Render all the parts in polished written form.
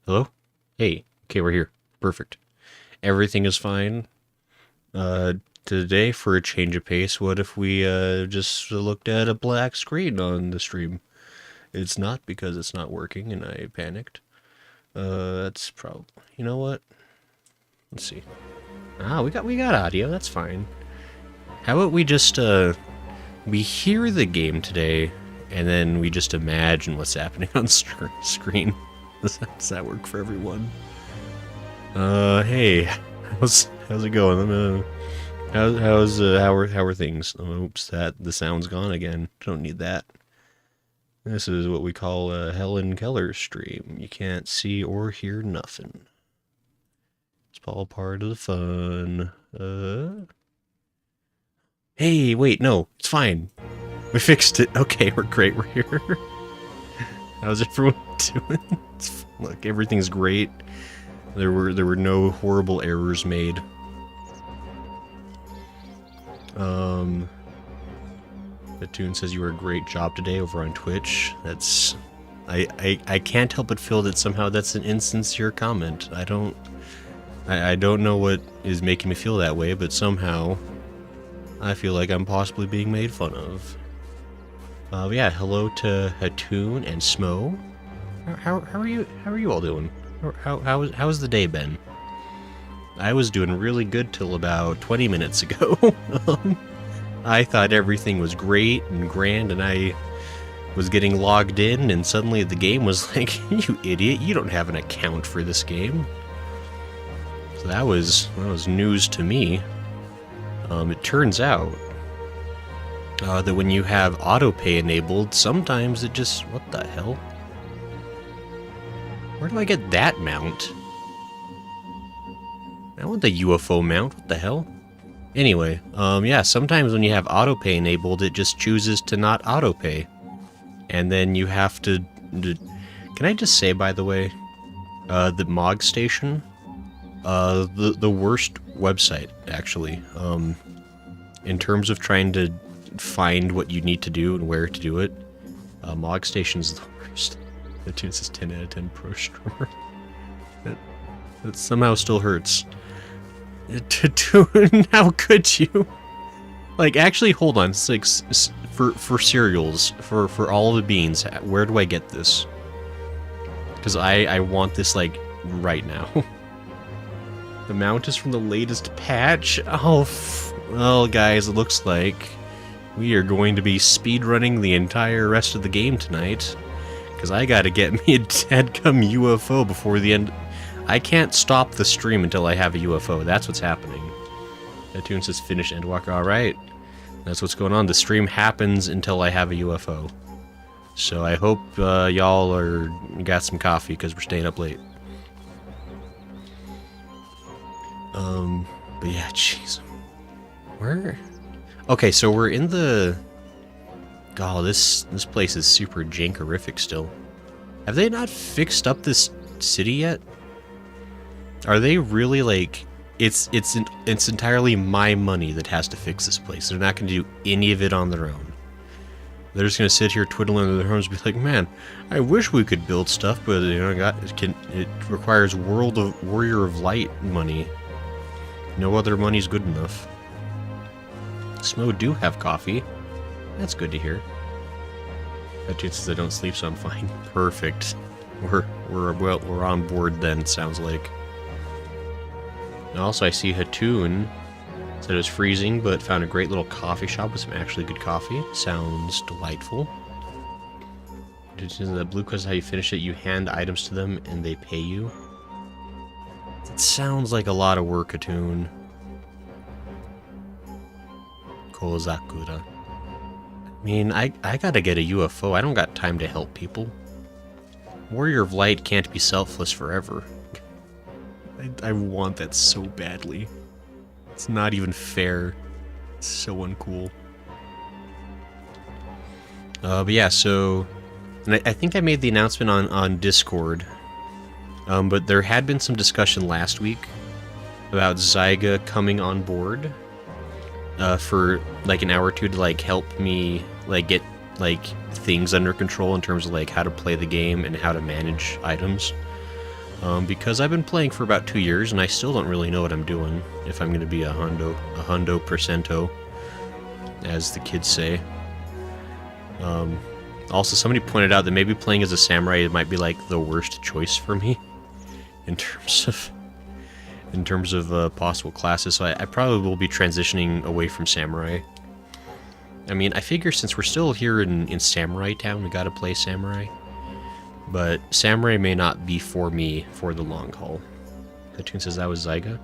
Hello? Hey. Okay, we're here. Perfect. Everything is fine. Today, for a change of pace, what if we just looked at a black screen on the stream? It's not because it's not working and I panicked. That's probably... You know what? Let's see. Ah, we got audio. That's fine. How about we just we hear the game today, and then we just imagine what's happening on screen. Does that work for everyone? Hey, how's it going? How are things? Oops, the sound's gone again. Don't need that. This is what we call a Helen Keller stream. You can't see or hear nothing. It's all part of the fun. Hey, wait, no, it's fine. We fixed it. Okay, we're great. We're here. How's everyone doing? Look, everything's great. There were no horrible errors made. The Tune says you were a great job today over on Twitch. That's I can't help but feel that somehow that's an insincere comment. I don't know what is making me feel that way, but somehow I feel like I'm possibly being made fun of. Yeah, hello to Hattoon and Smo. How are you all doing? How's the day been? I was doing really good till about 20 minutes ago. I thought everything was great and grand, and I was getting logged in, and suddenly the game was like, "You idiot! You don't have an account for this game." So that was news to me. It turns out that when you have autopay enabled, sometimes it just... What the hell? Where do I get that mount? I want the UFO mount. What the hell? Anyway, yeah, sometimes when you have autopay enabled, it just chooses to not autopay. And then you have to... Can I just say, by the way, the Mog Station, the worst website, actually, in terms of trying to find what you need to do and where to do it. Mog Station's the worst. The tune says 10 out of 10 pro streamer. That somehow still hurts. How could you? Like, actually, hold on. It's like, for cereals, for all the beans, where do I get this? Because I want this, like, right now. The mount is from the latest patch? Oh, well, guys, it looks like we are going to be speedrunning the entire rest of the game tonight. Because I gotta get me a dadgum UFO before the end. I can't stop the stream until I have a UFO. That's what's happening. That tune says finish Endwalker. Alright. That's what's going on. The stream happens until I have a UFO. So I hope y'all got some coffee because we're staying up late. But yeah, jeez. Where? Okay, so we're in the... God, this place is super jankerific still. Have they not fixed up this city yet? Are they really like... It's entirely my money that has to fix this place. They're not going to do any of it on their own. They're just going to sit here twiddling their thumbs and be like, man, I wish we could build stuff, but you know, it requires Warrior of Light money. No other money's good enough. Smo do have coffee. That's good to hear. That chances I don't sleep, so I'm fine. Perfect. We're on board then, sounds like. And also, I see Hattoon said it was freezing, but found a great little coffee shop with some actually good coffee. Sounds delightful. The Blue Quest is how you finish it. You hand items to them, and they pay you. It sounds like a lot of work, Hattoon. Kozakura. I mean, I gotta get a UFO. I don't got time to help people. Warrior of Light can't be selfless forever. I want that so badly. It's not even fair. It's so uncool. But yeah, so... And I think I made the announcement on Discord. But there had been some discussion last week about Zyga coming on board. For like an hour or two to like help me like get like things under control in terms of like how to play the game and how to manage items. because I've been playing for about 2 years and I still don't really know what I'm doing, if I'm going to be a hundo percento, as the kids say. Also, somebody pointed out that maybe playing as a samurai might be like the worst choice for me in terms of possible classes. So I probably will be transitioning away from samurai. I mean, I figure since we're still here in Samurai Town, we gotta play Samurai. But Samurai may not be for me for the long haul. The tune says that was Zyga.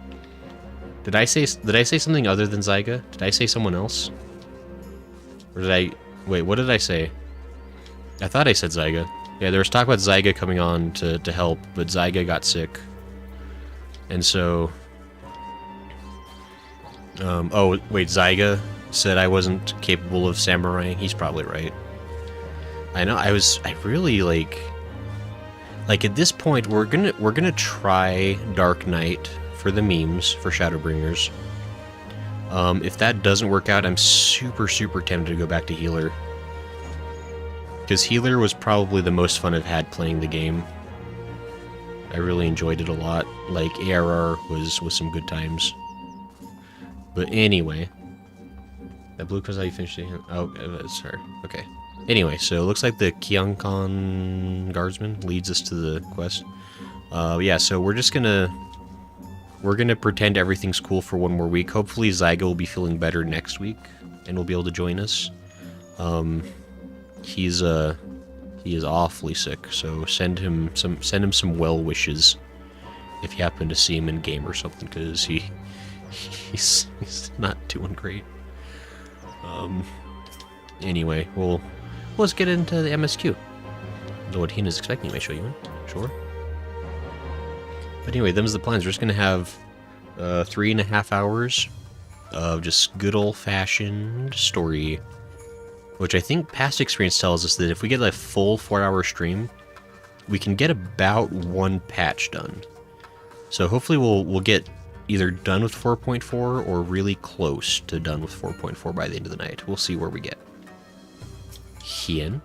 Did I say something other than Zyga? Did I say someone else? Or did I... Wait, what did I say? I thought I said Zyga. Yeah, there was talk about Zyga coming on to help, but Zyga got sick. And so... oh, wait, Zyga said I wasn't capable of samurai. He's probably right. I know, I really, like at this point, we're gonna try Dark Knight for the memes, for Shadowbringers. If that doesn't work out, I'm super, super tempted to go back to Healer. Because Healer was probably the most fun I've had playing the game. I really enjoyed it a lot. Like, ARR was some good times. But anyway... That blue because how you finished it? Oh, sorry. Okay. Anyway, so it looks like the Kyonkon Guardsman leads us to the quest. Yeah, so we're just gonna... We're gonna pretend everything's cool for one more week. Hopefully Zyga will be feeling better next week, and will be able to join us. He is awfully sick, so send him some well wishes if you happen to see him in game or something, because he's not doing great. Anyway, let's get into the MSQ. Though what Hina's expecting, I may show you in. Sure. But anyway, them's the plans. We're just gonna have 3.5 hours of just good old-fashioned story, which I think past experience tells us that if we get a full 4-hour stream, we can get about 1 patch done. So hopefully we'll get either done with 4.4 or really close to done with 4.4 by the end of the night. We'll see where we get. Hien?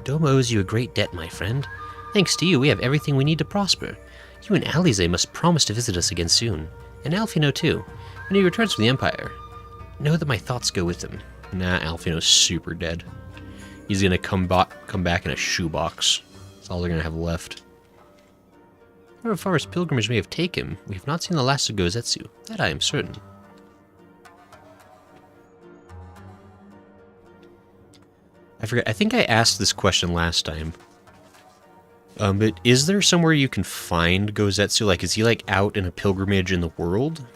Dome owes you a great debt, my friend. Thanks to you, we have everything we need to prosper. You and Alize must promise to visit us again soon. And Alfino too, when he returns from the Empire. Know that my thoughts go with him. Nah, Alfino's super dead. He's gonna come back in a shoebox. That's all they're gonna have left. However far as pilgrimage may have taken, we have not seen the last of Gozetsu. That I am certain. I forget. I think I asked this question last time. But is there somewhere you can find Gozetsu? Like, is he, like, out in a pilgrimage in the world?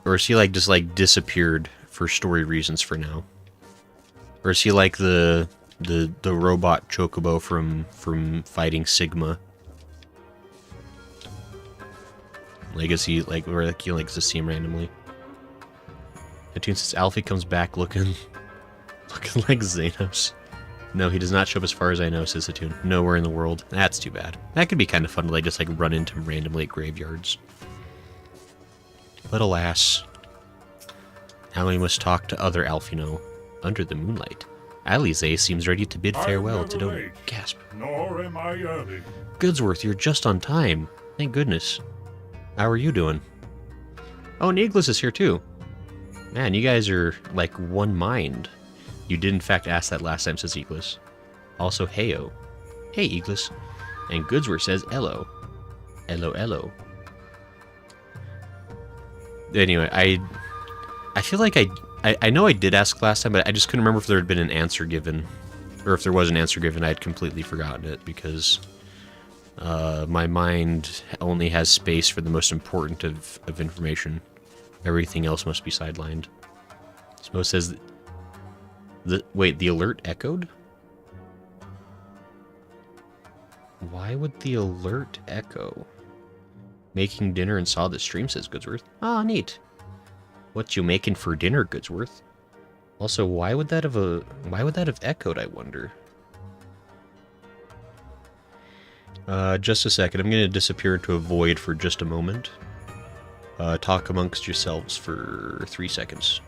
Or is he, like, just, like, disappeared for story reasons for now? Or is he, like, the robot Chocobo from fighting Sigma? Like, is he, like, or, like, you, like, just see him randomly? Atune says Alfie comes back looking like Xenos. No, he does not show up as far as I know, says Atune. Nowhere in the world. That's too bad. That could be kind of fun to, like, just, like, run into him randomly at graveyards. But alas, now we must talk to other Alfino under the moonlight. Alize seems ready to bid farewell to Dodo. Gasp. Nor am I early. Goodsworth, you're just on time. Thank goodness. How are you doing? Oh, and Iglis is here too. Man, you guys are like one mind. You did in fact ask that last time, says Iglis. Also, heyo. Hey, Iglis. And Goodsworth says elo. Elo, elo. Anyway, I feel like I know I did ask last time, but I just couldn't remember if there had been an answer given. Or if there was an answer given, I had completely forgotten it, because my mind only has space for the most important of information. Everything else must be sidelined. Smo says... Wait, the alert echoed? Why would the alert echo? Making dinner and saw the stream, says Goodsworth. Ah, neat. What you making for dinner, Goodsworth? Also, why would that have echoed, I wonder? Just a second. I'm going to disappear into a void for just a moment. Talk amongst yourselves for 3 seconds.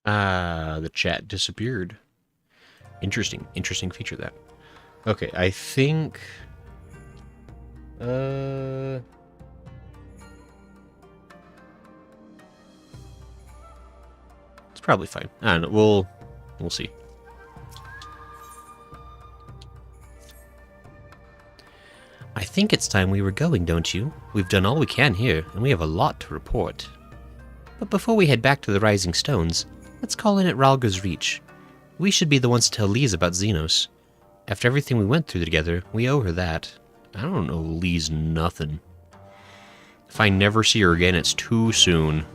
Ah, the chat disappeared. Interesting feature that. Okay, I think... It's probably fine. I don't know, we'll see. I think it's time we were going, don't you? We've done all we can here, and we have a lot to report. But before we head back to the Rising Stones, let's call in at Ralga's Reach. We should be the ones to tell Lise about Xenos. After everything we went through together, we owe her that. I don't know Lise nothing. If I never see her again, it's too soon.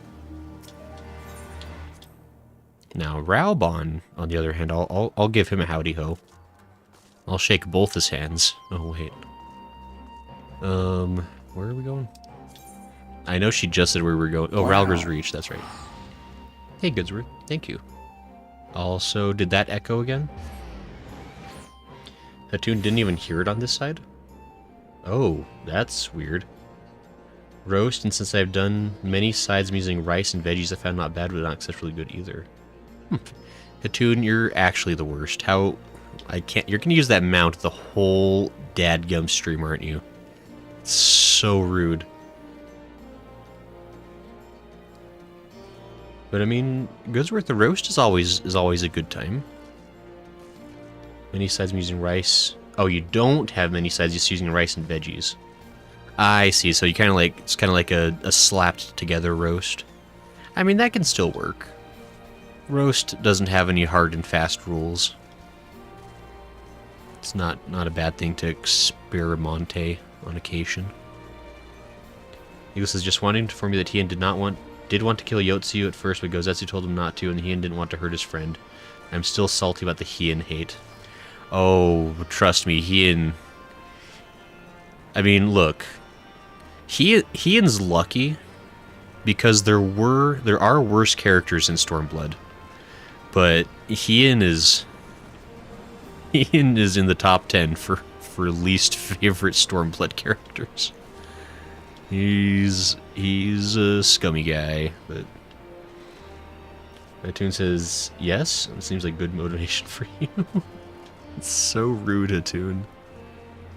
Now, Raubon, on the other hand, I'll give him a howdy-ho. I'll shake both his hands. Oh, wait. Where are we going? I know she just said where we were going. Oh, wow. Ralga's Reach, that's right. Hey, Goodsworth, thank you. Also, did that echo again? Hatun didn't even hear it on this side? Oh, that's weird. Roast, and since I've done many sides using rice and veggies, I found not bad, but not exceptionally good either. Hatun, you're actually the worst. How... I can't... You're gonna use that mount the whole dadgum stream, aren't you? It's so rude. But I mean, Goodsworth, the roast is always a good time. Many sides using rice. Oh, you don't have many sides just using rice and veggies. I see. So you kind of like it's kind of like a slapped together roast. I mean, that can still work. Roast doesn't have any hard and fast rules. It's not a bad thing to experimente on occasion. Eagles is just wanting to inform you that Hien did want to kill Yotsu at first, but Gozetsu told him not to, and Hien didn't want to hurt his friend. I'm still salty about the Hien hate. Oh, trust me, Hien... I mean, look. Hien's lucky because there are worse characters in Stormblood. But Hien is in the top 10 for least favorite Stormblood characters. He's a scummy guy, but Hatun says yes. It seems like good motivation for you. It's so rude, Hatun.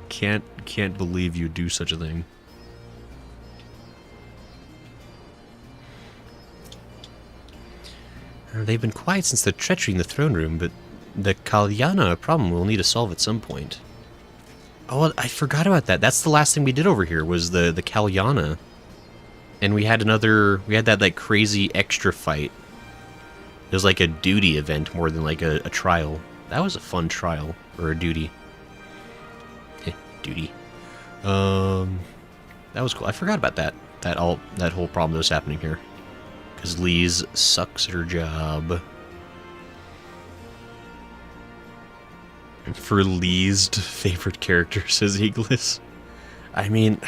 Can't believe you do such a thing. They've been quiet since the treachery in the throne room, but the Kalyana problem we'll need to solve at some point. Oh, I forgot about that. That's the last thing we did over here, was the Kalyana. And we had that like crazy extra fight. It was like a duty event more than like a trial. That was a fun trial, or a duty. Duty. That was cool. I forgot about that whole problem that was happening here. Because Lise sucks at her job. For Lee's favorite character, says Eagles. I mean,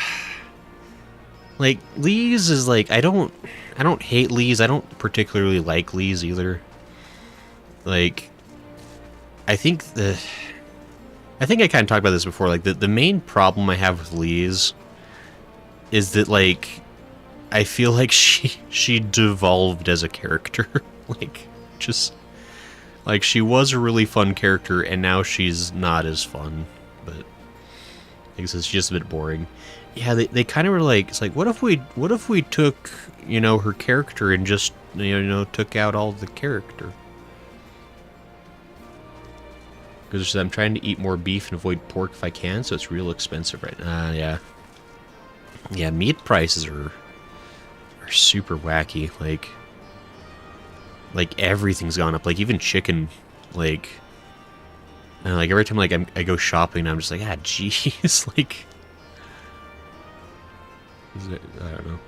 like, Lise is like, I don't hate Lise. I don't particularly like Lise either. Like, I think I kind of talked about this before. Like, the main problem I have with Lise is that, like, I feel like she devolved as a character. Like, just... Like, she was a really fun character, and now she's not as fun. But I guess it's just a bit boring. Yeah, they kind of were like, it's like, what if we took, you know, her character and just, you know, took out all the character? Because I'm trying to eat more beef and avoid pork if I can, so it's real expensive right now. Yeah. Yeah, meat prices are super wacky. Like everything's gone up. Like even chicken, like every time I go shopping, I'm just like, ah, jeez, like, I don't know.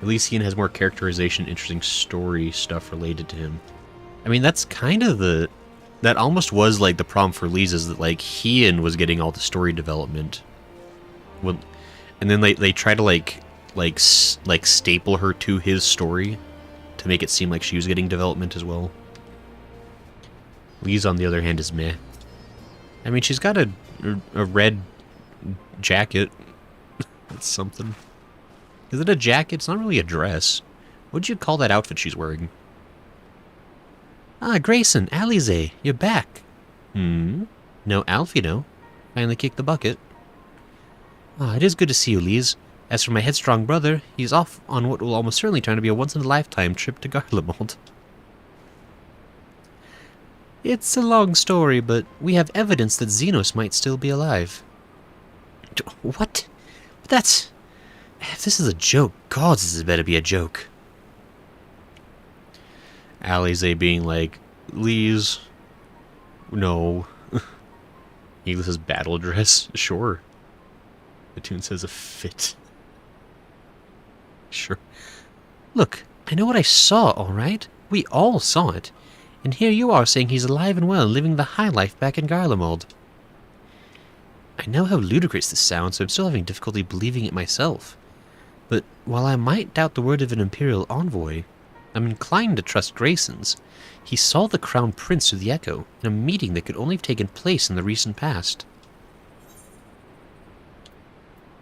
At least Hien has more characterization, interesting story stuff related to him. I mean, that's kind of that almost was like the problem for Lise, is that like Hien was getting all the story development, and then they try to like staple her to his story to make it seem like she was getting development as well. Lise, on the other hand, is meh. I mean, she's got a red jacket. That's something. Is it a jacket? It's not really a dress. What'd you call that outfit she's wearing? Ah, Grayson, Alize, you're back. Hmm? No Alfino. Finally kicked the bucket. Ah, it is good to see you, Lise. As for my headstrong brother, he's off on what will almost certainly turn to be a once-in-a-lifetime trip to Garlemald. It's a long story, but we have evidence that Xenos might still be alive. What? That's... If this is a joke, God, this is better be a joke. Alize being like, Lise... No. Needless's battle dress? Sure. The tune says a fit. Sure. Look, I know what I saw, all right? We all saw it. And here you are saying he's alive and well, living the high life back in Garlemald. I know how ludicrous this sounds, so I'm still having difficulty believing it myself. But while I might doubt the word of an Imperial envoy, I'm inclined to trust Grayson's. He saw the Crown Prince through the Echo, in a meeting that could only have taken place in the recent past.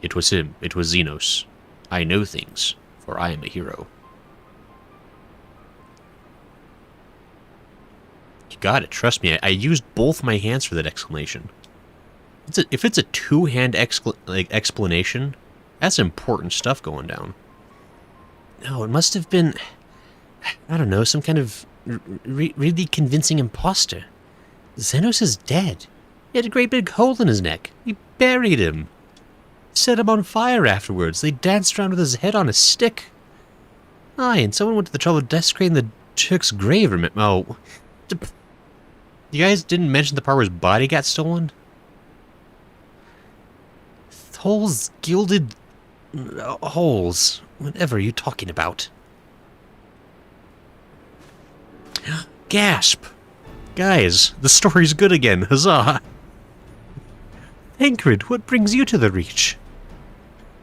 It was him. It was Xenos. I know things, for I am a hero. You got it. Trust me. I used both my hands for that exclamation. If it's a two-hand explanation, that's important stuff going down. No, it must have been, I don't know, some kind of really convincing imposter. Xenos is dead. He had a great big hole in his neck. We buried him. Set him on fire afterwards. They danced around with his head on a stick. Aye, and someone went to the trouble of desecrating the chick's grave. Oh, you guys didn't mention the part where his body got stolen? Holes, gilded holes. Whatever are you talking about? Gasp! Guys, the story's good again. Huzzah! Tancred, what brings you to the Reach?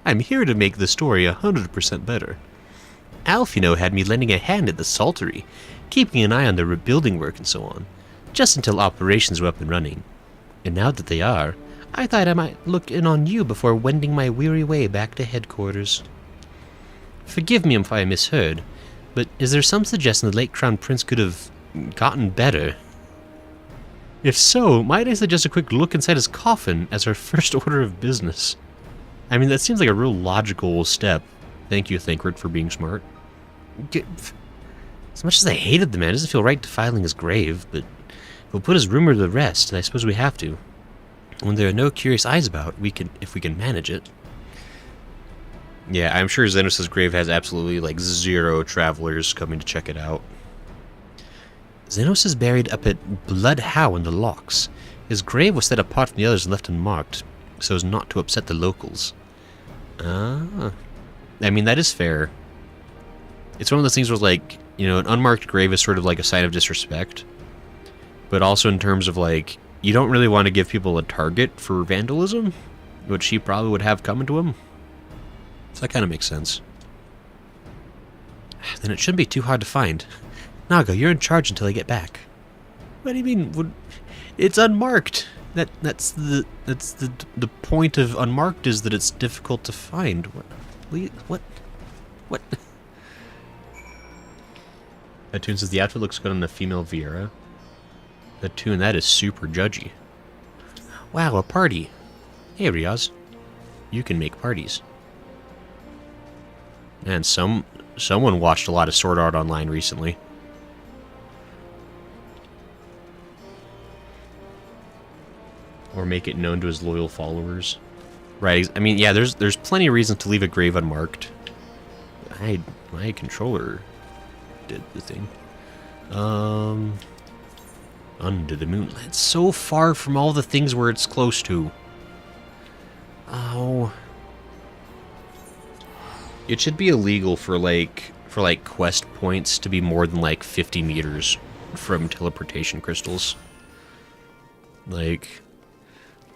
I'm here to make the story 100% better. Alfino had me lending a hand at the Saltery, keeping an eye on the rebuilding work and so on, just until operations were up and running. And now that they are, I thought I might look in on you before wending my weary way back to headquarters. Forgive me if I misheard, but is there some suggestion the late Crown Prince could have gotten better? If so, might I suggest a quick look inside his coffin as our first order of business? I mean, that seems like a real logical step. Thank you, Thancred, for being smart. As much as I hated the man, it doesn't feel right defiling his grave, but we'll put his rumor to rest, and I suppose we have to. When there are no curious eyes about, if we can manage it. Yeah, I'm sure Xenos' grave has absolutely, like, 0 travelers coming to check it out. Xenos is buried up at Blood How in the Locks. His grave was set apart from the others and left unmarked, so as not to upset the locals. Ah. I mean, that is fair. It's one of those things where, like, you know, an unmarked grave is sort of like a sign of disrespect. But also in terms of, like, you don't really want to give people a target for vandalism, which he probably would have coming to him. So that kind of makes sense. Then it shouldn't be too hard to find. Naga, you're in charge until I get back. What do you mean? It's unmarked. That's the point of unmarked is that it's difficult to find. What? That tune says the outfit looks good on the female Viera. That tune, that is super judgy. Wow, a party. Hey, Riaz. You can make parties. Man, someone watched a lot of Sword Art Online recently. Or make it known to his loyal followers. Right, I mean, yeah, there's plenty of reasons to leave a grave unmarked. My controller did the thing. Under the moonlight. So far from all the things where it's close to. Oh. It should be illegal for quest points to be more than like 50 meters from teleportation crystals. Like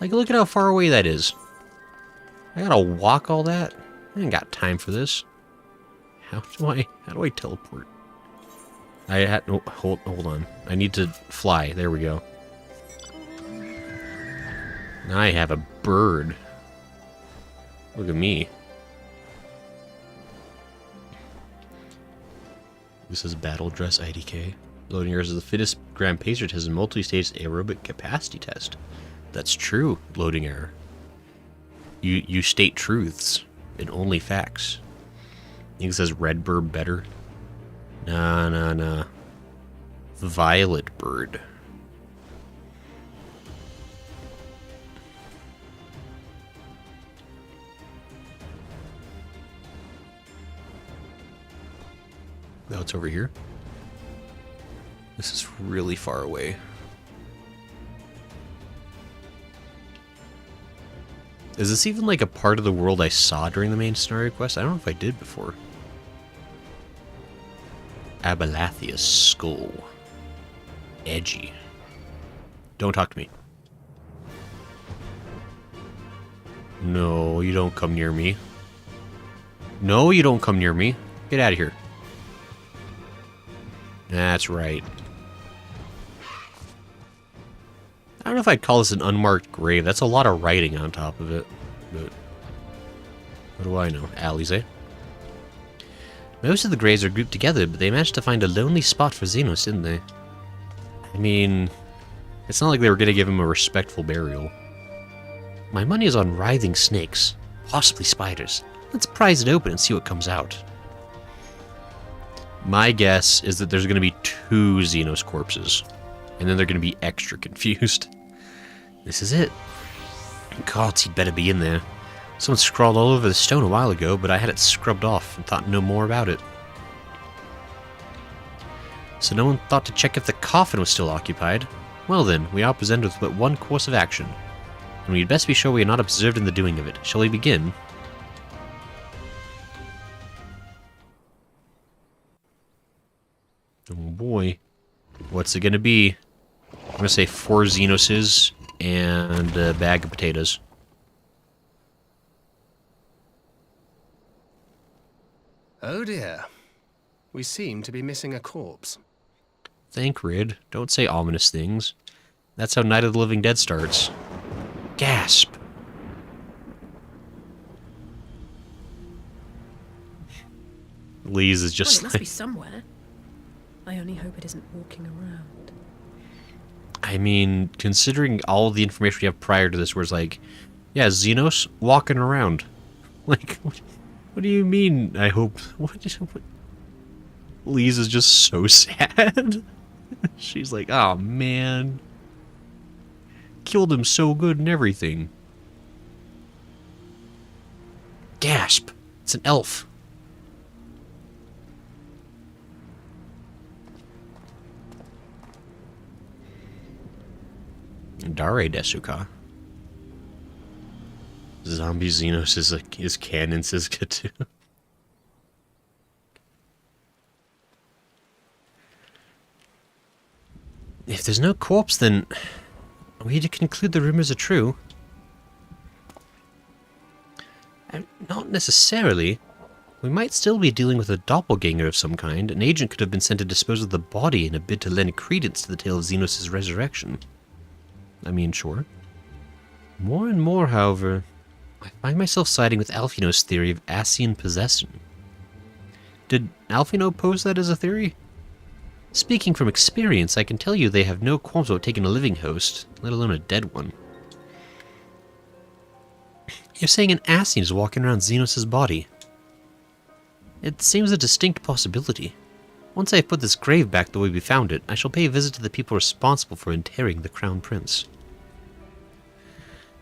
look at how far away that is. I gotta walk all that? I ain't got time for this. How do I teleport? Hold on. I need to fly. There we go. Now I have a bird. Look at me. This is battle dress IDK. Loading errors is the fittest gram pacer test and multi-stage aerobic capacity test. That's true, loading error. You state truths and only facts. I think it says red bird better. Nah. Violet bird. Oh, it's over here. This is really far away. Is this even like a part of the world I saw during the main scenario quest? I don't know if I did before. Abalathia's skull. Edgy. Don't talk to me. No, you don't come near me. No, you don't come near me. Get out of here. That's right. I don't know if I'd call this an unmarked grave. That's a lot of writing on top of it. But what do I know? Alleys, eh? Most of the graves are grouped together, but they managed to find a lonely spot for Xenos, didn't they? I mean, it's not like they were going to give him a respectful burial. My money is on writhing snakes. Possibly spiders. Let's prise it open and see what comes out. My guess is that there's going to be 2 Xenos corpses. And then they're going to be extra confused. This is it. Gods, he'd better be in there. Someone scrawled all over the stone a while ago, but I had it scrubbed off and thought no more about it. So no one thought to check if the coffin was still occupied. Well then, we are presented with but one course of action. And we'd best be sure we are not observed in the doing of it. Shall we begin? Oh boy. What's it gonna be? I'm gonna say 4 Xenoses and a bag of potatoes. Oh dear. We seem to be missing a corpse. Thancred, don't say ominous things. That's how Night of the Living Dead starts. Gasp! Lise is just Well, it must be somewhere. I only hope it isn't walking around. I mean, considering all the information we have prior to this, where it's like, yeah, Xenos walking around. Like, what do you mean, I hope? What? Lise is just so sad. She's like, oh man. Killed him so good and everything. Gasp! It's an elf. Dare Desuka. Zombie Xenos is canon, says Katu. If there's no corpse, then are we to conclude the rumors are true? Not necessarily. We might still be dealing with a doppelganger of some kind. An agent could have been sent to dispose of the body in a bid to lend credence to the tale of Xenos' resurrection. I mean, sure. More and more, however, I find myself siding with Alphino's theory of Ascian possession. Did Alphino pose that as a theory? Speaking from experience, I can tell you they have no qualms about taking a living host, let alone a dead one. You're saying an Ascian is walking around Xenos' body. It seems a distinct possibility. Once I have put this grave back the way we found it, I shall pay a visit to the people responsible for interring the Crown Prince.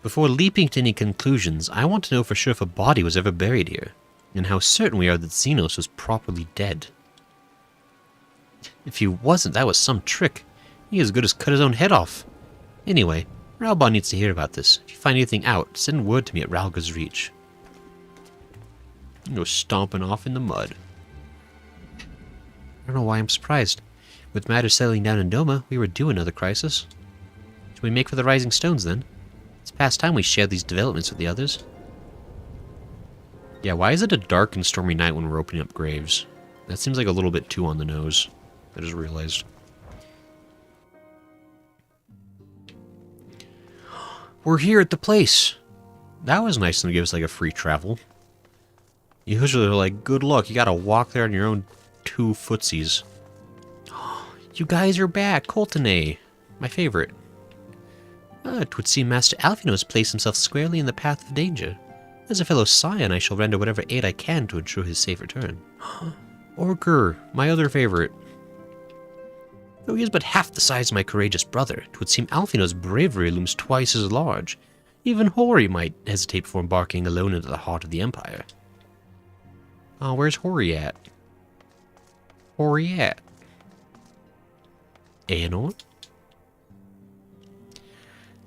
Before leaping to any conclusions, I want to know for sure if a body was ever buried here, and how certain we are that Xenos was properly dead. If he wasn't, that was some trick. He as good as cut his own head off. Anyway, Ralbon needs to hear about this. If you find anything out, send word to me at Ralga's Reach. Go stomping off in the mud. I don't know why I'm surprised. With matters settling down in Doma, we were due another crisis. Should we make for the Rising Stones, then? It's past time we shared these developments with the others. Yeah, why is it a dark and stormy night when we're opening up graves? That seems like a little bit too on the nose. I just realized. We're here at the place. That was nice of them to give us like a free travel. Usually they're like, good luck, you gotta walk there on your own 2 footsies. You guys are back, Coltonay. My favorite. It would seem Master Alfino has placed himself squarely in the path of danger. As a fellow scion, I shall render whatever aid I can to ensure his safe return. Orker, my other favorite. Though he is but half the size of my courageous brother, it would seem Alfino's bravery looms twice as large. Even Hori might hesitate before embarking alone into the heart of the Empire. Oh, where's Hori at? Hori at? Aenor?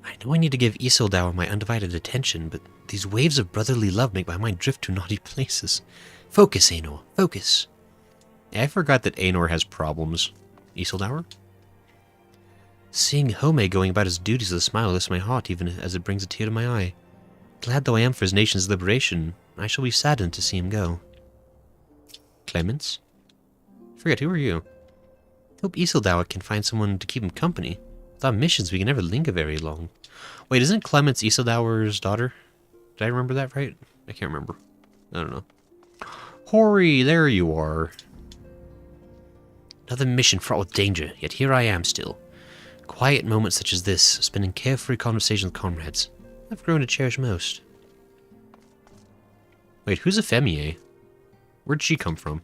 I know I need to give Isildur my undivided attention, but these waves of brotherly love make my mind drift to naughty places. Focus, Aenor, focus. I forgot that Aenor has problems. Isildur? Seeing Home going about his duties with a smile lifts my heart even as it brings a tear to my eye. Glad though I am for his nation's liberation, I shall be saddened to see him go. Clemens? Forget, who are you? Hope Isildur can find someone to keep him company. Without missions, we can never linger very long. Wait, isn't Clemens Isildur's daughter? Did I remember that right? I can't remember. I don't know. Hori, there you are. Another mission fraught with danger, yet here I am still. Quiet moments such as this, spending carefree conversations with comrades, I've grown to cherish most. Wait, who's Ephemie? Where'd she come from?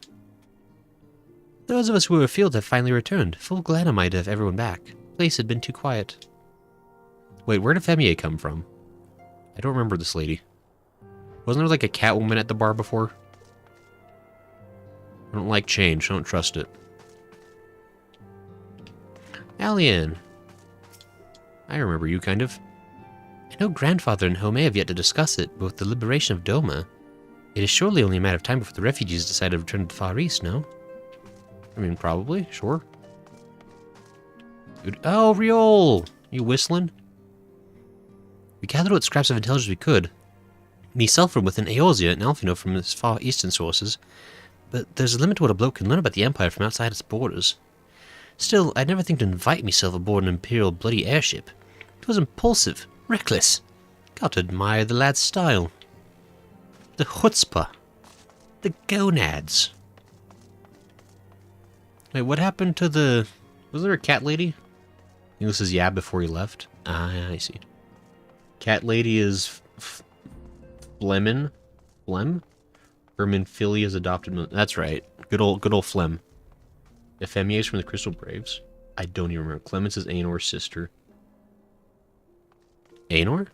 Those of us who were afield have finally returned. Full glad am I to have everyone back. The place had been too quiet. Wait, where'd Ephemie come from? I don't remember this lady. Wasn't there like a Catwoman at the bar before? I don't like change. I don't trust it. Alien. I remember you, kind of. I know Grandfather and Home have yet to discuss it, but with the liberation of Doma, it is surely only a matter of time before the refugees decide to return to the Far East, no? I mean, probably, sure. Oh, Riol! You whistling? We gathered what scraps of intelligence we could. Myself from within Eorzea and Alfino from its far eastern sources, but there's a limit to what a bloke can learn about the Empire from outside its borders. Still, I'd never think to invite myself aboard an Imperial bloody airship. It was impulsive, reckless. Got to admire the lad's style. The chutzpah. The gonads. Wait, what happened to the... Was there a cat lady? I think this is Yab before he left. Ah, I see. Cat lady is... Flemin? Flem? Herman Philly is adopted... That's right. Good old Flem. Ephemie is from the Crystal Braves. I don't even remember. Clemens is Aenor's sister. Aenor?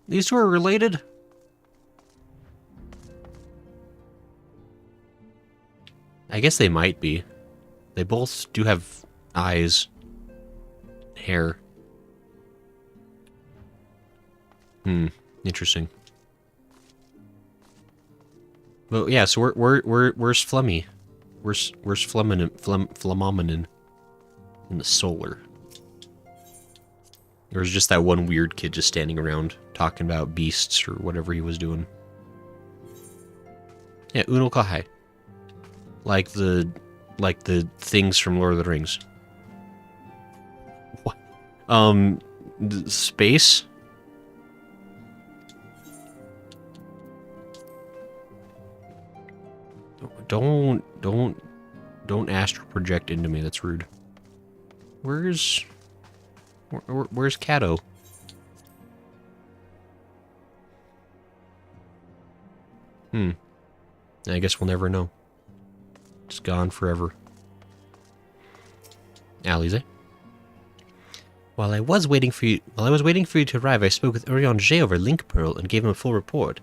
These two are related? I guess they might be. They both do have eyes. Hair. Interesting. Well, yeah, so where's Flemmy? Where's Flemominin in the solar? Or was just that one weird kid just standing around talking about beasts or whatever he was doing? Yeah, Unul Kahai. Like the things from Lord of the Rings. What? Space? Don't astral project into me. That's rude. Where's Kato? I guess we'll never know. It's gone forever. Alize. While I was waiting for you to arrive, I spoke with Urion J over Link Pearl and gave him a full report.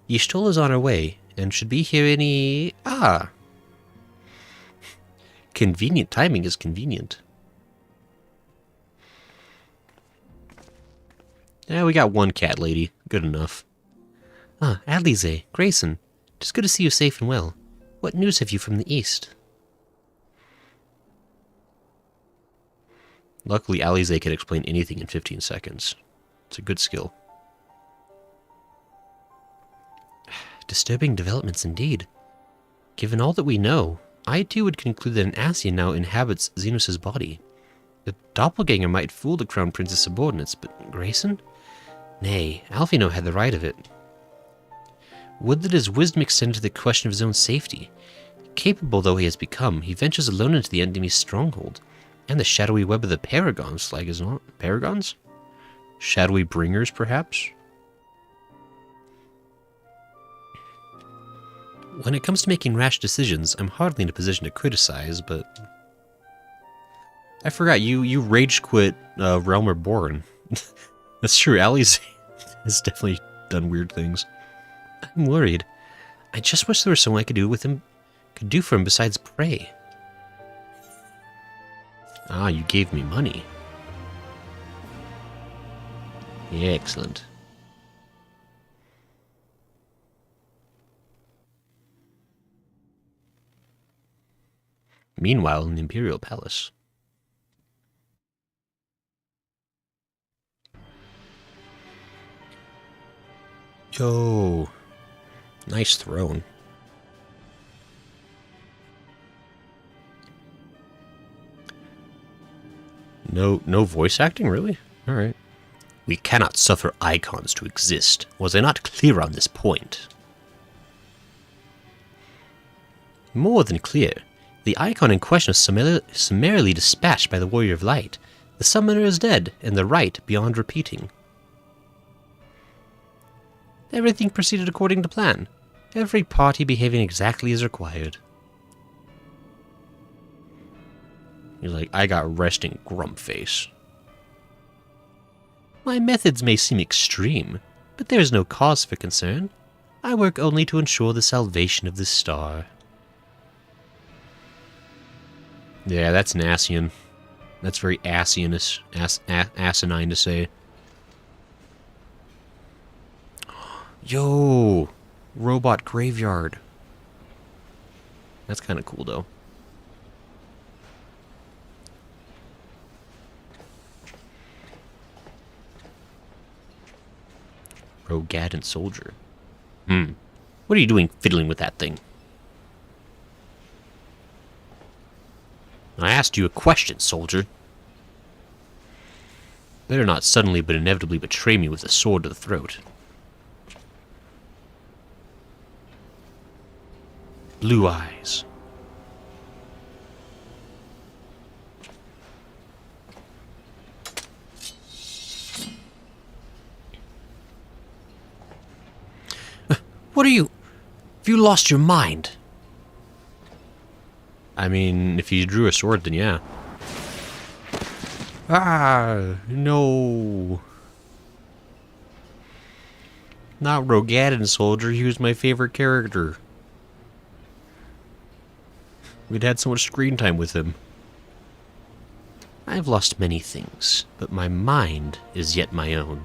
Y'shtola is on her way and should be here any... Convenient timing is convenient. Yeah, we got one cat lady. Good enough. Alize, Grayson. Just good to see you safe and well. What news have you from the east? Luckily, Alize can explain anything in 15 seconds. It's a good skill. Disturbing developments indeed. Given all that we know, I too would conclude that an Ascian now inhabits Xenos' body. The doppelganger might fool the Crown Prince's subordinates, but Grayson? Nay, Alfino had the right of it. Would that his wisdom extended to the question of his own safety. Capable though he has become, he ventures alone into the enemy's stronghold, and the shadowy web of the Paragons flag is not. Paragons? Shadowy Bringers, perhaps? When it comes to making rash decisions, I'm hardly in a position to criticize, but... I forgot, you rage quit Realm Reborn. That's true, Ali's has definitely done weird things. I'm worried. I just wish there was someone I could do for him besides pray. Ah, you gave me money. Yeah, excellent. Meanwhile, in the Imperial Palace. Yo, nice throne. No voice acting, really? All right. We cannot suffer icons to exist. Was I not clear on this point? More than clear. The icon in question is summarily dispatched by the Warrior of Light. The summoner is dead, and the rite beyond repeating. Everything proceeded according to plan. Every party behaving exactly as required. He's like, I got resting grump face. My methods may seem extreme, but there is no cause for concern. I work only to ensure the salvation of this star. Yeah, that's an Asian. That's very asinine to say. Yo! Robot graveyard. That's kind of cool, though. Rogadent soldier. What are you doing fiddling with that thing? I asked you a question, soldier. Better not suddenly but inevitably betray me with a sword to the throat. Blue eyes. What are you? Have you lost your mind? I mean, if you drew a sword, then yeah. Ah, no. Not Rogadin Soldier, he was my favorite character. We'd had so much screen time with him. I've lost many things, but my mind is yet my own.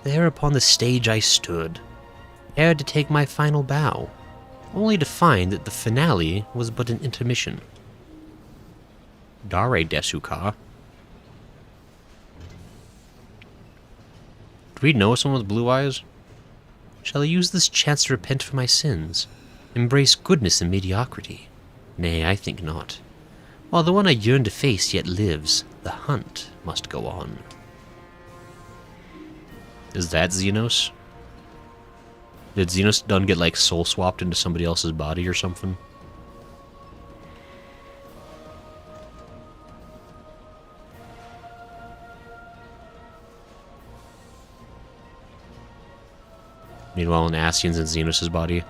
There upon the stage I stood, prepared to take my final bow, only to find that the finale was but an intermission. Dare Desuka. Do we know someone with blue eyes? Shall I use this chance to repent for my sins? Embrace goodness and mediocrity? Nay, I think not. While the one I yearn to face yet lives, the hunt must go on. Is that Xenos? Did Xenos done get like soul swapped into somebody else's body or something? Meanwhile, an Ascian's in Xenos' body.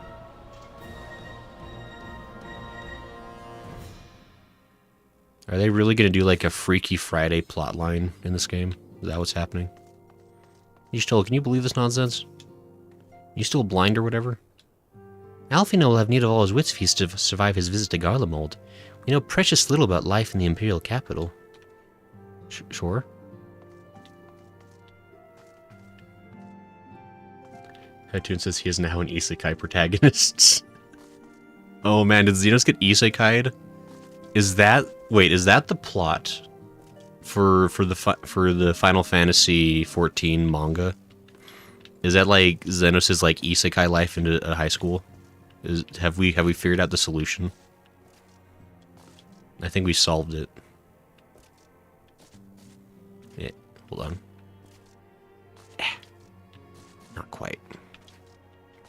Are they really going to do like a Freaky Friday plotline in this game? Is that what's happening? Ishtal, can you believe this nonsense? You still blind or whatever? Alfino will have need of all his wits if he's to survive his visit to Garlemald. We know precious little about life in the Imperial capital. Sure. Cartoon says he is now an isekai protagonist. Oh man, did Xenos get isekai'd? Is that... Wait, is that the plot for the Final Fantasy XIV manga? Is that like Xenos' like isekai life into a high school? Have we figured out the solution? I think we solved it. Yeah, hold on. Not quite.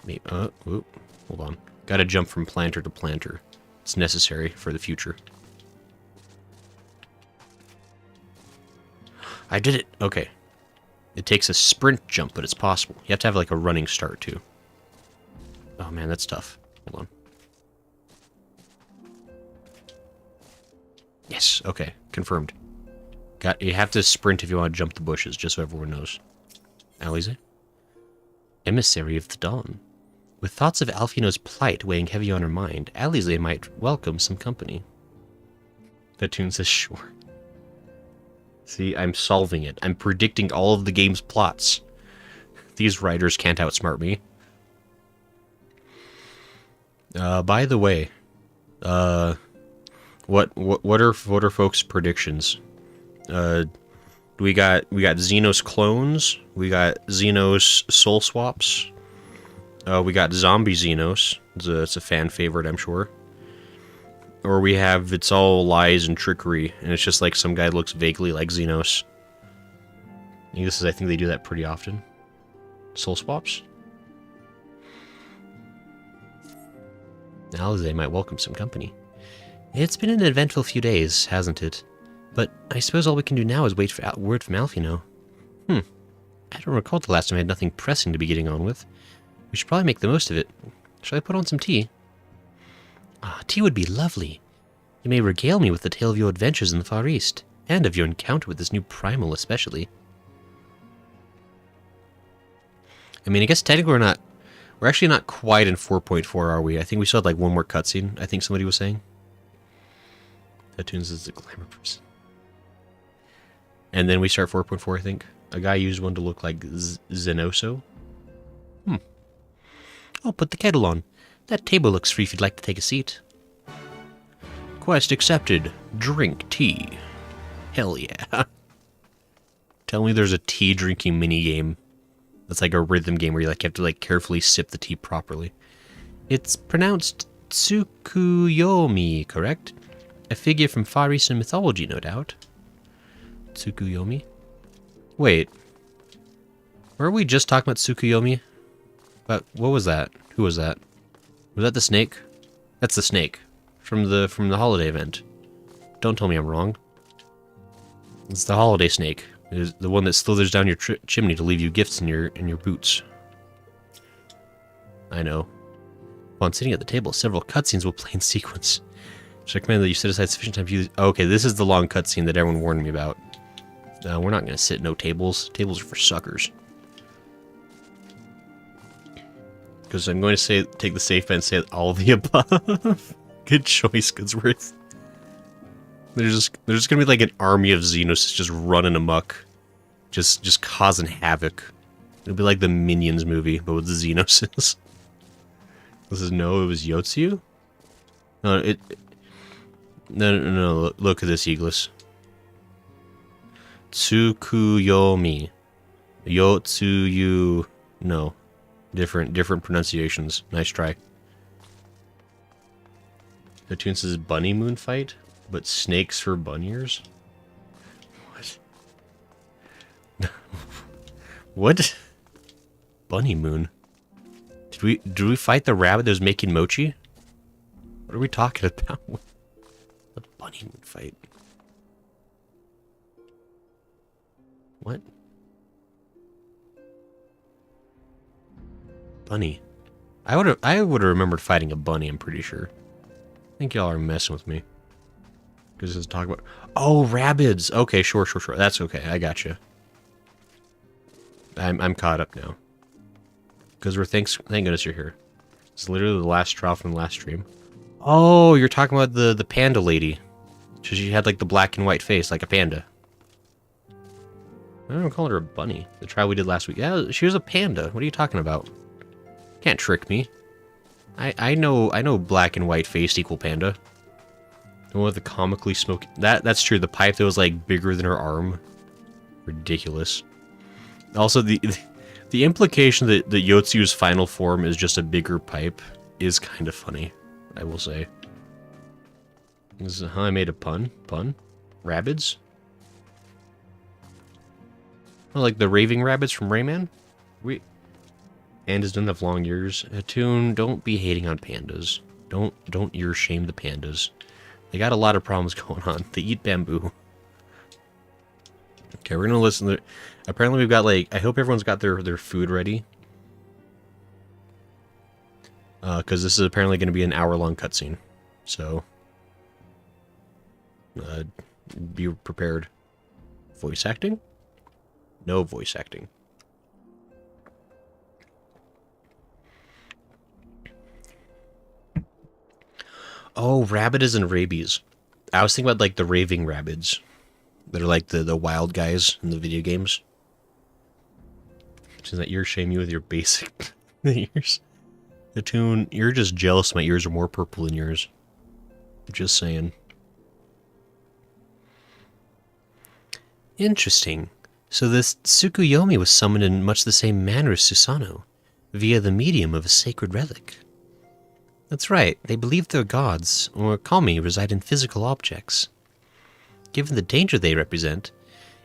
Maybe, hold on. Gotta jump from planter to planter. It's necessary for the future. I did it! Okay. It takes a sprint jump, but it's possible. You have to have like a running start too. Oh man, that's tough. Hold on. Yes, okay. Confirmed. You have to sprint if you want to jump the bushes, just so everyone knows. Alize? Emissary of the Dawn. With thoughts of Alfino's plight weighing heavy on her mind, Alize might welcome some company. That tune says sure. See, I'm solving it. I'm predicting all of the game's plots. These writers can't outsmart me. By the way, what are folks' predictions? We got Xenos clones. We got Xenos soul swaps. We got zombie Xenos. It's a fan favorite, I'm sure. Or we have it's all lies and trickery, and it's just like some guy looks vaguely like Xenos. I think they do that pretty often. Soul swaps. Now they might welcome some company. It's been an eventful few days, hasn't it? But I suppose all we can do now is wait for word from Alfino. I don't recall the last time I had nothing pressing to be getting on with. We should probably make the most of it. Shall I put on some tea? Ah, tea would be lovely. You may regale me with the tale of your adventures in the Far East, and of your encounter with this new primal especially. I mean, I guess technically we're actually not quite in 4.4, are we? I think we still had like one more cutscene, I think somebody was saying. That tunes is a glamour person. And then we start 4.4, I think. A guy used one to look like Zenoso. I'll put the kettle on. That table looks free if you'd like to take a seat. Quest accepted. Drink tea. Hell yeah. Tell me there's a tea drinking minigame. That's like a rhythm game where you have to carefully sip the tea properly. It's pronounced Tsukuyomi, correct? A figure from Far Eastern mythology, no doubt. Tsukuyomi? Wait. Weren't we just talking about Tsukuyomi? But what was that? Who was that? Was that the snake? That's the snake from the holiday event. Don't tell me I'm wrong. It's the holiday snake. It is the one that slithers down your chimney to leave you gifts in your boots. I know. Upon sitting at the table, several cutscenes will play in sequence. Should I recommend that you set aside sufficient time to use... Oh, okay, this is the long cutscene that everyone warned me about. We're not going to sit no tables. Tables are for suckers. Because I'm going to take the safe bet and say all of the above. Good choice, Goodsworth. There's just going to be like an army of Xenos just running amok. Just causing havoc. It'll be like the Minions movie, but with the Xenoses. This is it was Yotsu? No, No, look at this, Eagles. Tsukuyomi. Yotsuyu. No. Different pronunciations. Nice try. The tune says Bunny Moon Fight, but snakes for bunniers? What? What? Bunny Moon? Did we fight the rabbit that was making mochi? What are we talking about? The Bunny Moon Fight. What? Bunny. I would have remembered fighting a bunny, I'm pretty sure. I think y'all are messing with me. Because it's talking about... Oh, rabbids! Okay, sure. That's okay, I gotcha. I'm caught up now. Because thank goodness you're here. It's literally the last trial from the last stream. Oh, you're talking about the panda lady. She had like the black and white face, like a panda. I don't call her a bunny. The trial we did last week. Yeah, she was a panda. What are you talking about? Can't trick me. I know black and white faced equal panda. The one with the comically smoky... That's true. The pipe that was like bigger than her arm. Ridiculous. Also, the implication that Yotsu's final form is just a bigger pipe is kind of funny, I will say. This is how I made a pun. Pun? Rabbids? Oh, like the raving rabbits from Rayman? Pandas don't have long ears. Toon, don't be hating on pandas. Don't ear shame the pandas. They got a lot of problems going on. They eat bamboo. Okay, we're gonna listen to... Apparently we've got, like... I hope everyone's got their food ready. Because this is apparently going to be an hour-long cutscene. So... be prepared. Voice acting? No voice acting. Oh, rabbids and rabies. I was thinking about, like, the raving rabbids. That are like the wild guys in the video games. Does that ear shame you with your basic ears? The Toon, you're just jealous my ears are more purple than yours. Just saying. Interesting. So this Tsukuyomi was summoned in much the same manner as Susanoo, via the medium of a sacred relic. That's right, they believe their gods, or kami, reside in physical objects. Given the danger they represent,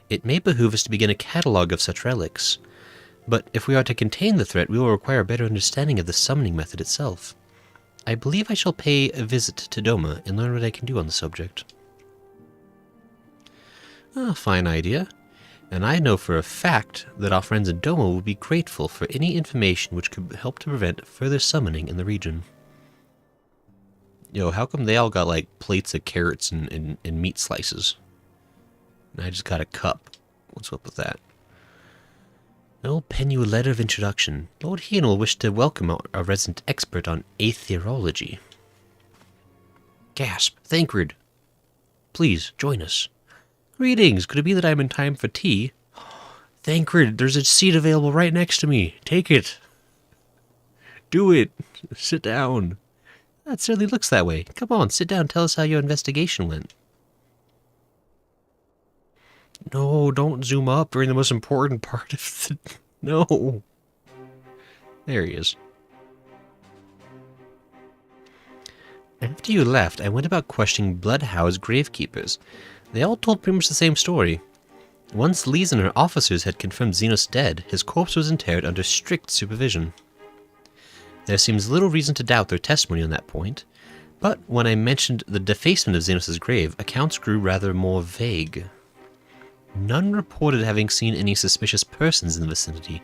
it may behoove us to begin a catalogue of such relics. But if we are to contain the threat, we will require a better understanding of the summoning method itself. I believe I shall pay a visit to Doma and learn what I can do on the subject. A fine idea. And I know for a fact that our friends in Doma will be grateful for any information which could help to prevent further summoning in the region. Yo, how come they all got, like, plates of carrots and meat slices? And I just got a cup. What's up with that? I'll pen you a letter of introduction. Lord Hien will wish to welcome our resident expert on aetherology. Gasp. Thancred. Please, join us. Greetings. Could it be that I'm in time for tea? Thancred, there's a seat available right next to me. Take it. Do it. Sit down. That certainly looks that way. Come on, sit down and tell us how your investigation went. No, don't zoom up during the most important part of the... No. There he is. After you left, I went about questioning Bloodhound's gravekeepers. They all told pretty much the same story. Once Lise and her officers had confirmed Xenos dead, his corpse was interred under strict supervision. There seems little reason to doubt their testimony on that point, but when I mentioned the defacement of Xenos' grave, accounts grew rather more vague. None reported having seen any suspicious persons in the vicinity,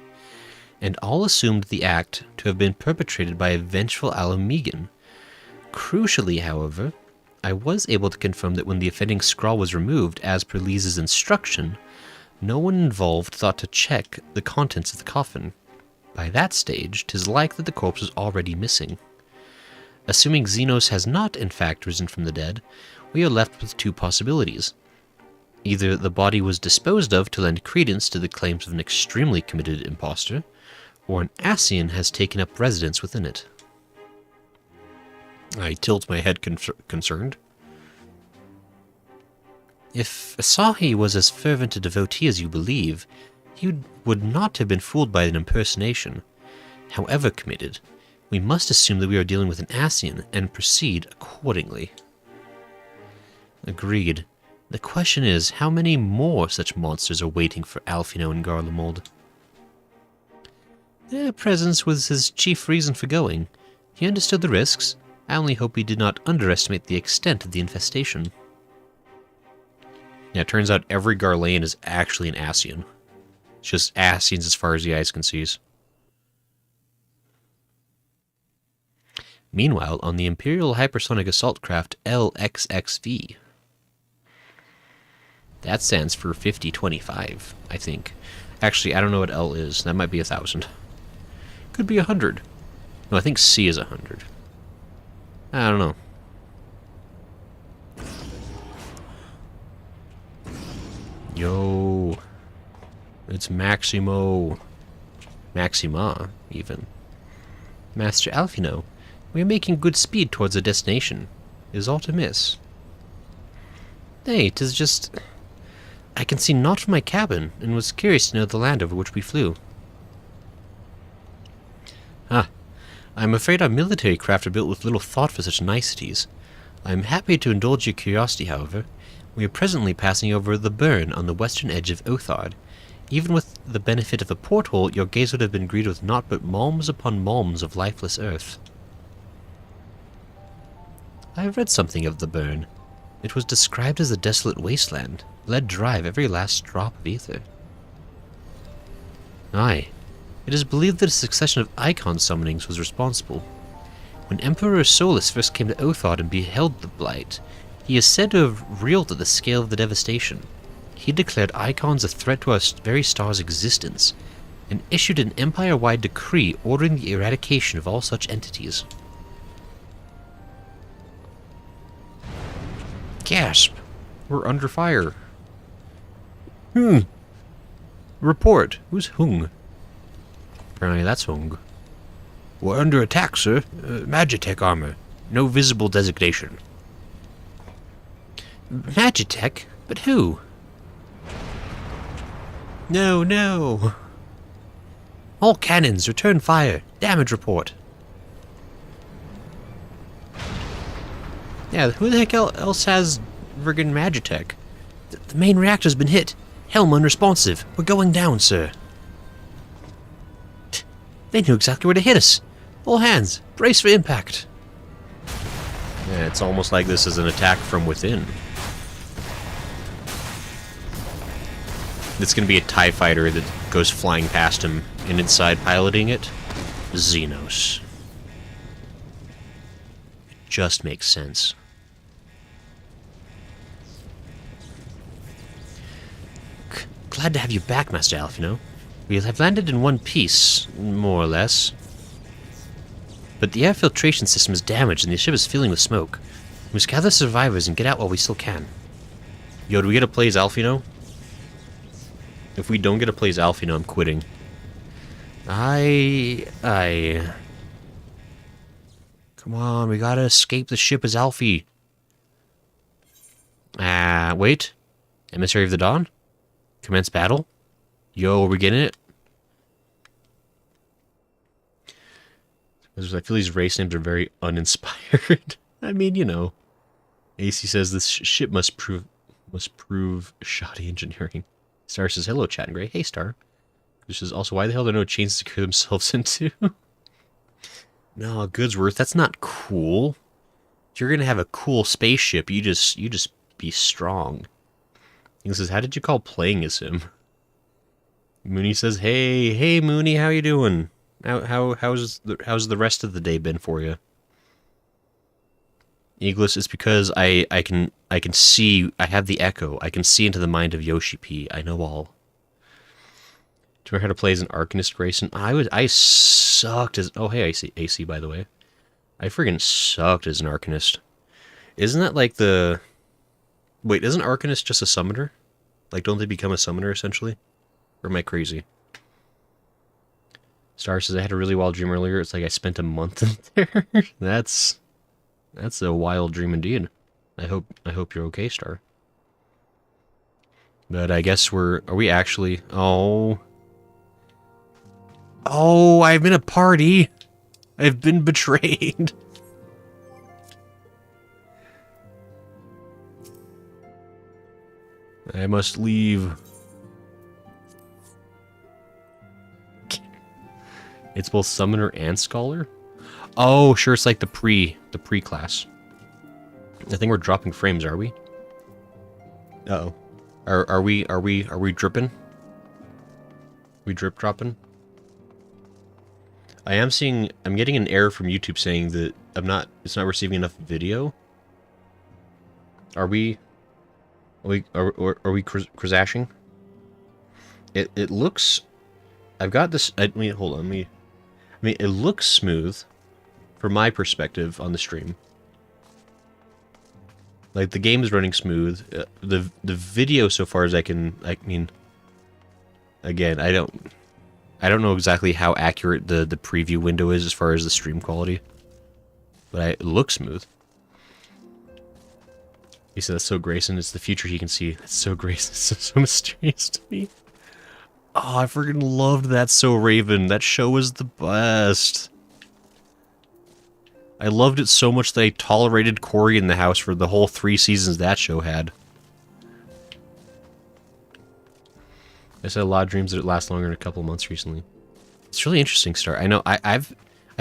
and all assumed the act to have been perpetrated by a vengeful Alamegan. Crucially, however, I was able to confirm that when the offending scrawl was removed, as per Lise's instruction, no one involved thought to check the contents of the coffin. By that stage, 'tis likely that the corpse was already missing. Assuming Xenos has not, in fact, risen from the dead, we are left with two possibilities. Either the body was disposed of to lend credence to the claims of an extremely committed impostor, or an Ascian has taken up residence within it. I tilt my head concerned. If Asahi was as fervent a devotee as you believe, he would not have been fooled by an impersonation. However committed, we must assume that we are dealing with an Ascian and proceed accordingly. Agreed. The question is, how many more such monsters are waiting for Alphino and Garlemald? Their presence was his chief reason for going. He understood the risks. I only hope he did not underestimate the extent of the infestation. Yeah, it turns out every Garlean is actually an Ascian. It's just Ascians as far as the eyes can see. Meanwhile, on the Imperial Hypersonic Assault Craft LXXV. That stands for 5025, I think. Actually, I don't know what L is. That might be 1,000. Could be 100. No, I think C is 100. I don't know. Yo. It's Maximo. Maxima, even. Master Alphino, we are making good speed towards our destination. Is aught amiss? Nay, 'tis just... I can see naught from my cabin, and was curious to know the land over which we flew. Ah, I am afraid our military craft are built with little thought for such niceties. I am happy to indulge your curiosity, however. We are presently passing over the burn on the western edge of Othard. Even with the benefit of a porthole, your gaze would have been greeted with naught but malms upon malms of lifeless earth. I have read something of the burn. It was described as a desolate wasteland, let dry of every last drop of ether. Aye, it is believed that a succession of icon summonings was responsible. When Emperor Solus first came to Othard and beheld the blight, he is said to have reeled at the scale of the devastation. He declared icons a threat to our very star's existence, and issued an empire-wide decree ordering the eradication of all such entities. Gasp! We're under fire. Report. Who's Hung? Apparently that's Hung. We're under attack, sir. Magitech armor. No visible designation. Magitech? But who? No, no. All cannons, return fire. Damage report. Yeah, who the heck else has friggin' Magitech? The main reactor's been hit. Helm unresponsive. We're going down, sir. They knew exactly where to hit us. All hands, brace for impact. Yeah, it's almost like this is an attack from within. It's gonna be a TIE fighter that goes flying past him, and inside piloting it, Xenos. It just makes sense. Glad to have you back, Master Alphino. We have landed in one piece, more or less. But the air filtration system is damaged and the ship is filling with smoke. We must gather survivors and get out while we still can. Yo, do we get to play as Alphino? If we don't get to play as Alphino, I'm quitting. Come on, we gotta escape the ship as Alfie. Wait. Emissary of the Dawn? Commence battle? Yo, are we getting it? I feel these race names are very uninspired. I mean, you know. AC says this ship must prove shoddy engineering. Star says, hello, Chat and Gray. Hey, Star. This is also, why the hell are there no chains to secure themselves into? No, Goodsworth, that's not cool. If you're gonna have a cool spaceship, you just be strong. He says, how did you call playing as him? Mooney says, hey Mooney, how you doing? How's the rest of the day been for you? Eagles, it's because I can see, I have the echo. I can see into the mind of Yoshi P. I know all. Do you remember how to play as an Arcanist, Grayson? I sucked as, oh hey, AC by the way. I friggin' sucked as an Arcanist. Isn't that like the, wait, isn't Arcanist just a summoner? Like, don't they become a summoner essentially? Or am I crazy? Star says, I had a really wild dream earlier. It's like I spent a month in there. That's a wild dream indeed. I hope you're okay, Star. But I guess are we actually, oh, I'm in a party. I've been betrayed. I must leave. It's both summoner and scholar? Oh, sure, it's like the pre-class. I think we're dropping frames, are we? Uh-oh. Are we dripping? We drip dropping? I'm getting an error from YouTube saying that it's not receiving enough video. Are we crashing? It looks, I've got this, I mean, hold on, it looks smooth from my perspective on the stream. Like, the game is running smooth. The video, so far as I mean, again, I don't know exactly how accurate the preview window is as far as the stream quality, but it looks smooth. He said, that's so Grayson, it's the future he can see. That's so Grayson, it's so mysterious to me. Oh, I freaking loved that So Raven. That show was the best. I loved it so much that I tolerated Corey in the house for the whole 3 seasons that show had. said a lot of dreams that last longer than a couple months recently. It's really interesting, Star. I know I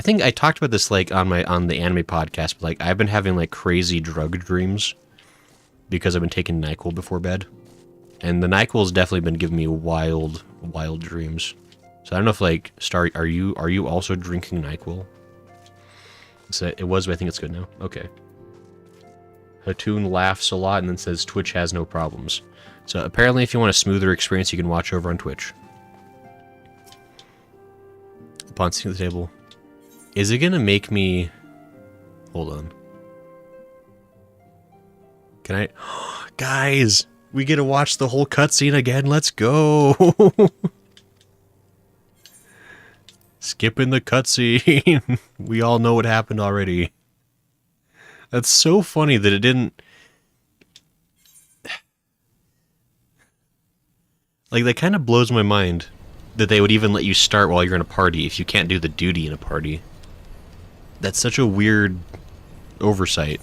think I talked about this like on the anime podcast, but like I've been having like crazy drug dreams because I've been taking NyQuil before bed. And the NyQuil's definitely been giving me wild dreams. So I don't know if like Star, are you also drinking NyQuil? So it was, but I think it's good now. Okay. Hatoon laughs a lot and then says Twitch has no problems. So apparently if you want a smoother experience, you can watch over on Twitch. Upon seeing the table. Is it gonna make me... Hold on. Can I... Guys! We get to watch the whole cutscene again. Let's go! Skipping the cutscene. We all know what happened already. That's so funny that it didn't... Like, that kind of blows my mind that they would even let you start while you're in a party if you can't do the duty in a party. That's such a weird oversight.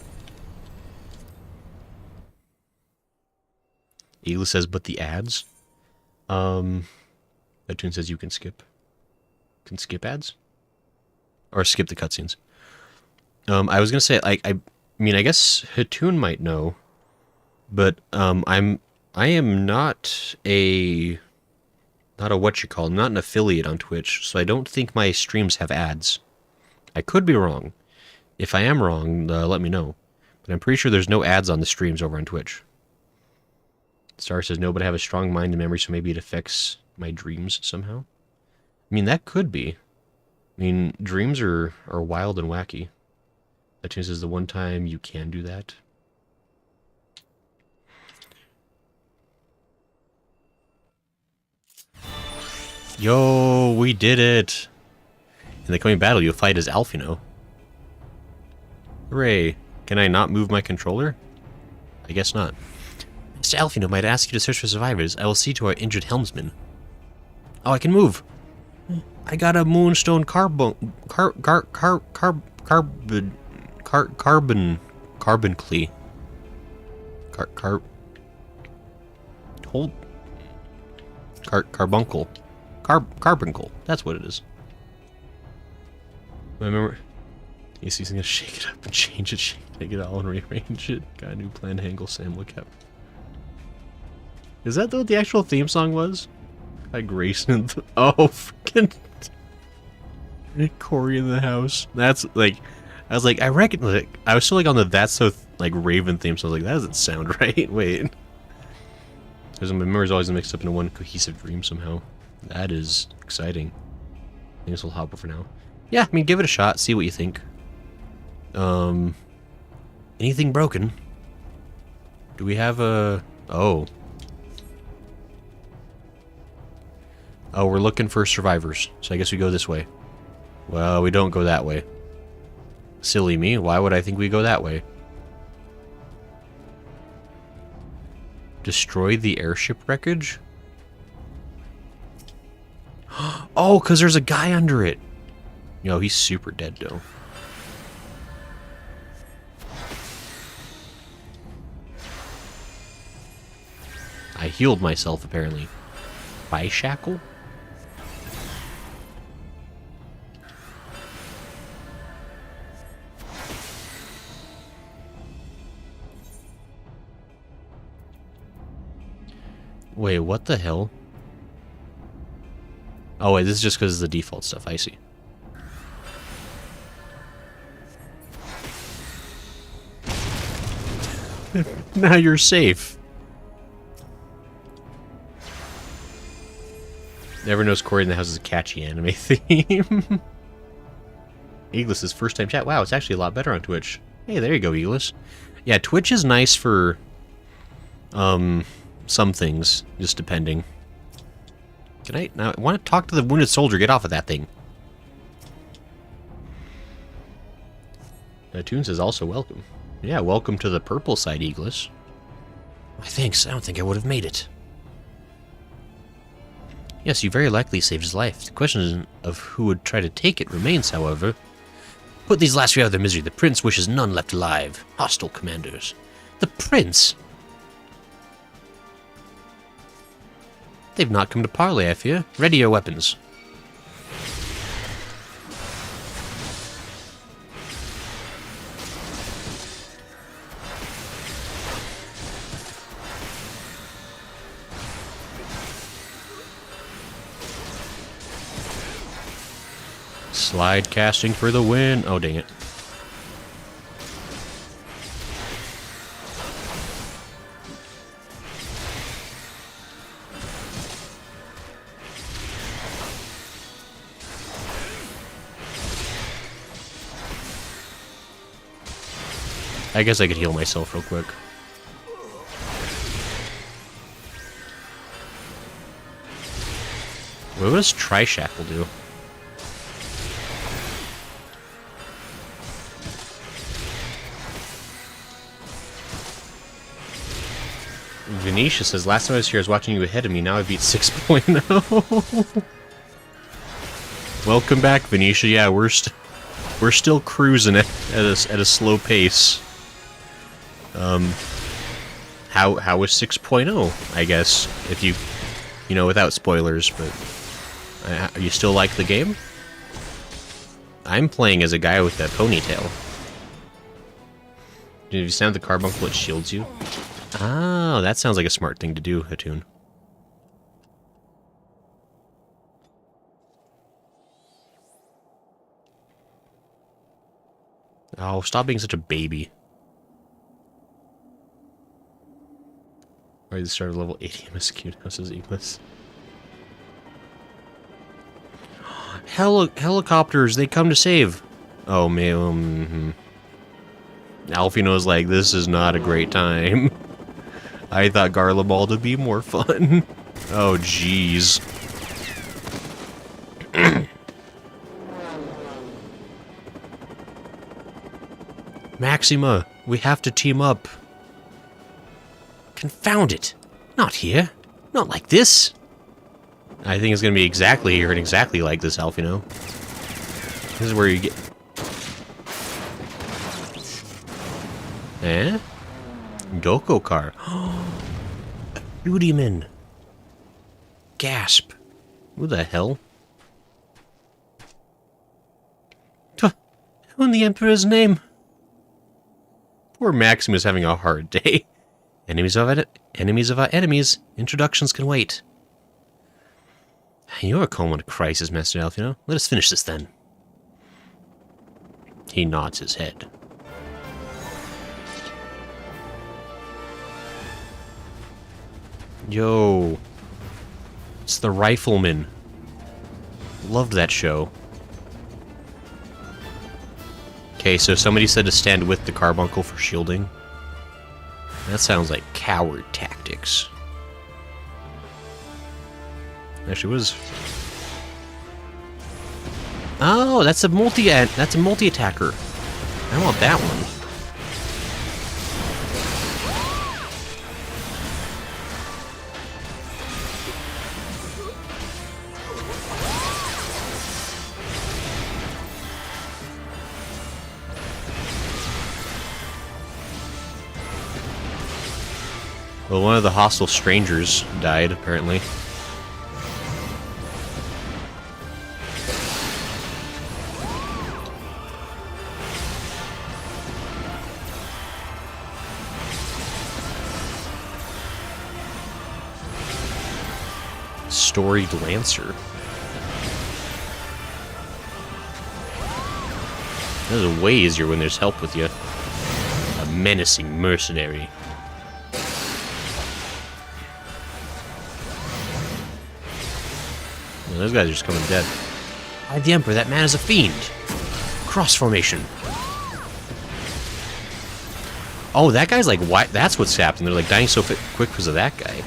Eagles says, but the ads? That tune says you can skip. Can skip ads? Or skip the cutscenes. I was gonna say, like, I mean, I guess Hatoon might know, but I am not a not an affiliate on Twitch, so I don't think my streams have ads. I could be wrong. If I am wrong, let me know. But I'm pretty sure there's no ads on the streams over on Twitch. Star says no, but I have a strong mind and memory, so maybe it affects my dreams somehow. I mean, that could be. I mean, dreams are wild and wacky. That chance is the one time you can do that. Yo, we did it! In the coming battle, you'll fight as Alfino. Hooray! Can I not move my controller? I guess not. Mr. Alfino might ask you to search for survivors. I will see to our injured helmsman. Oh, I can move! I got a moonstone carbon clee. Carbuncle. Carbuncle. That's what it is. I remember. He's gonna shake it up and change it, take it all and rearrange it. Got a new plan, Hangle, Sam, look up. Is that what the actual theme song was? Like Grayson. Oh, freaking Corey in the house. That's like, I was like, I reckon. Like, I was still like on the That's So like Raven theme, so I was like, that doesn't sound right. Wait, because my memory's always mixed up into one cohesive dream somehow. That is exciting. I guess we'll hop over now. Yeah, I mean, give it a shot. See what you think. Anything broken? Do we have a? Oh. Oh, we're looking for survivors, so I guess we go this way. Well, we don't go that way. Silly me, why would I think we go that way? Destroy the airship wreckage? Oh, because there's a guy under it. Yo, he's super dead, though. I healed myself, apparently. By shackle? Wait, what the hell? Oh wait, this is just because of the default stuff, I see. Now you're safe. Never knows Corey in the House is a catchy anime theme. Eagles' first time chat. Wow, it's actually a lot better on Twitch. Hey, there you go, Eagles. Yeah, Twitch is nice for some things, just depending. Can I now? I want to talk to the wounded soldier. Get off of that thing. Toons is also welcome. Yeah, welcome to the purple side, Eagles. Why, thanks. I don't think I would have made it. Yes, you very likely saved his life. The question of who would try to take it remains, however. Put these last few out of their misery. The prince wishes none left alive. Hostile commanders. The prince? They've not come to parley, I fear. Ready your weapons. Slide casting for the win. Oh, dang it. I guess I could heal myself real quick. What does Tri-Shackle do? Venetia says, last time I was here, I was watching you ahead of me. Now I beat 6.0. Welcome back, Venetia. Yeah, we're still cruising at a slow pace. How was 6.0? I guess if you know, without spoilers. But you still like the game? I'm playing as a guy with that ponytail. If you sound the carbuncle, it shields you. Oh, that sounds like a smart thing to do, Hatun. Oh, stop being such a baby. Alright, the start of level 80 mosquito houses Iglis. Helicopters, they come to save. Oh, man. Alfino's like, this is not a great time. I thought Garlemald would be more fun. Oh, jeez. Maxima, we have to team up. Confound it. Not here. Not like this. I think it's going to be exactly here and exactly like this, Alfino. This is where you get... Eh? Doko car. Udiman. Gasp. Who the hell? Who in the Emperor's name? Poor Maximus having a hard day. Enemies of our enemies. Introductions can wait. You're a calm at crisis, Master Alfino. Let us finish this then. He nods his head. Yo. It's the Rifleman. Loved that show. Okay, so somebody said to stand with the carbuncle for shielding. That sounds like coward tactics. Actually, what is... Oh, that's a multi-attacker. I want that one. Well, one of the hostile strangers died, apparently. Storied Lancer. That is way easier when there's help with you. A menacing mercenary. Well, those guys are just coming dead. By the Emperor, that man is a fiend. Cross formation. Oh, that guy's like, why? That's what's happening. They're like dying so quick because of that guy.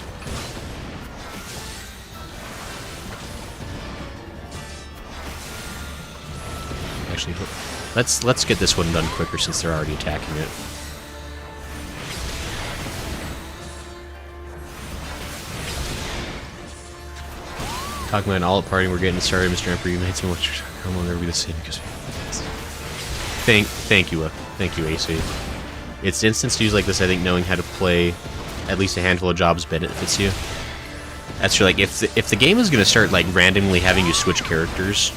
Actually, let's get this one done quicker since they're already attacking it. Talking about an all-out party, we're getting started, Mr. Emperor. You made so much. I will never be the same because. Thank you, AC. It's instance use like this. I think knowing how to play at least a handful of jobs benefits you. That's true. Like, if the game is gonna start like randomly having you switch characters.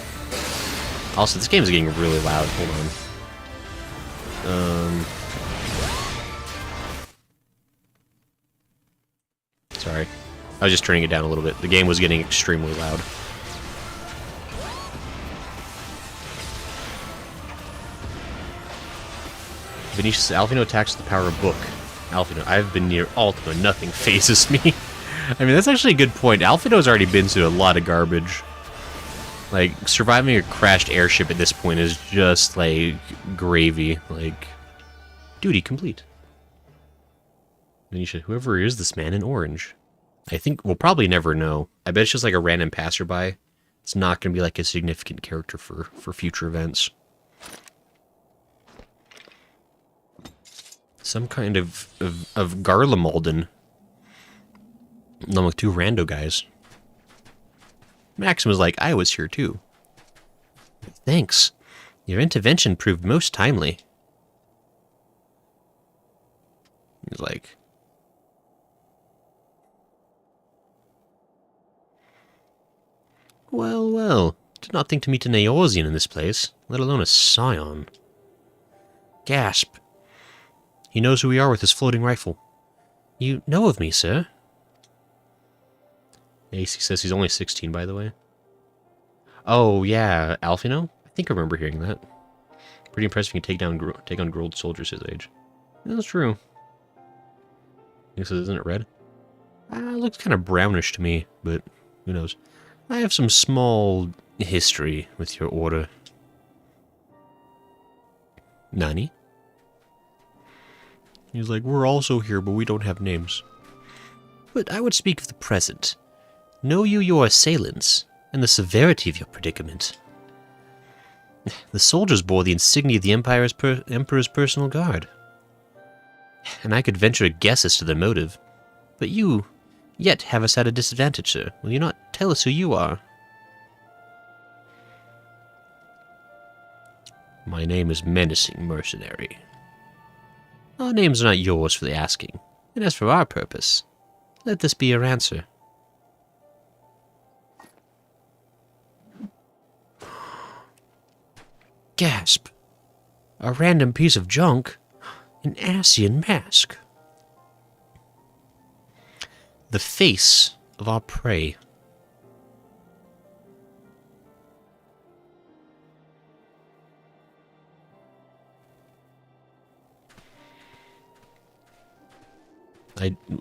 Also, this game is getting really loud. Hold on. Sorry, I was just turning it down a little bit. The game was getting extremely loud. Vinicius, Alfino attacks the power of book. Alfino, I've been near Ultima. Nothing phases me. I mean, that's actually a good point. Alfino's already been through a lot of garbage. Like, surviving a crashed airship at this point is just, like, gravy. Like, duty complete. Venetia, whoever is this man in orange? I think we'll probably never know. I bet it's just like a random passerby. It's not going to be like a significant character for future events. Some kind of Garlemaldin. Along with two rando guys. Maxim was like, I was here too. Thanks. Your intervention proved most timely. He's like... Well, well. Did not think to meet an Eorzean in this place, let alone a Scion. Gasp. He knows who we are with his floating rifle. You know of me, sir? AC says he's only 16, by the way. Oh, yeah, Alfino? I think I remember hearing that. Pretty impressive you can take on grilled soldiers his age. That's true. He says, isn't it red? It looks kind of brownish to me, but who knows. I have some small history with your order. Nani? He's like, we're also here, but we don't have names. But I would speak of the present. Know you your assailants, and the severity of your predicament. The soldiers bore the insignia of the Emperor's personal guard. And I could venture a guess as to their motive. But you yet have us at a disadvantage, sir. Will you not tell us who you are? My name is Menacing Mercenary. Our names are not yours for the asking, and as for our purpose, let this be your answer. Gasp! A random piece of junk? An Ascian mask. The face of our prey.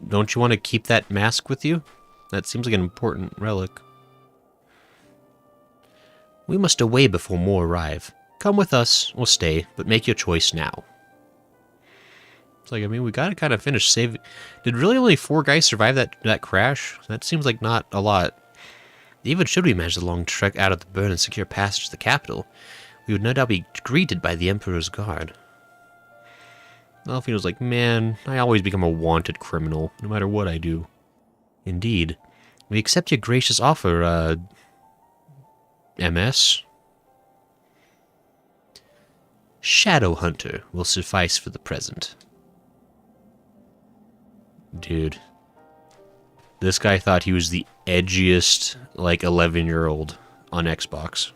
Don't you want to keep that mask with you? That seems like an important relic. We must away before more arrive. Come with us, or stay, but make your choice now. It's like, I mean, we gotta kind of finish saving... Did really only 4 guys survive that crash? That seems like not a lot. Even should we manage the long trek out of the burn and secure passage to the capital, we would no doubt be greeted by the Emperor's guard. Alfino's like, man, I always become a wanted criminal, no matter what I do. Indeed. We accept your gracious offer, MS. Shadow Hunter will suffice for the present. Dude. This guy thought he was the edgiest, like, 11-year-old on Xbox.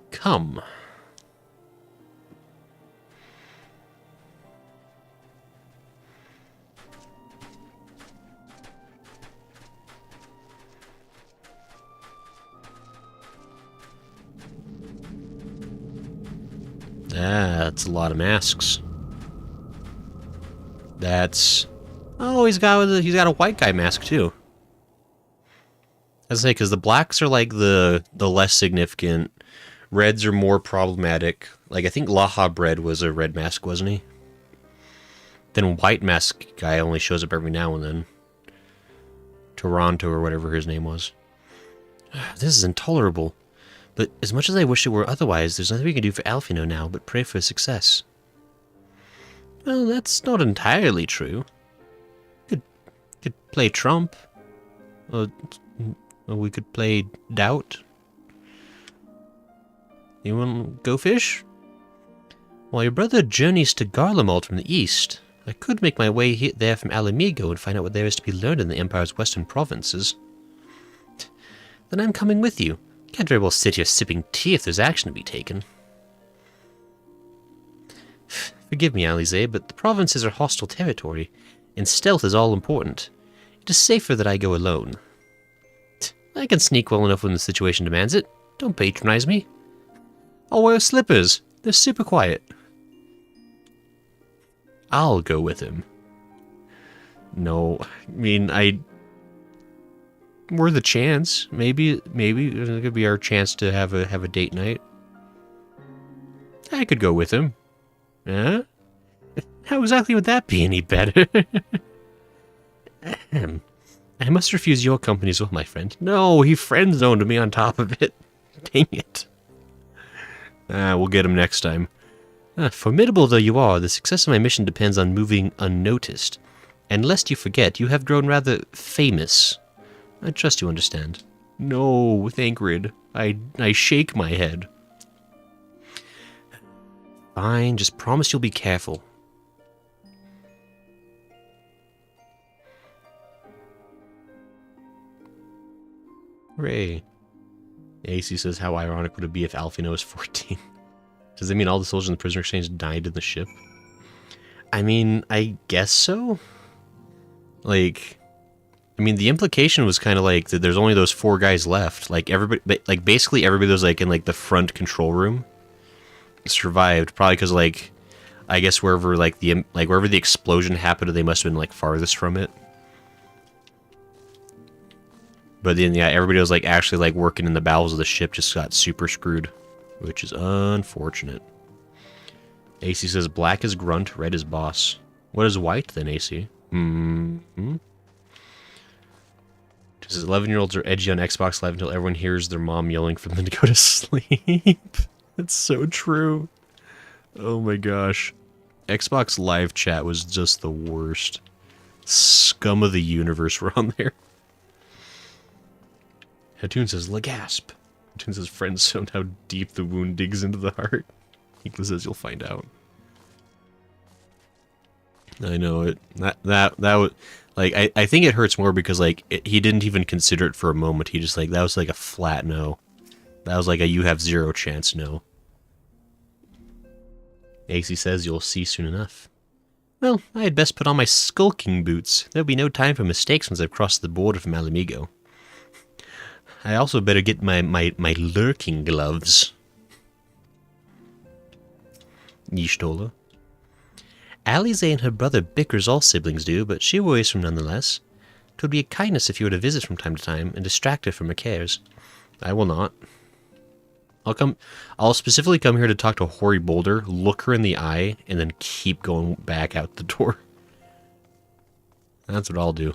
Come. That's a lot of masks. That's... Oh, he's got a white guy mask, too. I was say, because the blacks are, like, the less significant. Reds are more problematic. Like, I think Laha Bread was a red mask, wasn't he? Then white mask guy only shows up every now and then. Toronto, or whatever his name was. This is intolerable. But as much as I wish it were otherwise, there's nothing we can do for Alfino now but pray for success. Well, that's not entirely true. Could play Trump. Or we could play Doubt. You want to go fish? While your brother journeys to Garlemald from the east, I could make my way there from Alamigo and find out what there is to be learned in the Empire's western provinces. Then I'm coming with you. Can't very well sit here sipping tea if there's action to be taken. Forgive me, Alize, but the provinces are hostile territory, and stealth is all important. It is safer that I go alone. I can sneak well enough when the situation demands it. Don't patronize me. I'll wear slippers. They're super quiet. I'll go with him. No, I mean, we're the chance. Maybe it could be our chance to have a date night. I could go with him. Huh? How exactly would that be any better? I must refuse your company as well, my friend. No, he friend-zoned me on top of it. Dang it. We'll get him next time. Formidable though you are, the success of my mission depends on moving unnoticed. And lest you forget, you have grown rather famous. I trust you understand. No, Thancred. I shake my head. Fine, just promise you'll be careful. Hooray. AC says, how ironic would it be if Alfino was 14? Does that mean all the soldiers in the prisoner exchange died in the ship? I mean, I guess so. Like, I mean, the implication was kind of like that there's only those 4 guys left. Like, everybody, like, basically everybody that was, like, in, like, the front control room survived. Probably because, like, I guess wherever, like, wherever the explosion happened, they must have been, like, farthest from it. But then, yeah, everybody was, like, actually, like, working in the bowels of the ship just got super screwed. Which is unfortunate. AC says, black is grunt, red is boss. What is white, then, AC? Says 11-year-olds are edgy on Xbox Live until everyone hears their mom yelling for them to go to sleep. It's so true. Oh my gosh. Xbox Live chat was just the worst. Scum of the universe were on there. Hatun says, Lagasp. Hatun says, friends showed how deep the wound digs into the heart. Nicholas says, you'll find out. I know it. That would, like, I think it hurts more because, like, he didn't even consider it for a moment. He just, like, that was like a flat no. That was like a you have 0 chance no. AC says you'll see soon enough. Well, I had best put on my skulking boots. There'll be no time for mistakes once I've crossed the border from Alamigo. I also better get my lurking gloves. Yishtola. Alize and her brother bicker as all siblings do, but she worries from nonetheless. 'Twould be a kindness if you were to visit from time to time and distract her from her cares. I will not. I'll specifically come here to talk to Hoary Boulder, look her in the eye, and then keep going back out the door. That's what I'll do.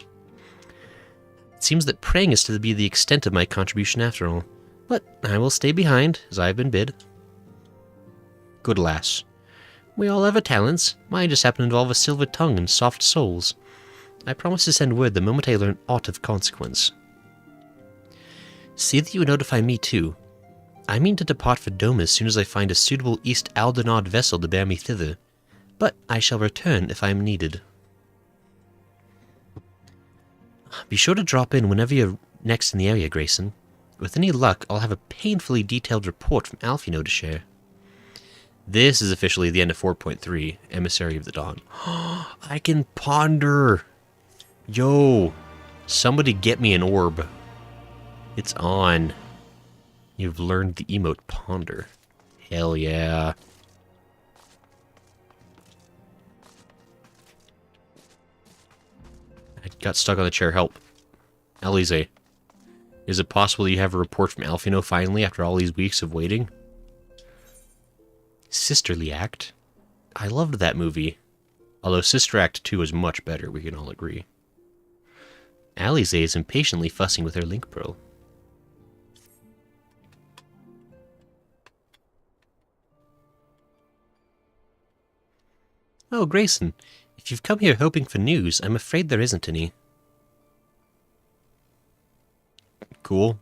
It seems that praying is to be the extent of my contribution after all. But I will stay behind, as I have been bid. Good lass. We all have our talents. Mine just happen to involve a silver tongue and soft souls. I promise to send word the moment I learn aught of consequence. See that you notify me too. I mean to depart for Dome as soon as I find a suitable East Aldenard vessel to bear me thither, but I shall return if I am needed. Be sure to drop in whenever you're next in the area, Grayson. With any luck, I'll have a painfully detailed report from Alfino to share. This is officially the end of 4.3, Emissary of the Dawn. I can ponder! Yo! Somebody get me an orb. It's on. You've learned the emote ponder. Hell yeah. I got stuck on the chair, help. Alize. Is it possible you have a report from Alfino finally after all these weeks of waiting? Sisterly Act. I loved that movie. Although Sister Act 2 is much better, we can all agree. Alize is impatiently fussing with her link pearl. Oh, Grayson, if you've come here hoping for news, I'm afraid there isn't any. Cool.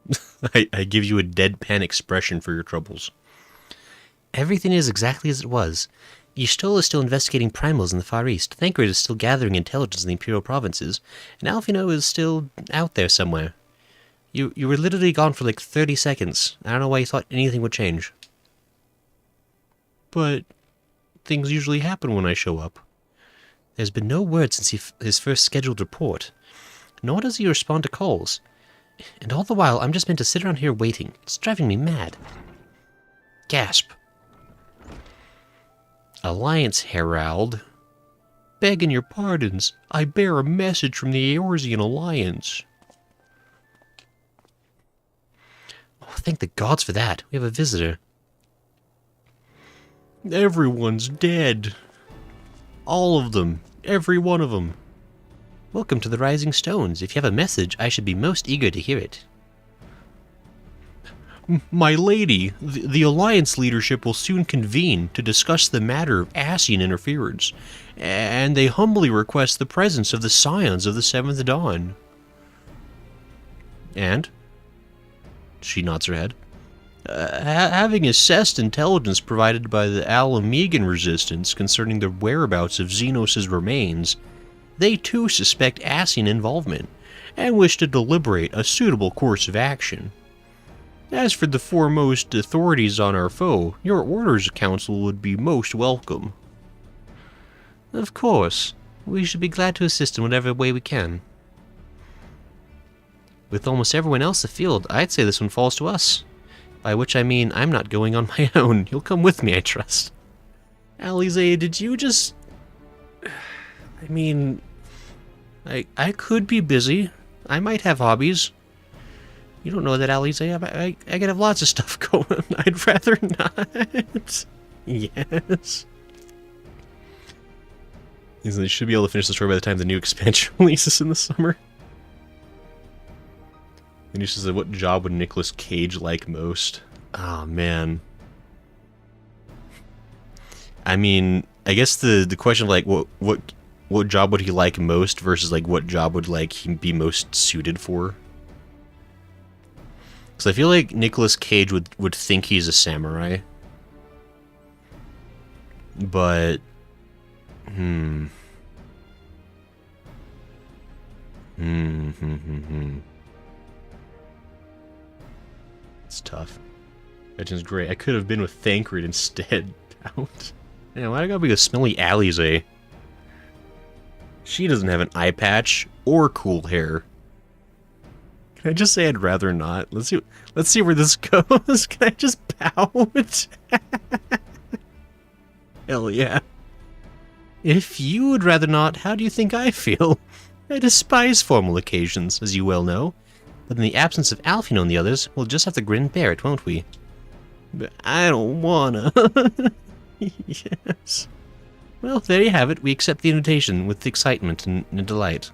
I give you a deadpan expression for your troubles. Everything is exactly as it was. Ystol is still investigating primals in the Far East. Thancred is still gathering intelligence in the Imperial provinces. And Alfino is still out there somewhere. You were literally gone for like 30 seconds. I don't know why you thought anything would change. But things usually happen when I show up. There's been no word since his first scheduled report. Nor does he respond to calls. And all the while, I'm just meant to sit around here waiting. It's driving me mad. Gasp. Alliance Herald. Begging your pardons. I bear a message from the Eorzean Alliance. Oh, thank the gods for that. We have a visitor. Everyone's dead. All of them. Every one of them. Welcome to the Rising Stones. If you have a message, I should be most eager to hear it. My lady, the Alliance leadership will soon convene to discuss the matter of Ascian interference, and they humbly request the presence of the Scions of the Seventh Dawn. And? She nods her head. Having assessed intelligence provided by the Alamegan resistance concerning the whereabouts of Xenos' remains, they too suspect Ascian involvement, and wish to deliberate a suitable course of action. As for the foremost authorities on our foe, your orders, Council, would be most welcome. Of course, we should be glad to assist in whatever way we can. With almost everyone else afield, I'd say this one falls to us. By which I mean, I'm not going on my own. You'll come with me, I trust. Alize, did you just... I mean... I could be busy. I might have hobbies. You don't know that, Alize. I could have lots of stuff going on. I'd rather not. Yes. They should be able to finish the story by the time the new expansion releases in the summer. And he says, what job would Nicolas Cage like most? Oh, man. I mean, I guess the question of, like, what job would he like most versus, like, what job would, like, he be most suited for? Because I feel like Nicolas Cage would think he's a samurai. But... It's tough. Legends great. I could have been with Thancred instead. Out. Man, why do I gotta be a smelly Alize? She doesn't have an eye patch or cool hair. Can I just say I'd rather not? Let's see where this goes. Can I just pout? Hell yeah. If you would rather not, how do you think I feel? I despise formal occasions, as you well know. But in the absence of Alfino and the others, we'll just have to grin and bear it, won't we? But I don't wanna. Yes. Well, there you have it. We accept the invitation with excitement and delight.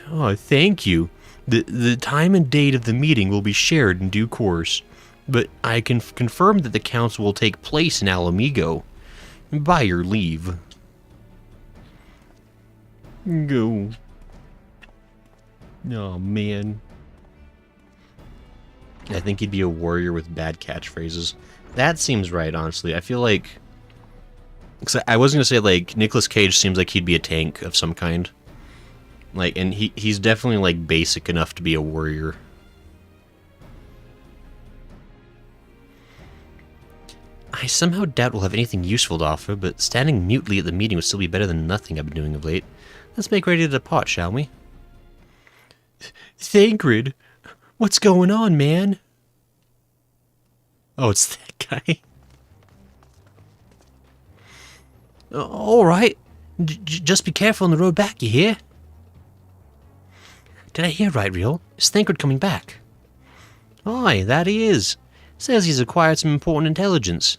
Oh, thank you. The time and date of the meeting will be shared in due course. But I can confirm that the council will take place in Alamigo. By your leave. Go. Oh, man. I think he'd be a warrior with bad catchphrases. That seems right, honestly. I feel like... Cause I was gonna say, like, Nicolas Cage seems like he'd be a tank of some kind. Like, and he's definitely, like, basic enough to be a warrior. I somehow doubt we'll have anything useful to offer, but standing mutely at the meeting would still be better than nothing I've been doing of late. Let's make ready to depart, shall we? Thancred, what's going on, man? Oh, it's that guy. All right. Just be careful on the road back, you hear? Did I hear right, Riol? Is Thancred coming back? Aye, that he is. Says he's acquired some important intelligence.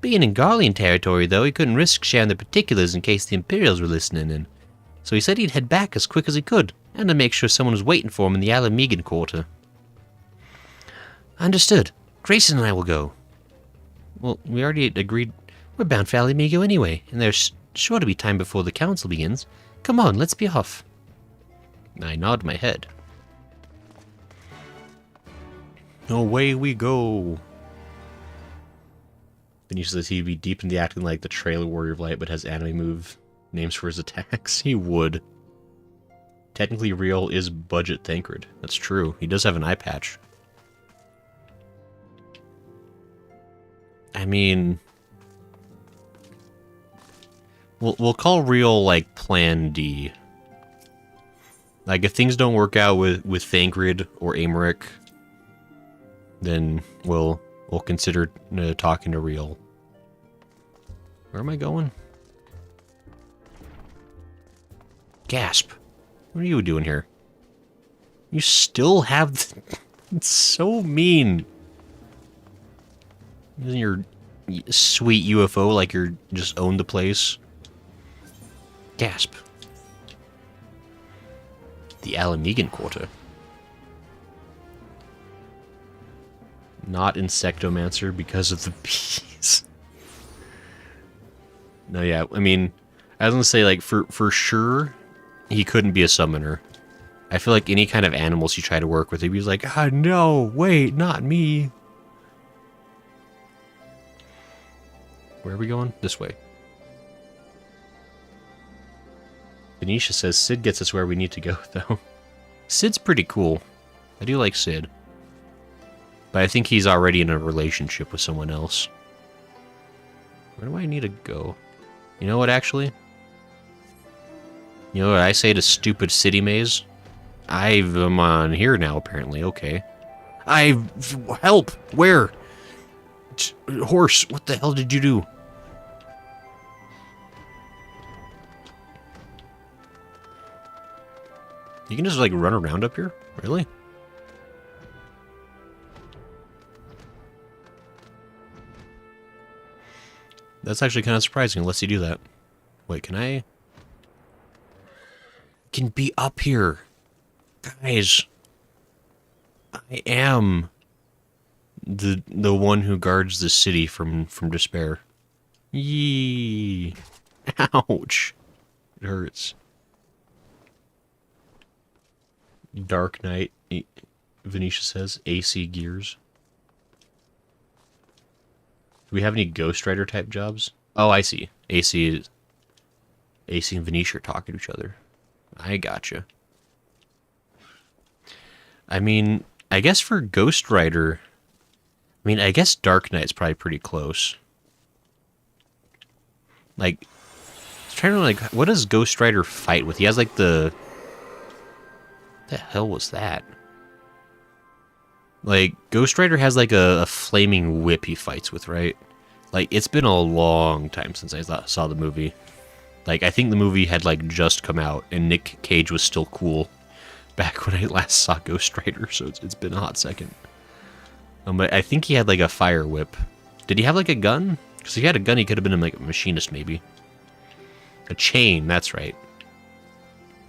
Being in Garlean territory, though, he couldn't risk sharing the particulars in case the Imperials were listening in. So he said he'd head back as quick as he could, and to make sure someone was waiting for him in the Alamegan quarter. Understood. Grayson and I will go. Well, we already agreed. We're bound for Alamigo anyway, and there's sure to be time before the council begins. Come on, let's be off. I nod my head. Away we go. Then he says he'd be deep in the acting like the trailer Warrior of Light, but has anime move names for his attacks. He would. Technically, Real is budget Thancred. That's true. He does have an eye patch. I mean, we'll call Real like Plan D. Like if things don't work out with Thancred or Aymeric, then we'll consider talking to Real. Where am I going? Gasp. What are you doing here? You still have... It's so mean. Using your sweet UFO like you're just own the place. Gasp. The Alamegan Quarter. Not Insectomancer because of the bees. No, yeah, I mean, I was gonna say, like, for sure, he couldn't be a summoner. I feel like any kind of animals you try to work with, he'd be like, ah, no, wait, not me. Where are we going? This way. Venetia says Sid gets us where we need to go, though. Sid's pretty cool. I do like Sid. But I think he's already in a relationship with someone else. Where do I need to go? You know what, actually? You know what I say to stupid city maze? I'm on here now, apparently. Okay. Help! Where? Horse, what the hell did you do? You can just, like, run around up here? Really? That's actually kind of surprising. Let's see do that. Wait, can I? Can be up here. Guys. I am the one who guards the city from despair. Yee. Ouch. It hurts. Dark Knight, Venetia says. AC Gears. Do we have any Ghost Rider type jobs? Oh, I see. AC and Venetia are talking to each other. I gotcha. I mean, I guess for Ghost Rider, I mean, I guess Dark Knight's probably pretty close. Like, I was trying to, like, what does Ghost Rider fight with? He has, like, the hell was that? Like, Ghost Rider has, like, a flaming whip he fights with, right? Like, it's been a long time since I saw the movie. Like, I think the movie had, like, just come out, and Nick Cage was still cool back when I last saw Ghost Rider, so it's been a hot second. But I think he had, like, a fire whip. Did he have, like, a gun? Because if he had a gun, he could have been, like, a machinist, maybe. A chain, that's right.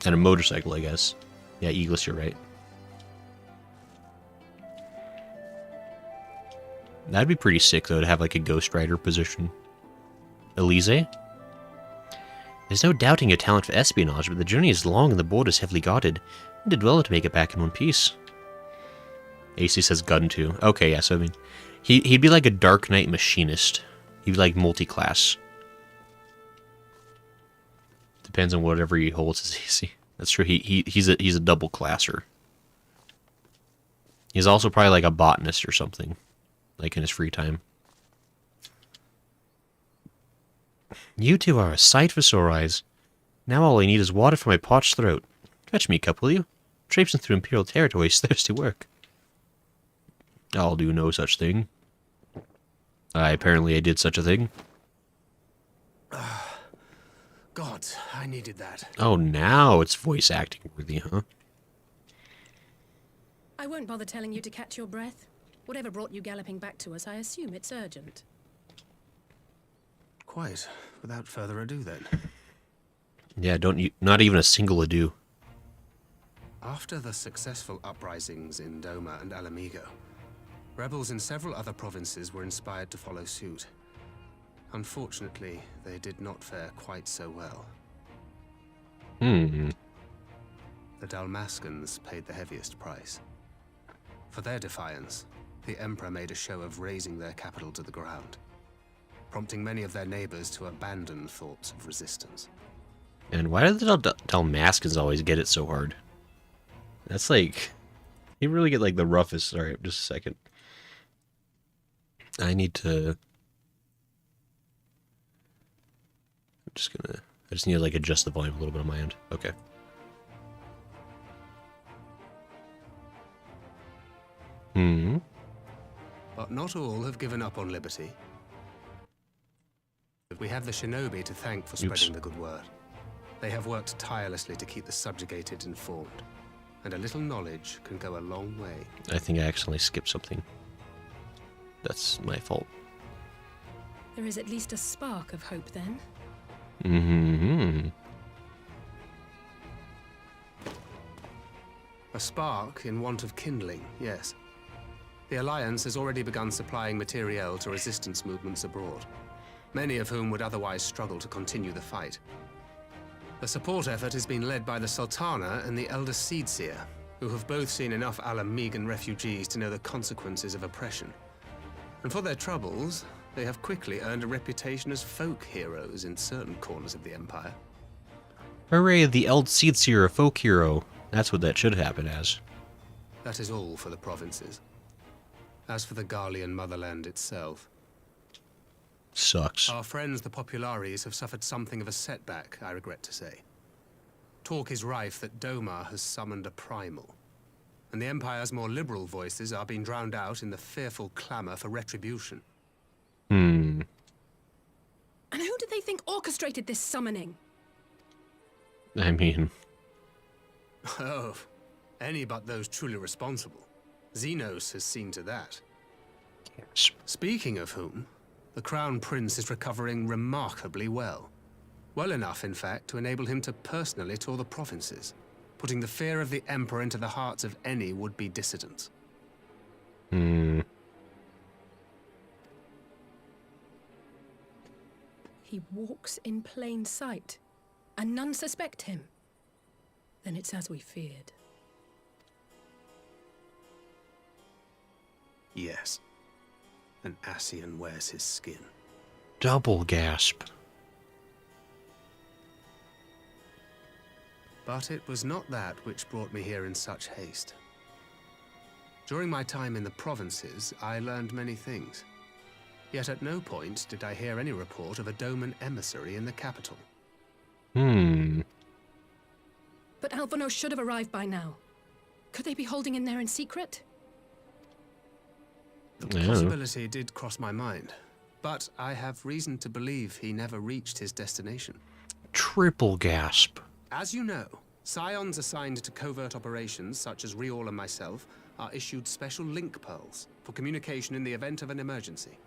And a motorcycle, I guess. Yeah, Eagles, you're right. That'd be pretty sick, though, to have, like, a Ghost Rider position. Elise? There's no doubting your talent for espionage, but the journey is long and the borders heavily guarded. You did well to make it back in one piece. AC says gun, too. Okay, yeah, so, I mean, he'd be like a Dark Knight machinist. He'd be, like, multi-class. Depends on whatever he holds as AC. That's true, he's a double-classer. He's also probably, like, a botanist or something. Like, in his free time. You two are a sight for sore eyes. Now all I need is water for my parched throat. Fetch me a cup, will you? Traipsing through Imperial territory is thirsty work. I'll do no such thing. Apparently I did such a thing. God, I needed that. Oh, now it's voice acting worthy, huh? I won't bother telling you to catch your breath. Whatever brought you galloping back to us, I assume it's urgent. Quite. Without further ado, then. Yeah, not even a single ado. After the successful uprisings in Doma and Alamigo, rebels in several other provinces were inspired to follow suit. Unfortunately, they did not fare quite so well. The Dalmascans paid the heaviest price. For their defiance, the Emperor made a show of razing their capital to the ground, prompting many of their neighbors to abandon thoughts of resistance. And why do the Dalmascans always get it so hard? That's like... You really get like the roughest... Sorry, just a second. I need to... I just need to like adjust the volume a little bit on my end. Okay. But not all have given up on liberty. We have the shinobi to thank for spreading the good word. They have worked tirelessly to keep the subjugated informed, and a little knowledge can go a long way. I think I accidentally skipped something. That's my fault. There is at least a spark of hope then. A spark in want of kindling, yes. The Alliance has already begun supplying materiel to resistance movements abroad, many of whom would otherwise struggle to continue the fight. The support effort has been led by the Sultana and the Elder Seedseer, who have both seen enough Alamegan refugees to know the consequences of oppression. And for their troubles, they have quickly earned a reputation as folk heroes in certain corners of the Empire. Hooray, the Elder Seedseer, a folk hero. That's what that should happen as. That is all for the provinces. As for the Garlean motherland itself... Sucks. Our friends the Populares have suffered something of a setback, I regret to say. Talk is rife that Domar has summoned a primal, and the Empire's more liberal voices are being drowned out in the fearful clamor for retribution. And who did they think orchestrated this summoning? I mean... Oh, any but those truly responsible. Xenos has seen to that. Speaking of whom, the Crown Prince is recovering remarkably well. Well enough, in fact, to enable him to personally tour the provinces, putting the fear of the Emperor into the hearts of any would-be dissidents. He walks in plain sight, and none suspect him. Then it's as we feared. Yes. An Ascian wears his skin. Double gasp. But it was not that which brought me here in such haste. During my time in the provinces, I learned many things. Yet at no point did I hear any report of a Doman emissary in the capital. But Alphonse should have arrived by now. Could they be holding in there in secret? The possibility did cross my mind, but I have reason to believe he never reached his destination. Triple gasp. As you know, scions assigned to covert operations, such as Riol and myself, are issued special link pearls for communication in the event of an emergency.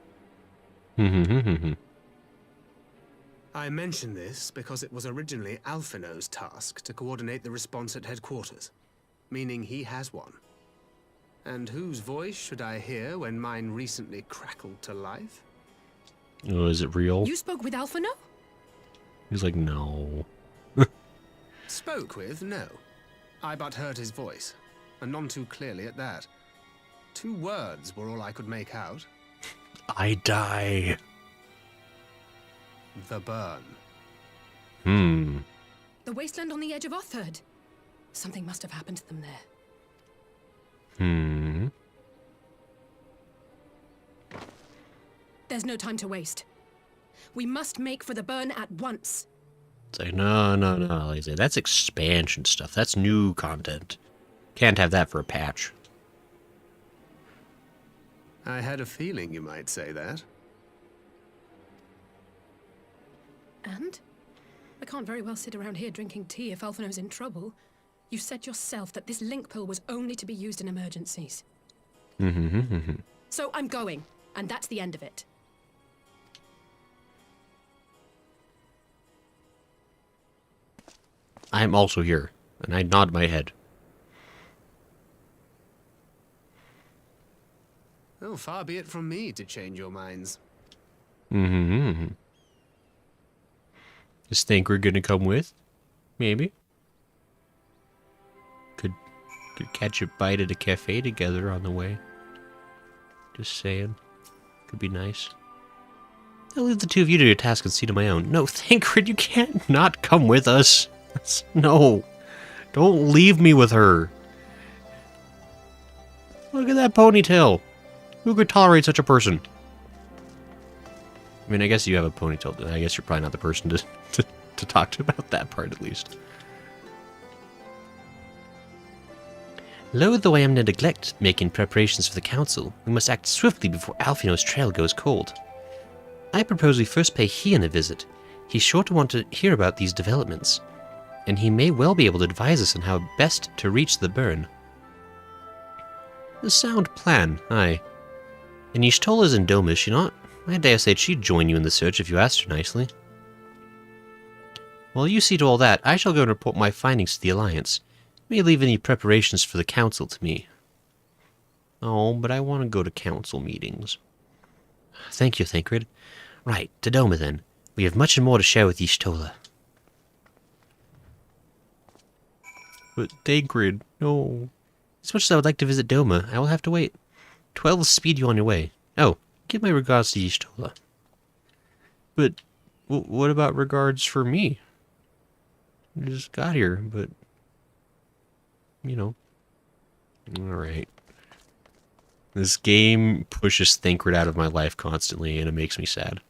I mention this because it was originally Alphino's task to coordinate the response at headquarters, meaning he has one. And whose voice should I hear when mine recently crackled to life? Oh, is it real? You spoke with Alphino? He's like, no. Spoke with? No. I but heard his voice, and none too clearly at that. 2 words were all I could make out. I die. The burn. The wasteland on the edge of Otherd. Something must have happened to them there. There's no time to waste. We must make for the burn at once. It's like, no. Like, that's expansion stuff. That's new content. Can't have that for a patch. I had a feeling you might say that. And? I can't very well sit around here drinking tea if Alphino's in trouble. You said yourself that this link pill was only to be used in emergencies. So I'm going, and that's the end of it. I'm also here, and I nod my head. Oh, far be it from me to change your minds. Just think we're gonna come with? Maybe. Could catch a bite at a cafe together on the way. Just saying. Could be nice. I'll leave the two of you to your task and see to my own. No, Thancred, you can't not come with us. No. Don't leave me with her. Look at that ponytail. Who could tolerate such a person? I mean, I guess you have a ponytail. I guess you're probably not the person to talk to about that part, at least. Loath though I am to neglect making preparations for the council, we must act swiftly before Alfino's trail goes cold. I propose we first pay Hian a visit. He's sure to want to hear about these developments, and he may well be able to advise us on how best to reach the burn. A sound plan, aye. And Y'shtola's in Doma, is she not? I dare say she'd join you in the search if you asked her nicely. While you see to all that, I shall go and report my findings to the Alliance. May leave any preparations for the council to me. Oh, but I want to go to council meetings. Thank you, Thancred. Right, to Doma then. We have much more to share with Y'shtola. But Thancred, no. As much as I would like to visit Doma, I will have to wait. 12 will speed you on your way. Oh, give my regards to Y'shtola. But what about regards for me? I just got here, but... you know. Alright. This game pushes Thancred out of my life constantly, and it makes me sad.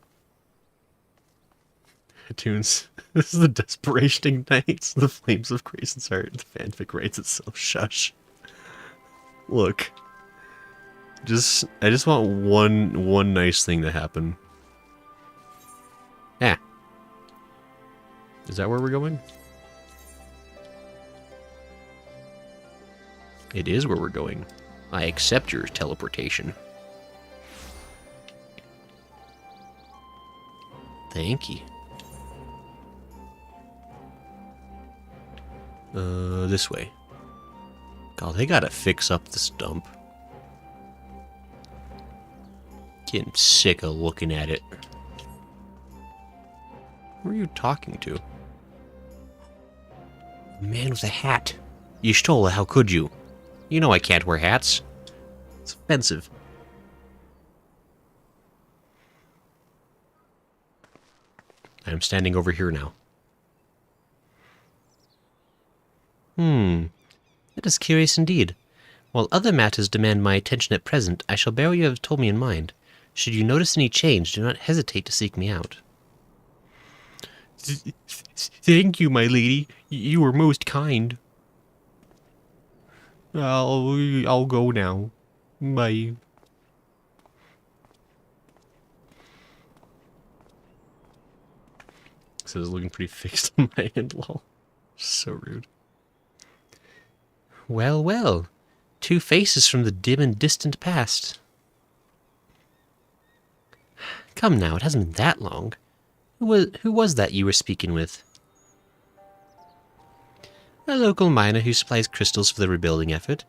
Tunes. This is the Desperation Ignites, the Flames of Grayson's Heart. The fanfic writes itself. Shush. Look. I just want one nice thing to happen. Yeah. Is that where we're going? It is where we're going. I accept your teleportation. Thank you. This way. God, they gotta fix up this dump. Getting sick of looking at it. Who are you talking to? A man with a hat. Y'shtola, how could you? You know I can't wear hats. It's offensive. I'm standing over here now. That is curious indeed. While other matters demand my attention at present, I shall bear what you have told me in mind. Should you notice any change, do not hesitate to seek me out. Thank you, my lady. You were most kind. I'll go now. Bye. So it's looking pretty fixed on my end, lol. So rude. Well, well. Two faces from the dim and distant past. Come now, it hasn't been that long. Who was that you were speaking with? A local miner who supplies crystals for the rebuilding effort.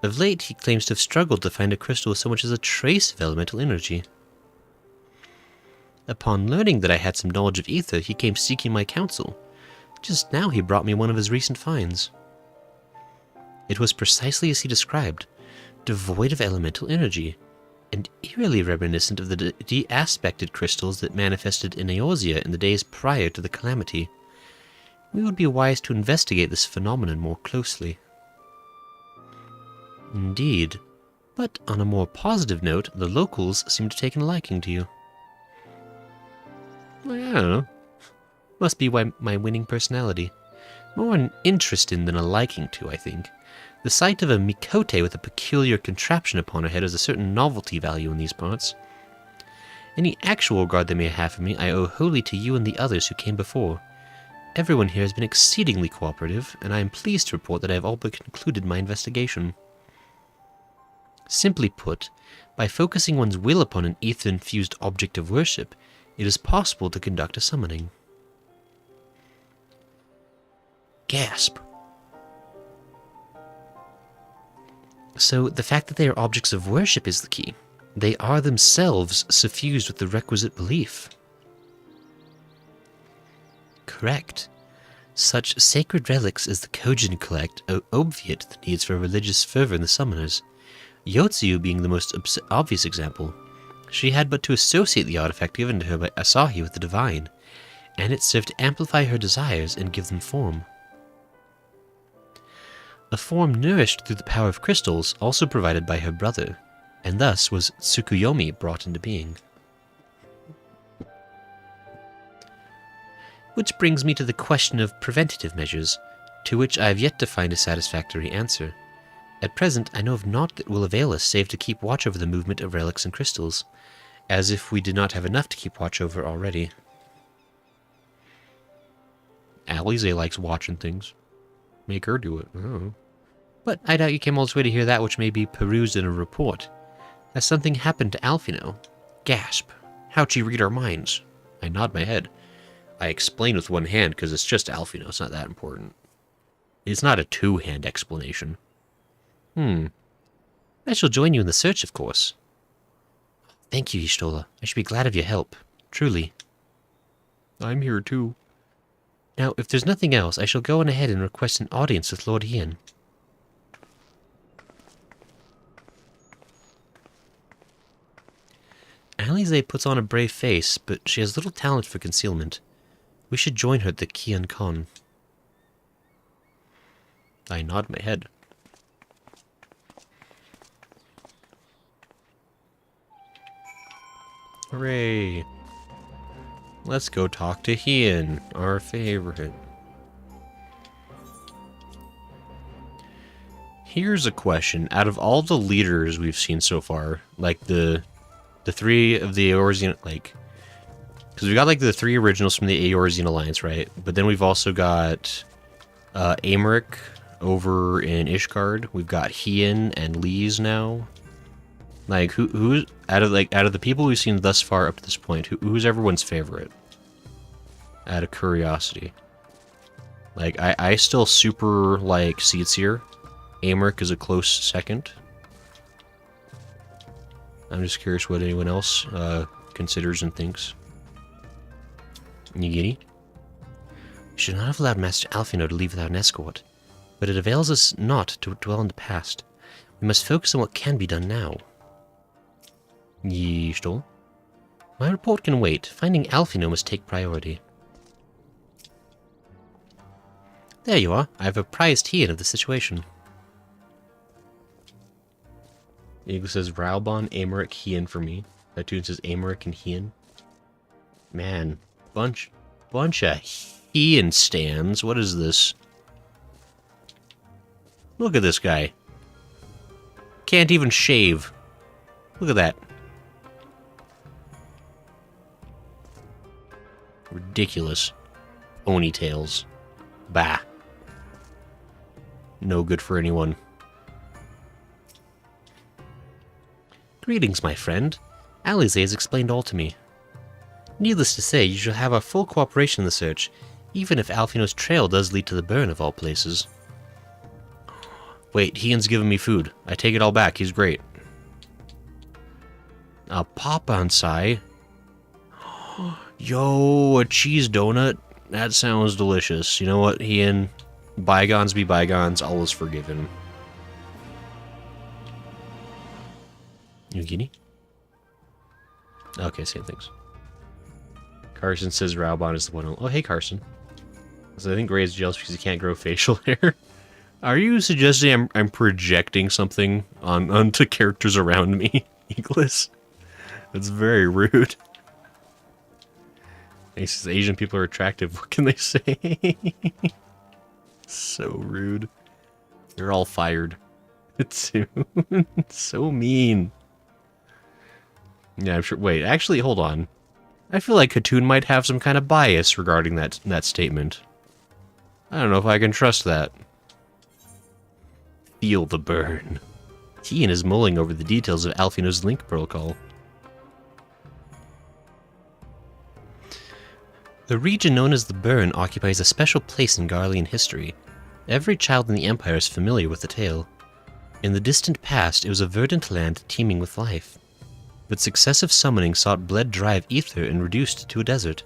Of late, he claims to have struggled to find a crystal with so much as a trace of elemental energy. Upon learning that I had some knowledge of ether, he came seeking my counsel. Just now he brought me one of his recent finds. It was precisely as he described, devoid of elemental energy, and eerily reminiscent of the de-aspected crystals that manifested in Eorzea in the days prior to the calamity. We would be wise to investigate this phenomenon more closely. Indeed, but on a more positive note, the locals seem to take a liking to you. I don't know. Must be my winning personality. More an interest in than a liking to, I think. The sight of a Mikote with a peculiar contraption upon her head has a certain novelty value in these parts. Any actual regard they may have for me I owe wholly to you and the others who came before. Everyone here has been exceedingly cooperative, and I am pleased to report that I have all but concluded my investigation. Simply put, by focusing one's will upon an ether-infused object of worship, it is possible to conduct a summoning. Gasp. So, the fact that they are objects of worship is the key. They are themselves suffused with the requisite belief. Correct. Such sacred relics as the Kojin collect obviate the needs for religious fervor in the summoners. Yotsuyu being the most obvious example. She had but to associate the artifact given to her by Asahi with the divine, and it served to amplify her desires and give them form. A form nourished through the power of crystals also provided by her brother, and thus was Tsukuyomi brought into being. Which brings me to the question of preventative measures, to which I have yet to find a satisfactory answer. At present, I know of naught that will avail us save to keep watch over the movement of relics and crystals, as if we did not have enough to keep watch over already. Alize likes watching things. Make her do it. Oh. But I doubt you came all this way to hear that which may be perused in a report. Has something happened to Alphino? Gasp. How'd she read our minds? I nod my head. I explain with one hand because it's just Alphino. It's not that important. It's not a two-hand explanation. I shall join you in the search, of course. Thank you, Y'shtola. I should be glad of your help. Truly. I'm here too. Now, if there's nothing else, I shall go on ahead and request an audience with Lord Ian. Alize puts on a brave face, but she has little talent for concealment. We should join her at the Kian Kon. I nod my head. Hooray! Let's go talk to Hien, our favorite. Here's a question. Out of all the leaders we've seen so far, like the three of the Eorzean, like... Because we got, like, the three originals from the Eorzean Alliance, right? But then we've also got Aymeric over in Ishgard. We've got Hien and Lise now. Like, who's out of the people we've seen thus far up to this point, who's everyone's favorite? Out of curiosity. Like, I still super like Seedseer. Aymeric is a close second. I'm just curious what anyone else considers and thinks. Nigiri? We should not have allowed Master Alphino to leave without an escort, but it avails us not to dwell in the past. We must focus on what can be done now. Y'shtola? My report can wait. Finding Alphino must take priority. There you are. I have apprised Hien of the situation. Eagle says Raubon, Aymeric, Hien for me. That dude says Aymeric and Hien. Man, bunch of Hien stands. What is this? Look at this guy. Can't even shave. Look at that. Ridiculous. Ponytails. Bah. No good for anyone. Greetings, my friend. Alize has explained all to me. Needless to say, you shall have our full cooperation in the search, even if Alphino's trail does lead to the burn of all places. Wait, Hien's giving me food. I take it all back, he's great. A Pop-on-sai. Yo, a cheese donut? That sounds delicious. You know what, Hien? Bygones be bygones, all is forgiven. Yugini? Okay, same things. Carson says Raubon is the one. Oh, hey, Carson. So I think Ray is jealous because he can't grow facial hair. Are you suggesting I'm projecting something onto characters around me, Eagles? That's very rude. He says Asian people are attractive. What can they say? So rude. You're all fired. It's so mean. Yeah, I'm sure. Wait, actually, hold on. I feel like Katoon might have some kind of bias regarding that statement. I don't know if I can trust that. Feel the burn. Hien is mulling over the details of Alphino's link protocol. The region known as the Burn occupies a special place in Garlean history. Every child in the Empire is familiar with the tale. In the distant past, it was a verdant land teeming with life. But successive summoning sought bled dry of ether and reduced it to a desert.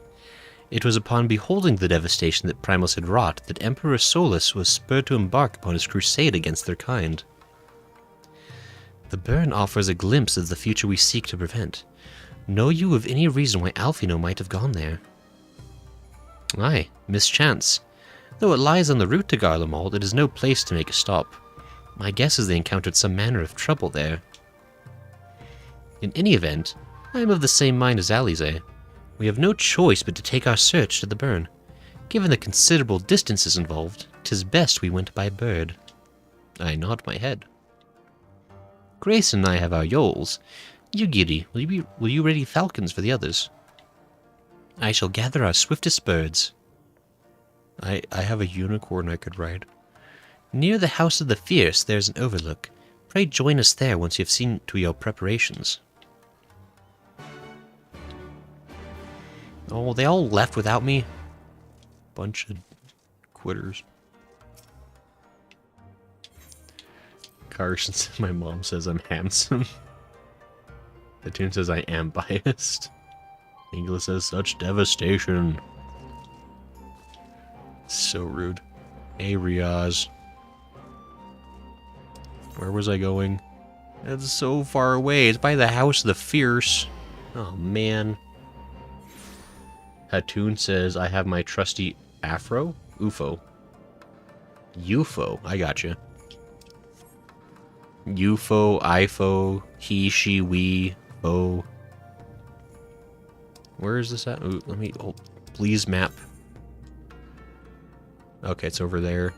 It was upon beholding the devastation that Primos had wrought that Emperor Solus was spurred to embark upon his crusade against their kind. The burn offers a glimpse of the future we seek to prevent. Know you of any reason why Alphino might have gone there? Aye, mischance. Though it lies on the route to Garlemald, it is no place to make a stop. My guess is they encountered some manner of trouble there. In any event, I am of the same mind as Alize. We have no choice but to take our search to the burn. Given the considerable distances involved, 'tis best we went by bird. I nod my head. Grace and I have our yoles. Yugiri, will you ready falcons for the others? I shall gather our swiftest birds. I have a unicorn I could ride. Near the House of the Fierce there is an overlook. Pray join us there once you have seen to your preparations. Oh, they all left without me? Bunch of quitters. Carson says my mom says I'm handsome. The tune says I am biased. Inglis says such devastation. So rude. Hey, Riaz. Where was I going? It's so far away. It's by the House of the Fierce. Oh, man. Hatoon says I have my trusty afro? UFO. UFO. I gotcha. UFO, IFO, he, she, we, bo. Where is this at? Ooh, let me... Oh, please map. Okay, it's over there.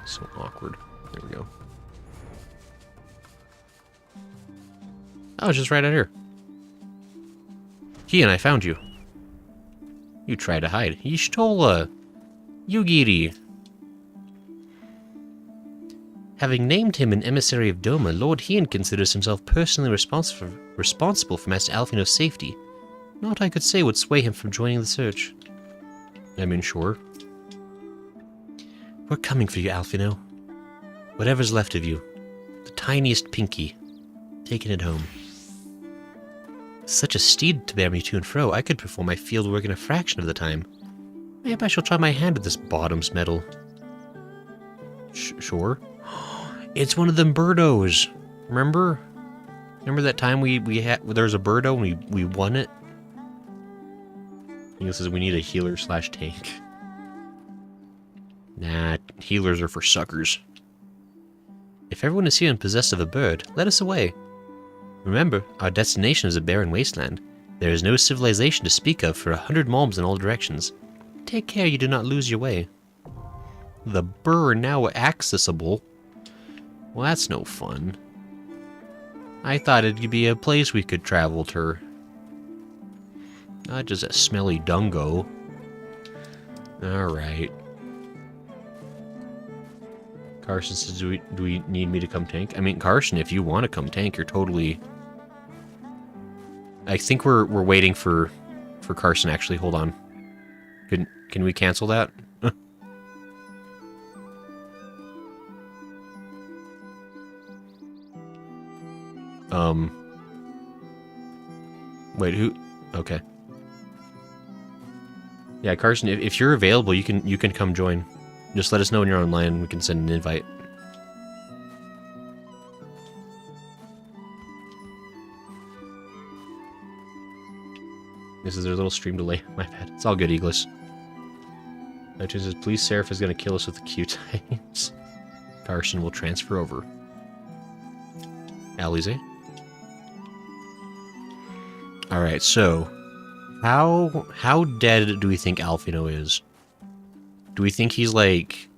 So awkward. There we go. Oh, it's just right out here. He and I found you. You tried to hide. Y'shtola. Yugiri. Having named him an emissary of Doma, Lord Hien considers himself personally responsible for Master Alphino's safety. Naught I could say would sway him from joining the search. I mean, sure. We're coming for you, Alphino. Whatever's left of you. The tiniest pinky. Taking it home. Such a steed to bear me to and fro, I could perform my field work in a fraction of the time. Maybe I shall try my hand at this bottom's metal. Sure. It's one of them birdos. Remember? Remember that time we had there was a birdo and we won it? I think it says we need a healer / tank. Nah, healers are for suckers. If everyone is here and possessed of a bird, let us away. Remember, our destination is a barren wasteland. There is no civilization to speak of for 100 malms in all directions. Take care you do not lose your way. The burr now accessible. Well, that's no fun. I thought it'd be a place we could travel to. Not just a smelly dungo. Alright. Carson says, do we need me to come tank? I mean, Carson, if you want to come tank, you're totally... I think we're waiting for Carson, actually. Hold on. Can we cancel that? Wait, who? Okay. Yeah, Carson, if you're available, you can come join. Just let us know when you're online and we can send an invite. This is their little stream delay. My bad. It's all good, Eagles. Legend says, please, Seraph is going to kill us with the Q times. Carson will transfer over. Alize. Alright, so... How dead do we think Alphino is? Do we think he's like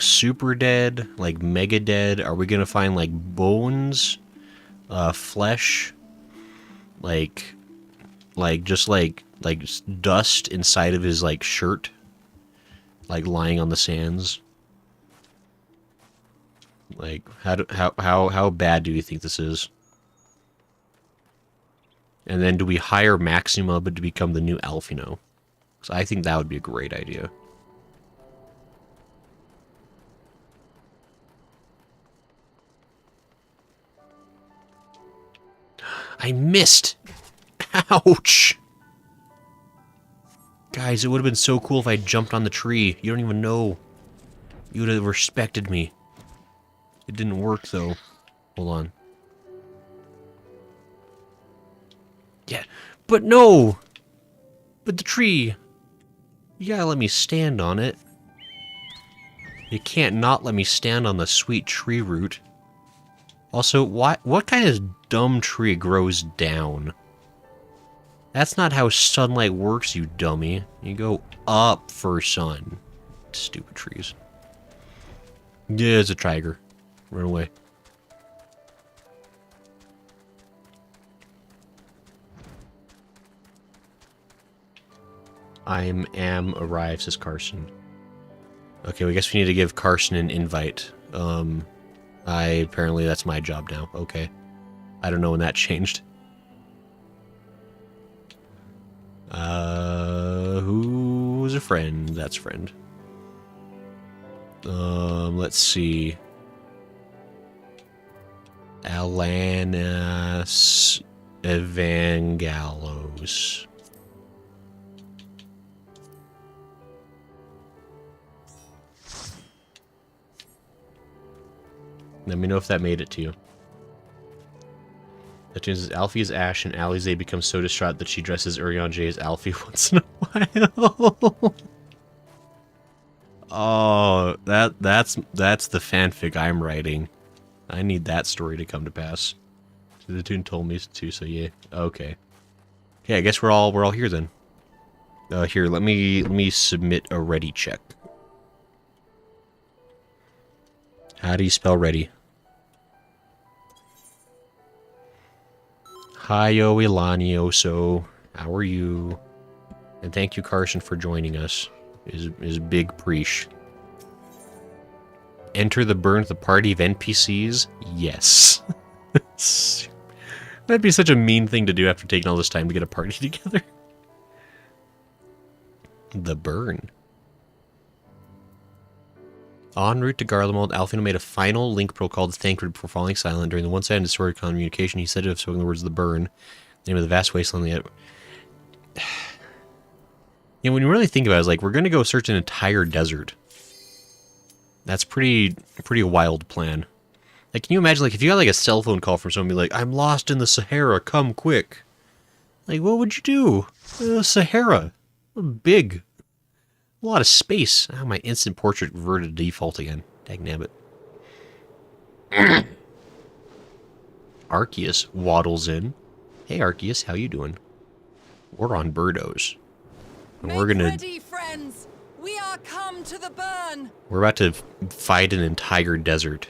super dead? Like mega dead? Are we gonna find like bones? Flesh? Like just dust inside of his like shirt? Like lying on the sands? Like how bad do you think this is? And then do we hire Maxima but to become the new Alphino? So I think that would be a great idea. I missed! Ouch! God Guys, it would have been so cool if I jumped on the tree. You don't even know. You would have respected me. It didn't work, though. Hold on. Yeah, but no! But the tree! You gotta let me stand on it. You can't not let me stand on the sweet tree root. Also, what kind of dumb tree grows down? That's not how sunlight works, you dummy. You go up for sun. Stupid trees. Yeah, it's a tiger. Run away. Am arrived, says Carson. Okay, well, I guess we need to give Carson an invite. Apparently that's my job now. Okay. I don't know when that changed. Who's a friend? That's friend. Let's see. Alanis Evangelos. Let me know if that made it to you. That changes Alfie as Ash and Alize becomes so distraught that she dresses Urian J as Alfie once in a while. Oh, that's the fanfic I'm writing. I need that story to come to pass. The tune told me to, so yeah. Okay. Yeah, I guess we're all here then. Here, let me submit a ready check. How do you spell ready? Hiyo Ilanioso, how are you? And thank you, Carson, for joining us. Is big preach. Enter the burn at the party of NPCs? Yes. That'd be such a mean thing to do after taking all this time to get a party together. The burn. En route to Garlemald, Alfino made a final link protocol to Thancred before falling silent. During the one-sided distorted communication, he said to have spoken the words of the burn, the name of the vast wasteland. You know, when you really think about it, it's like, we're going to go search an entire desert. That's a pretty wild plan. Like, can you imagine, like, if you got, like, a cell phone call from someone, be like, I'm lost in the Sahara, come quick. Like, what would you do? Sahara. Big. A lot of space. Oh, my instant portrait reverted to default again. Dagnabbit. Arceus waddles in. Hey, Arceus, how you doing? We're on Birdos. And we're gonna... ready, friends. We are come to the burn. We're about to fight an entire desert.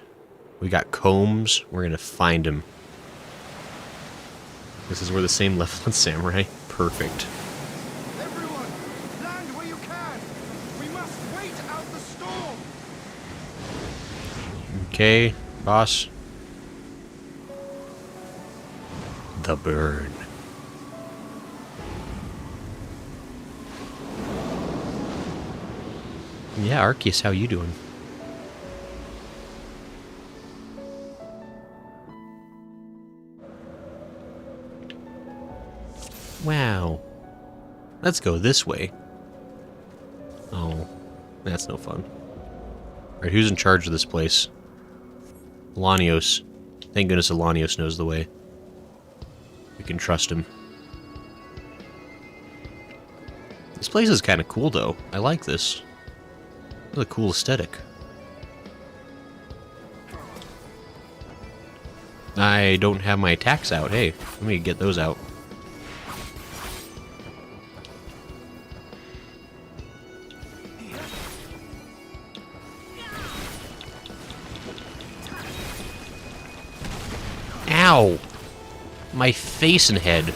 We got combs. We're gonna find him. This is where the same level on Samurai. Perfect. Everyone, land where you can. We must wait out the storm. Okay, boss. The burn. Yeah, Arceus, how you doing? Wow. Let's go this way. Oh, that's no fun. Alright, who's in charge of this place? Alanios. Thank goodness Alanios knows the way. We can trust him. This place is kind of cool, though. I like this. It's a cool aesthetic. I don't have my attacks out. Hey, let me get those out. Ow! My face and head.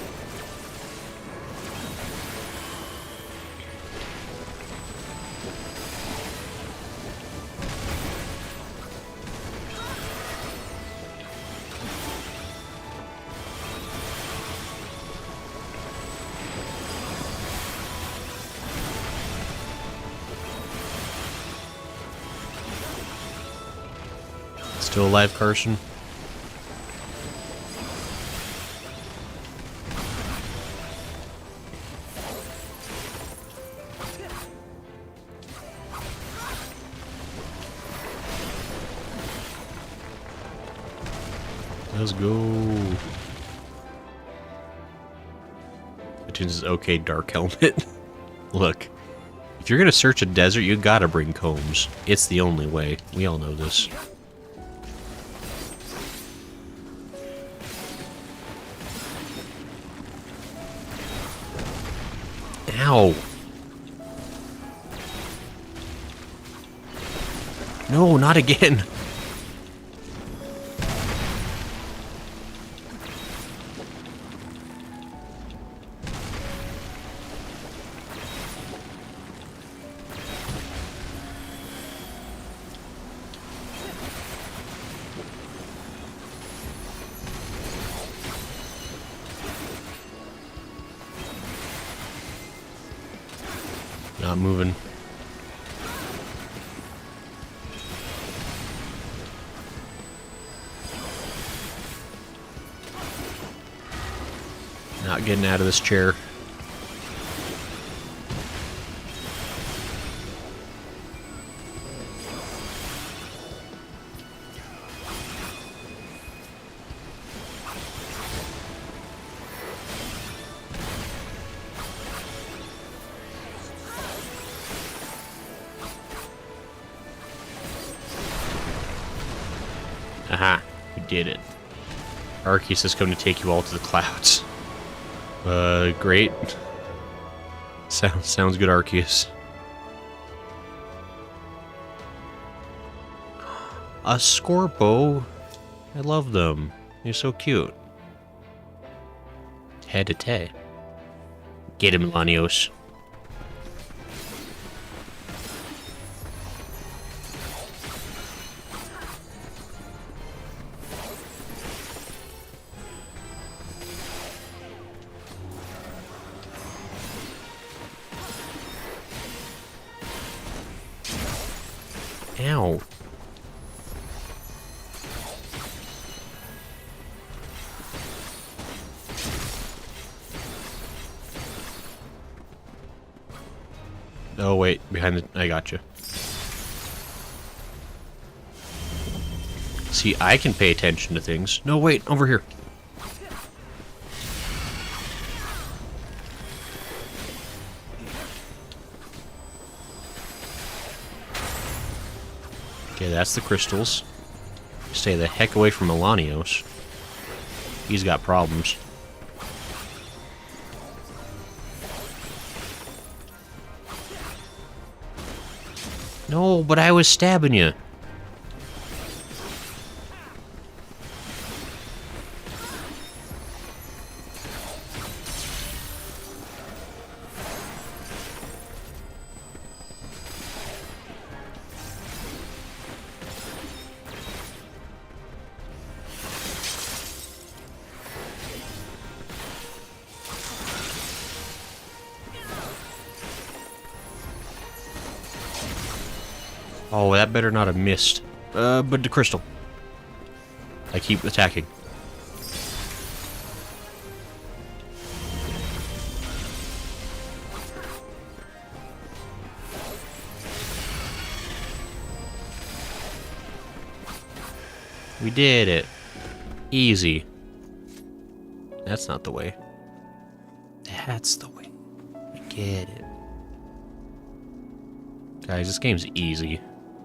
Still alive, Carson? Let's go. Says, okay, dark helmet. Look, if you're gonna search a desert, you gotta bring combs. It's the only way. We all know this. Ow! No, not again! Not moving. Not getting out of this chair. Aha, we did it. Arceus is going to take you all to the clouds. Great. Sounds good, Arceus. A Scorpo. I love them. They're so cute. Head to tay. Get him, Lanios. Ow. Oh, wait. Behind the... I got you. See, I can pay attention to things. No, wait. Over here. Okay, that's the crystals. Stay the heck away from Melanios. He's got problems. No, but I was stabbing you. Oh, that better not have missed. But the crystal. I keep attacking. We did it. Easy. That's not the way. That's the way. Get it. Guys, this game's easy.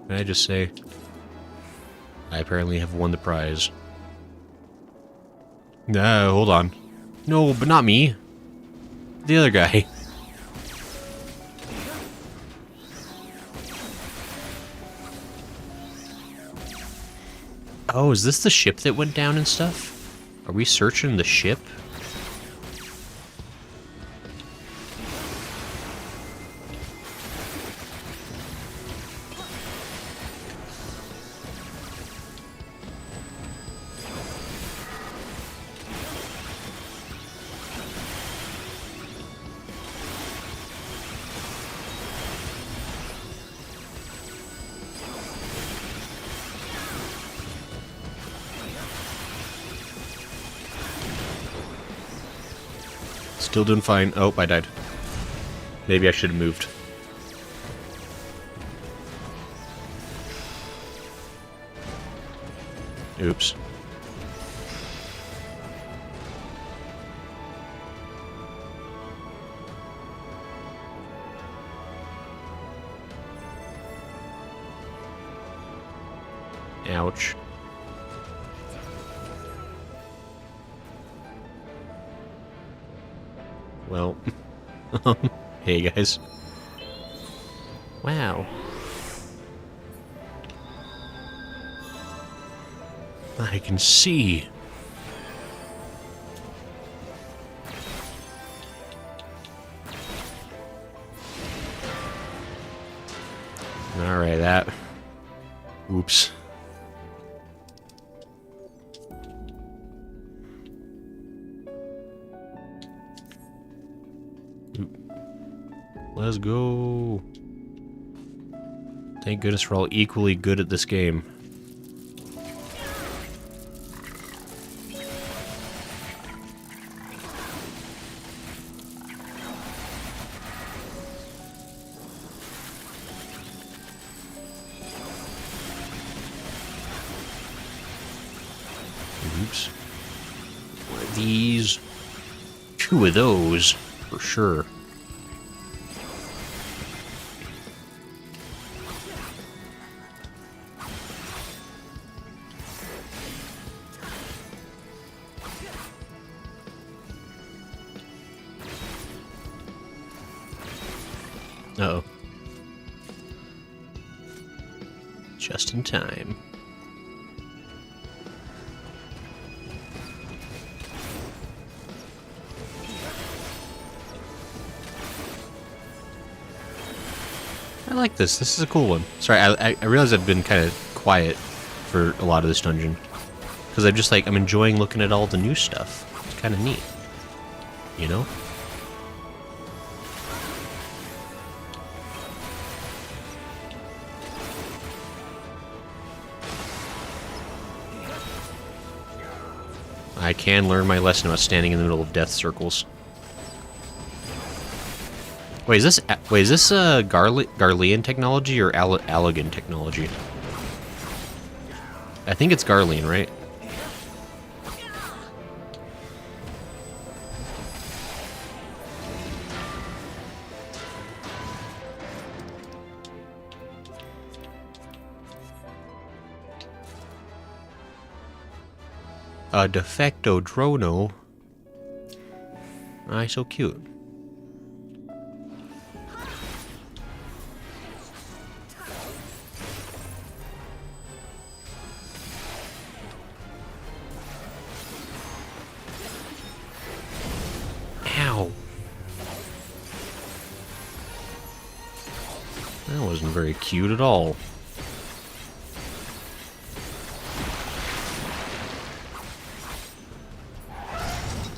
Can I just say, I apparently have won the prize. No, hold on. No, but not me. The other guy. Oh, is this the ship that went down and stuff? Are we searching the ship? Still doing fine. Oh, I died. Maybe I should have moved. Oops. Ouch. Well, hey guys. Wow. I can see. Alright, that... Oops. Let's go. Thank goodness we're all equally good at this game. Oops. One of these. Two of those, for sure. Uh-oh. Just in time. I like this. This is a cool one. Sorry, I realize I've been kind of quiet for a lot of this dungeon. Because I'm enjoying looking at all the new stuff. It's kind of neat. You know? I can learn my lesson about standing in the middle of death circles. Wait, is this Garlean technology or Allegan technology? I think it's Garlean, right? A de facto drono. Aye, so cute. Ow. That wasn't very cute at all.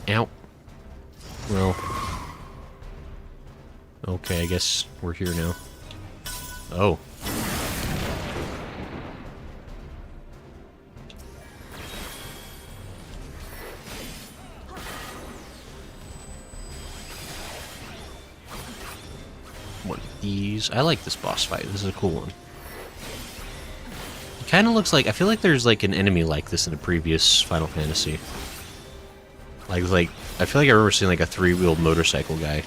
Ow. Well. Okay, I guess we're here now. Oh. One of these. I like this boss fight. This is a cool one. It kind of looks like... I feel like there's like an enemy like this in a previous Final Fantasy. Like, I feel like I remember seeing like a three-wheeled motorcycle guy.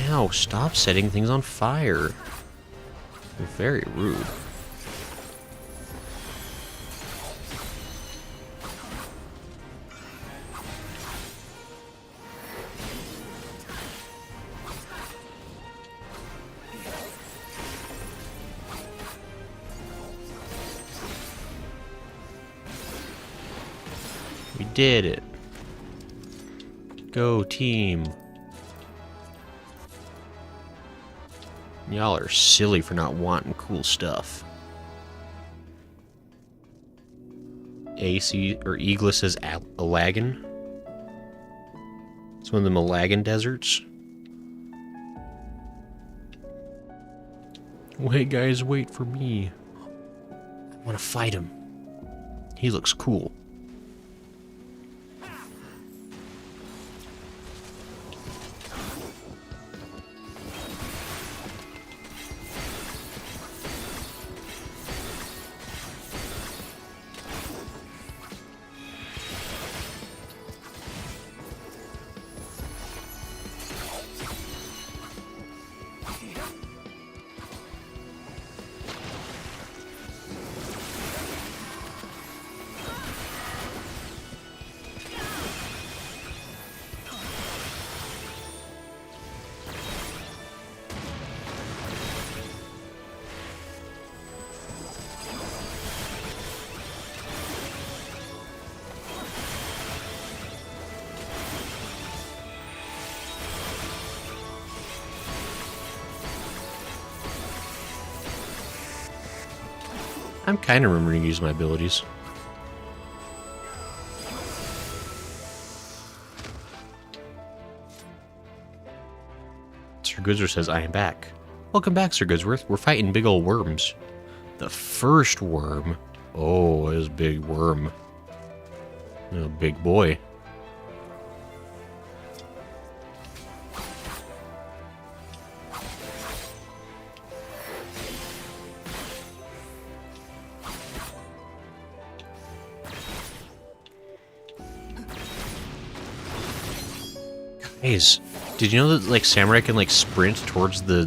Ow, stop setting things on fire. You're very rude. We did it. Go team. Y'all are silly for not wanting cool stuff. AC or Eagla says Alagan. It's one of the Malagan deserts. Wait, guys, wait for me. I want to fight him. He looks cool. I'm kind of remembering to use my abilities. Sir Goodsworth says, I am back. Welcome back, Sir Goodsworth. We're fighting big old worms. The first worm. Oh, it was a big worm. Oh, big boy. Guys, did you know that like samurai can like sprint towards the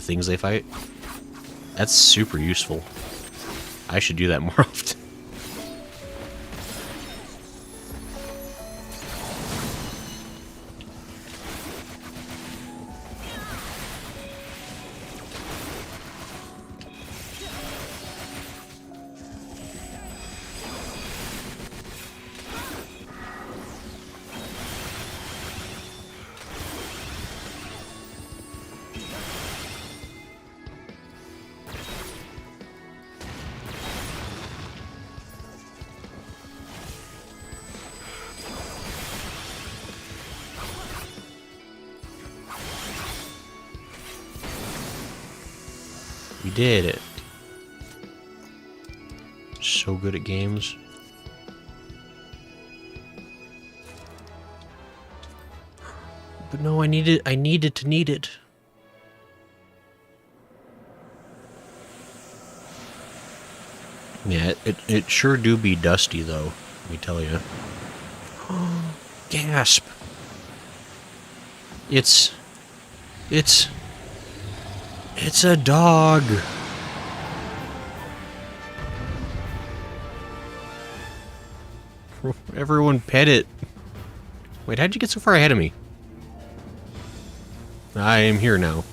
things they fight? That's super useful. I should do that more often. We did it. So good at games. But no, I needed to need it. Yeah, it sure do be dusty though, let me tell you. Gasp. It's a dog. Everyone pet it. Wait, how'd you get so far ahead of me? I am here now.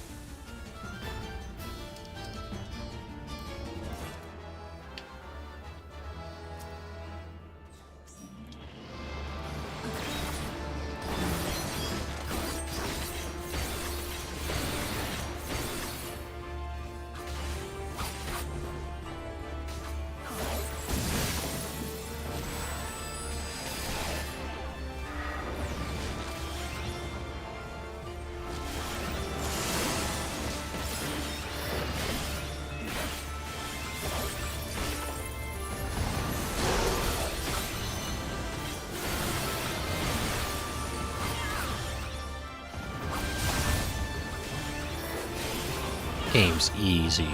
Game's easy.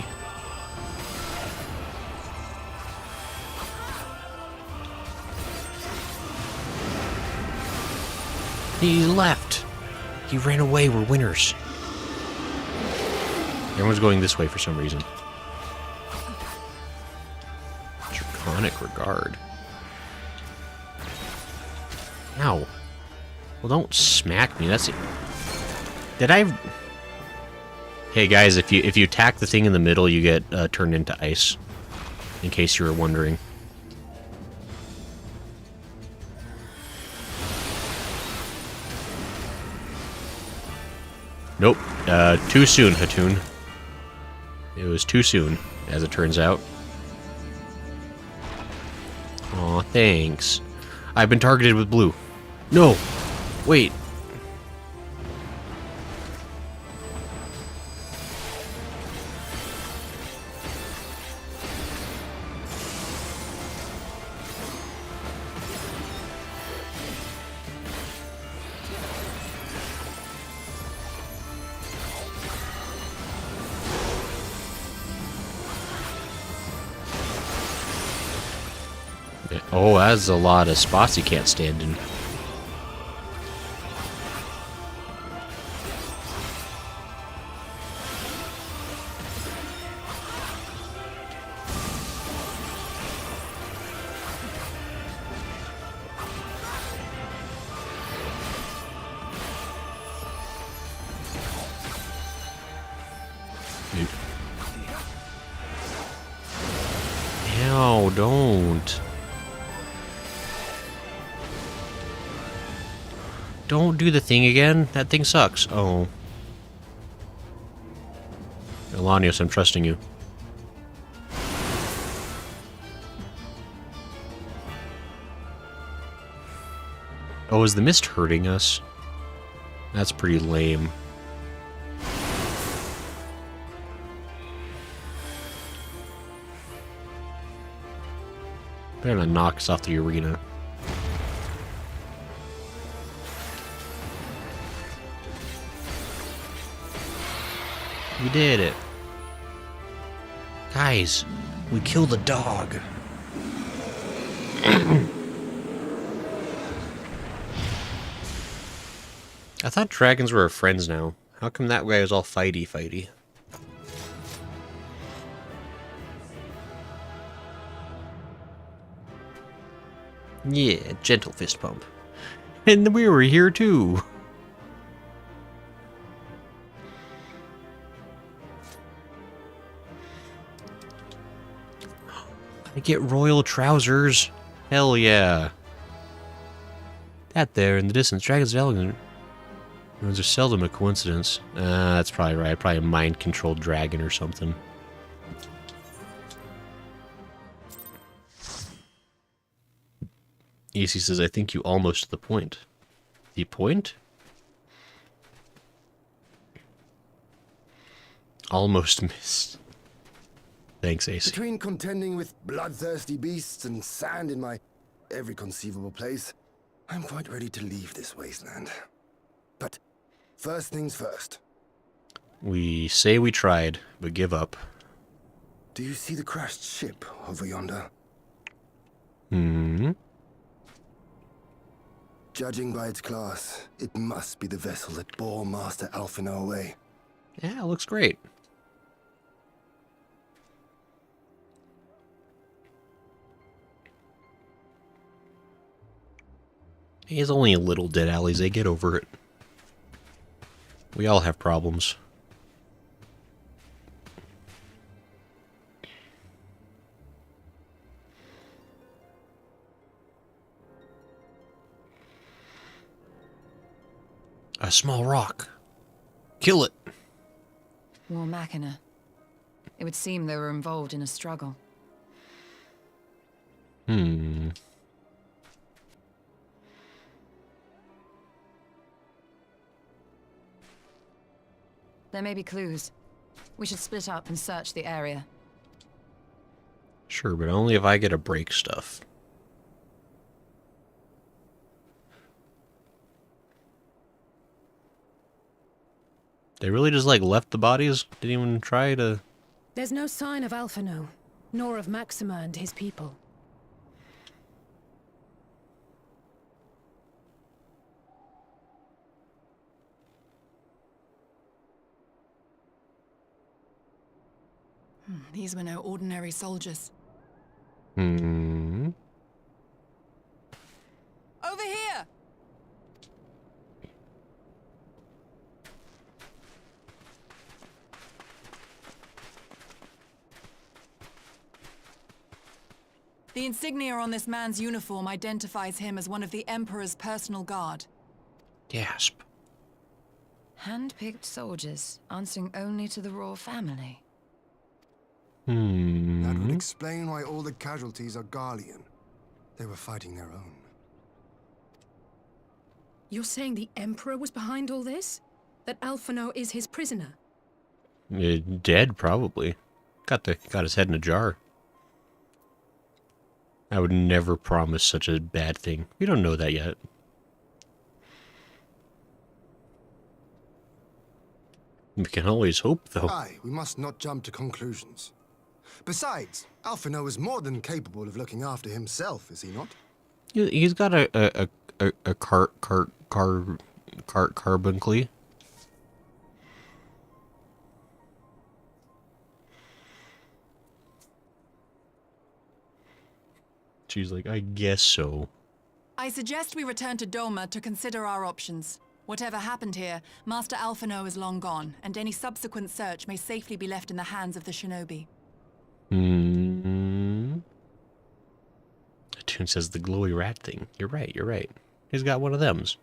He left. He ran away. We're winners. Everyone's going this way for some reason. Draconic regard. Ow. Well, don't smack me. That's it. Did I... Hey guys, if you attack the thing in the middle, you get turned into ice. In case you were wondering. Nope. Too soon, Hatun. It was too soon, as it turns out. Aw, thanks. I've been targeted with blue. No! Wait. Oh, that's a lot of spots you can't stand in. No, don't. Don't do the thing again. That thing sucks. Oh. Elanios, I'm trusting you. Oh, is the mist hurting us? That's pretty lame. Better not knock us off the arena. We did it. Guys, we killed a dog. I thought dragons were our friends now. How come that guy is all fighty? Yeah, gentle fist pump. And we were here too. I get royal trousers. Hell yeah. That there in the distance, dragons elegant. Those are seldom a coincidence. That's probably right. Probably a mind-controlled dragon or something. EC says, I think you almost to the point. The point? Almost missed. Thanks, AC. Between contending with bloodthirsty beasts and sand in my every conceivable place, I'm quite ready to leave this wasteland. But first things first. We say we tried, but give up. Do you see the crashed ship over yonder? Hmm. Judging by its class, it must be the vessel that bore Master Alphino away. Yeah, it looks great. He's only a little dead, Alize. Get over it. We all have problems. A small rock. Kill it. War Machina. It would seem they were involved in a struggle. Hmm. There may be clues. We should split up and search the area. Sure, but only if I get to break stuff. They really just, like, left the bodies? Didn't even try to... There's no sign of Alphino, nor of Maxima and his people. These were no ordinary soldiers. Hmm. Over here! The insignia on this man's uniform identifies him as one of the Emperor's personal guard. Gasp. Hand-picked soldiers, answering only to the royal family. That would Hmm. explain why all the casualties are Garlean. They were fighting their own. You're saying the Emperor was behind all this? That Alphino is his prisoner? Dead, probably. Got his head in a jar. I would never promise such a bad thing. We don't know that yet. We can always hope, though. Aye, we must not jump to conclusions. Besides, Alphino is more than capable of looking after himself, is he not? He's got a carbuncly. She's like, I guess so. I suggest we return to Doma to consider our options. Whatever happened here, Master Alphino is long gone, and any subsequent search may safely be left in the hands of the shinobi. Hmm. Tune says the glowy rat thing. You're right. He's got one of thems.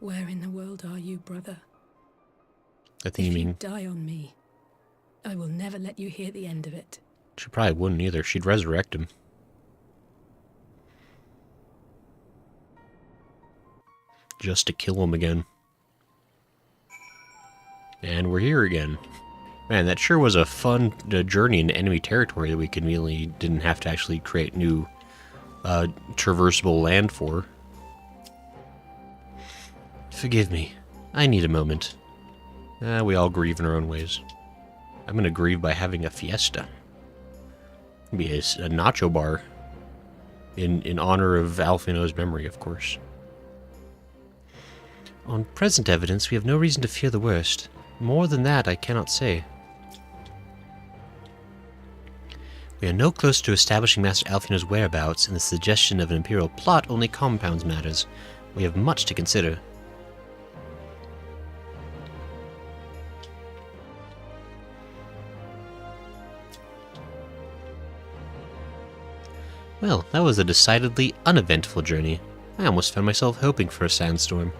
Where in the world are you, brother? I think If you you mean... die on me, I will never let you hear the end of it. She probably wouldn't either. She'd resurrect him. Just to kill him again. And we're here again. Man, that sure was a fun journey into enemy territory that we conveniently didn't have to actually create new traversable land for. Forgive me. I need a moment. We all grieve in our own ways. I'm gonna grieve by having a fiesta. It'll be a nacho bar. In honor of Alfino's memory, of course. On present evidence, we have no reason to fear the worst. More than that, I cannot say. We are no closer to establishing Master Alfino's whereabouts, and the suggestion of an Imperial plot only compounds matters. We have much to consider. Well, that was a decidedly uneventful journey. I almost found myself hoping for a sandstorm.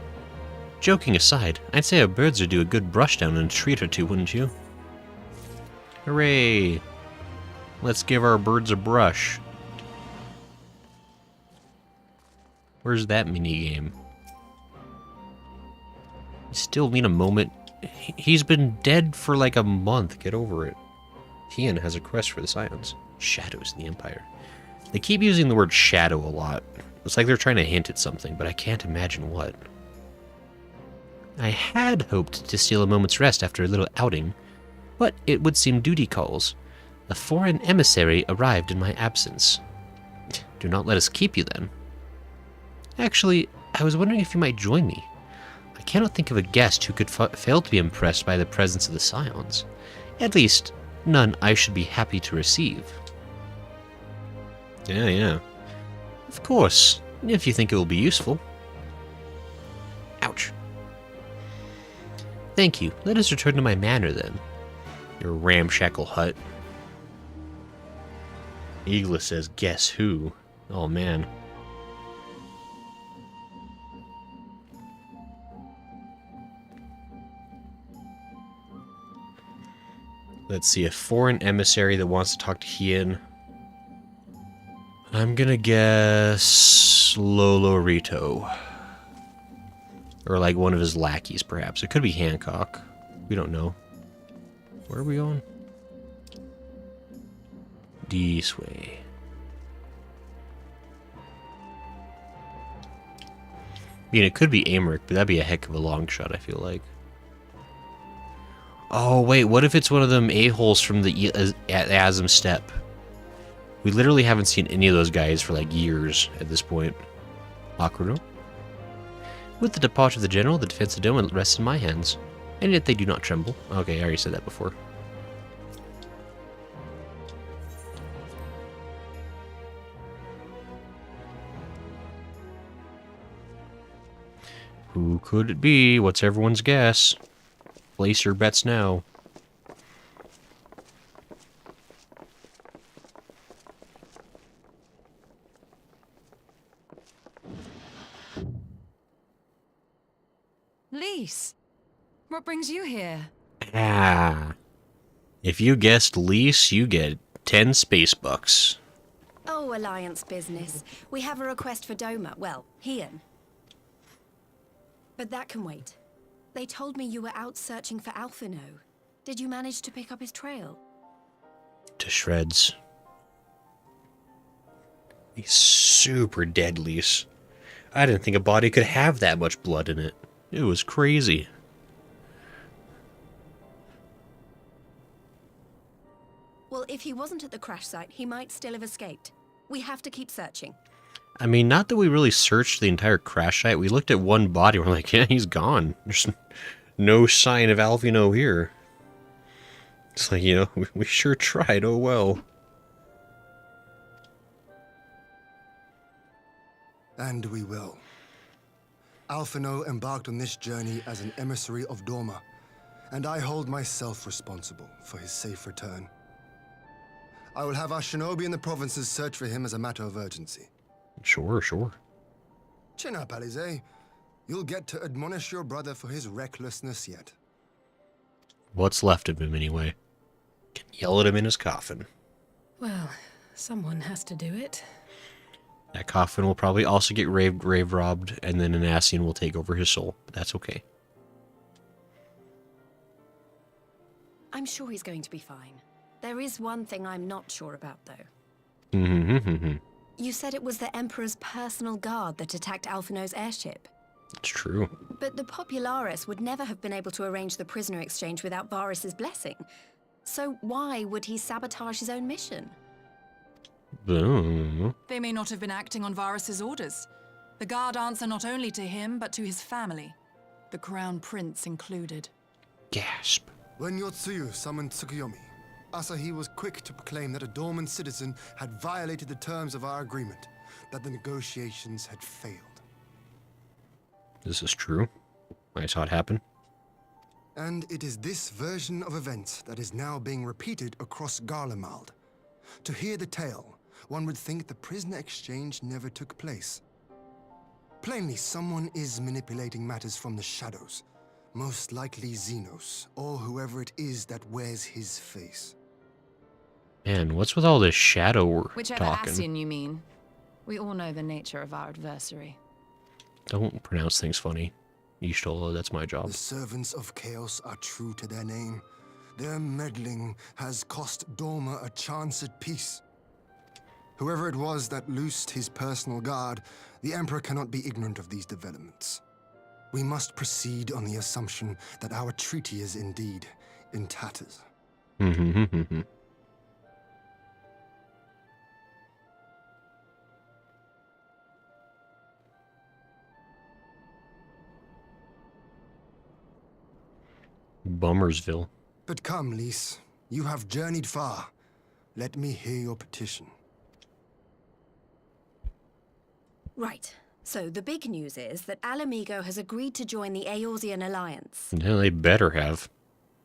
Joking aside, I'd say our birds would do a good brushdown in a treat or two, wouldn't you? Hooray! Let's give our birds a brush. Where's that minigame? You still need a moment. He's been dead for like a month. Get over it. Tian has a quest for the Scions. Shadows in the Empire. They keep using the word shadow a lot. It's like they're trying to hint at something, but I can't imagine what. I had hoped to steal a moment's rest after a little outing, but it would seem duty calls. A foreign emissary arrived in my absence. Do not let us keep you, then. Actually, I was wondering if you might join me. I cannot think of a guest who could fail to be impressed by the presence of the Scions. At least, none I should be happy to receive. Yeah. Of course, if you think it will be useful. Ouch. Thank you. Let us return to my manor, then. Your ramshackle hut. Eagla says, guess who? Oh, man. Let's see, a foreign emissary that wants to talk to Hien. I'm gonna guess Lolo Rito. Or like one of his lackeys, perhaps. It could be Hancock. We don't know. Where are we going? This way. I mean, it could be Amric, but that'd be a heck of a long shot, I feel like. Oh, wait, what if it's one of them a-holes from the Azim Steppe? We literally haven't seen any of those guys for like years at this point. Akuro? With the departure of the general, the defense of Doma rests in my hands. And yet they do not tremble. Okay, I already said that before. Who could it be? What's everyone's guess? Place your bets now. Lise, what brings you here? Ah. If you guessed Lise, you get 10 space bucks. Oh, Alliance business. We have a request for Doma. Well, Hien. But that can wait. They told me you were out searching for Alphino. Did you manage to pick up his trail? To shreds. He's super dead, Lise. I didn't think a body could have that much blood in it. It was crazy. Well, if he wasn't at the crash site, he might still have escaped. We have to keep searching. I mean, not that we really searched the entire crash site. We looked at one body. We're like, yeah, he's gone. There's no sign of Alphino here. It's like, you know, we sure tried. Oh, well. And we will. Alphino embarked on this journey as an emissary of Doma, and I hold myself responsible for his safe return. I will have our shinobi in the provinces search for him as a matter of urgency. Sure. Chin up, Alize. You'll get to admonish your brother for his recklessness yet. What's left of him, anyway? Can yell at him in his coffin. Well, someone has to do it. That coffin will probably also get rave robbed, and then an Ascian will take over his soul. But that's okay. I'm sure he's going to be fine. There is one thing I'm not sure about, though. You said it was the Emperor's personal guard that attacked Alphino's airship. It's true. But the Popularis would never have been able to arrange the prisoner exchange without Varys' blessing. So why would he sabotage his own mission? They may not have been acting on Varys' orders. The guard answer not only to him, but to his family. The Crown Prince included. Gasp. When Yotsuyu summoned Tsukuyomi, Asahi was quick to proclaim that a dormant citizen had violated the terms of our agreement, that the negotiations had failed. This is true. I saw it happen. And it is this version of events that is now being repeated across Garlemald. To hear the tale, one would think the prisoner exchange never took place. Plainly, someone is manipulating matters from the shadows. Most likely Xenos, or whoever it is that wears his face. Man, what's with all this shadow Whichever talking? Ascian you mean. We all know the nature of our adversary. Don't pronounce things funny. Y'shtola, that's my job. The servants of chaos are true to their name. Their meddling has cost Dorma a chance at peace. Whoever it was that loosed his personal guard, the Emperor cannot be ignorant of these developments. We must proceed on the assumption that our treaty is indeed in tatters. Bummersville. But come, Lys, you have journeyed far. Let me hear your petition. Right. So the big news is that Alamigo has agreed to join the Eorzean Alliance. Yeah, they better have.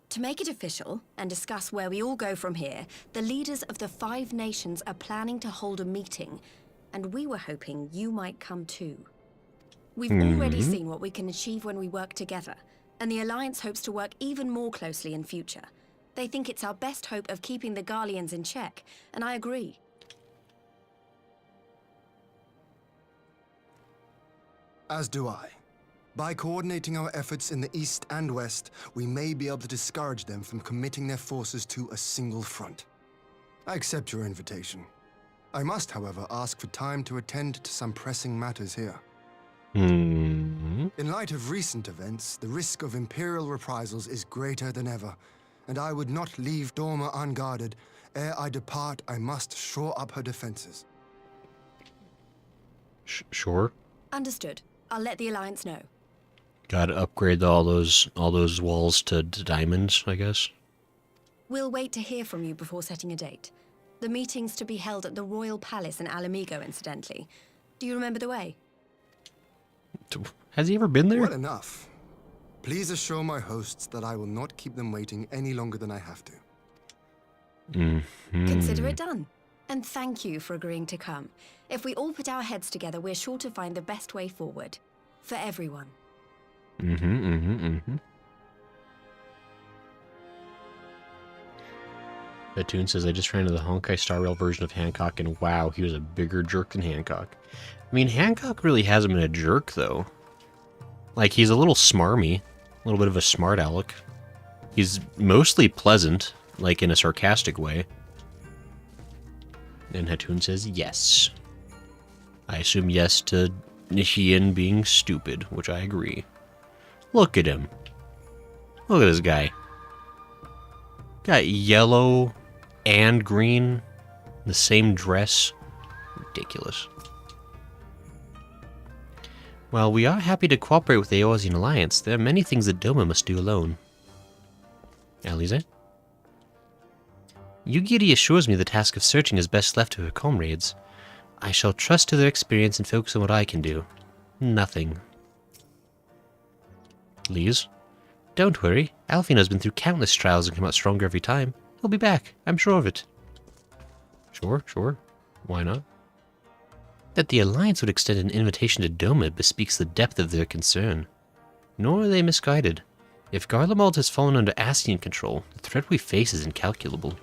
To make it official and discuss where we all go from here, the leaders of the 5 nations are planning to hold a meeting, and we were hoping you might come too. We've already seen what we can achieve when we work together, and the Alliance hopes to work even more closely in future. They think it's our best hope of keeping the Garleans in check, and I agree. As do I. By coordinating our efforts in the east and west, we may be able to discourage them from committing their forces to a single front. I accept your invitation. I must, however, ask for time to attend to some pressing matters here. In light of recent events, the risk of Imperial reprisals is greater than ever, and I would not leave Dorma unguarded. Ere I depart, I must shore up her defenses. Sure. Understood. I'll let the Alliance know. Gotta upgrade all those walls to diamonds, I guess. We'll wait to hear from you before setting a date. The meeting's to be held at the Royal Palace in Alamigo, incidentally. Do you remember the way? Has he ever been there? Well enough. Please assure my hosts that I will not keep them waiting any longer than I have to. Consider it done. And thank you for agreeing to come. If we all put our heads together, we're sure to find the best way forward. For everyone. The tune says, I just ran into the Honkai Star Rail version of Hancock, and wow, he was a bigger jerk than Hancock. I mean, Hancock really hasn't been a jerk, though. Like, he's a little smarmy. A little bit of a smart aleck. He's mostly pleasant, like in a sarcastic way. And Hatun says yes. I assume yes to Nishian being stupid, which I agree. Look at him. Look at this guy. Got yellow and green, the same dress. Ridiculous. While we are happy to cooperate with the Eorzean Alliance, there are many things that Doma must do alone. Alize? Yugiri assures me the task of searching is best left to her comrades. I shall trust to their experience and focus on what I can do. Nothing. Lise? Don't worry. Alfino's been through countless trials and come out stronger every time. He'll be back. I'm sure of it. Sure. Why not? That the Alliance would extend an invitation to Doma bespeaks the depth of their concern. Nor are they misguided. If Garlemald has fallen under Ascian control, the threat we face is incalculable.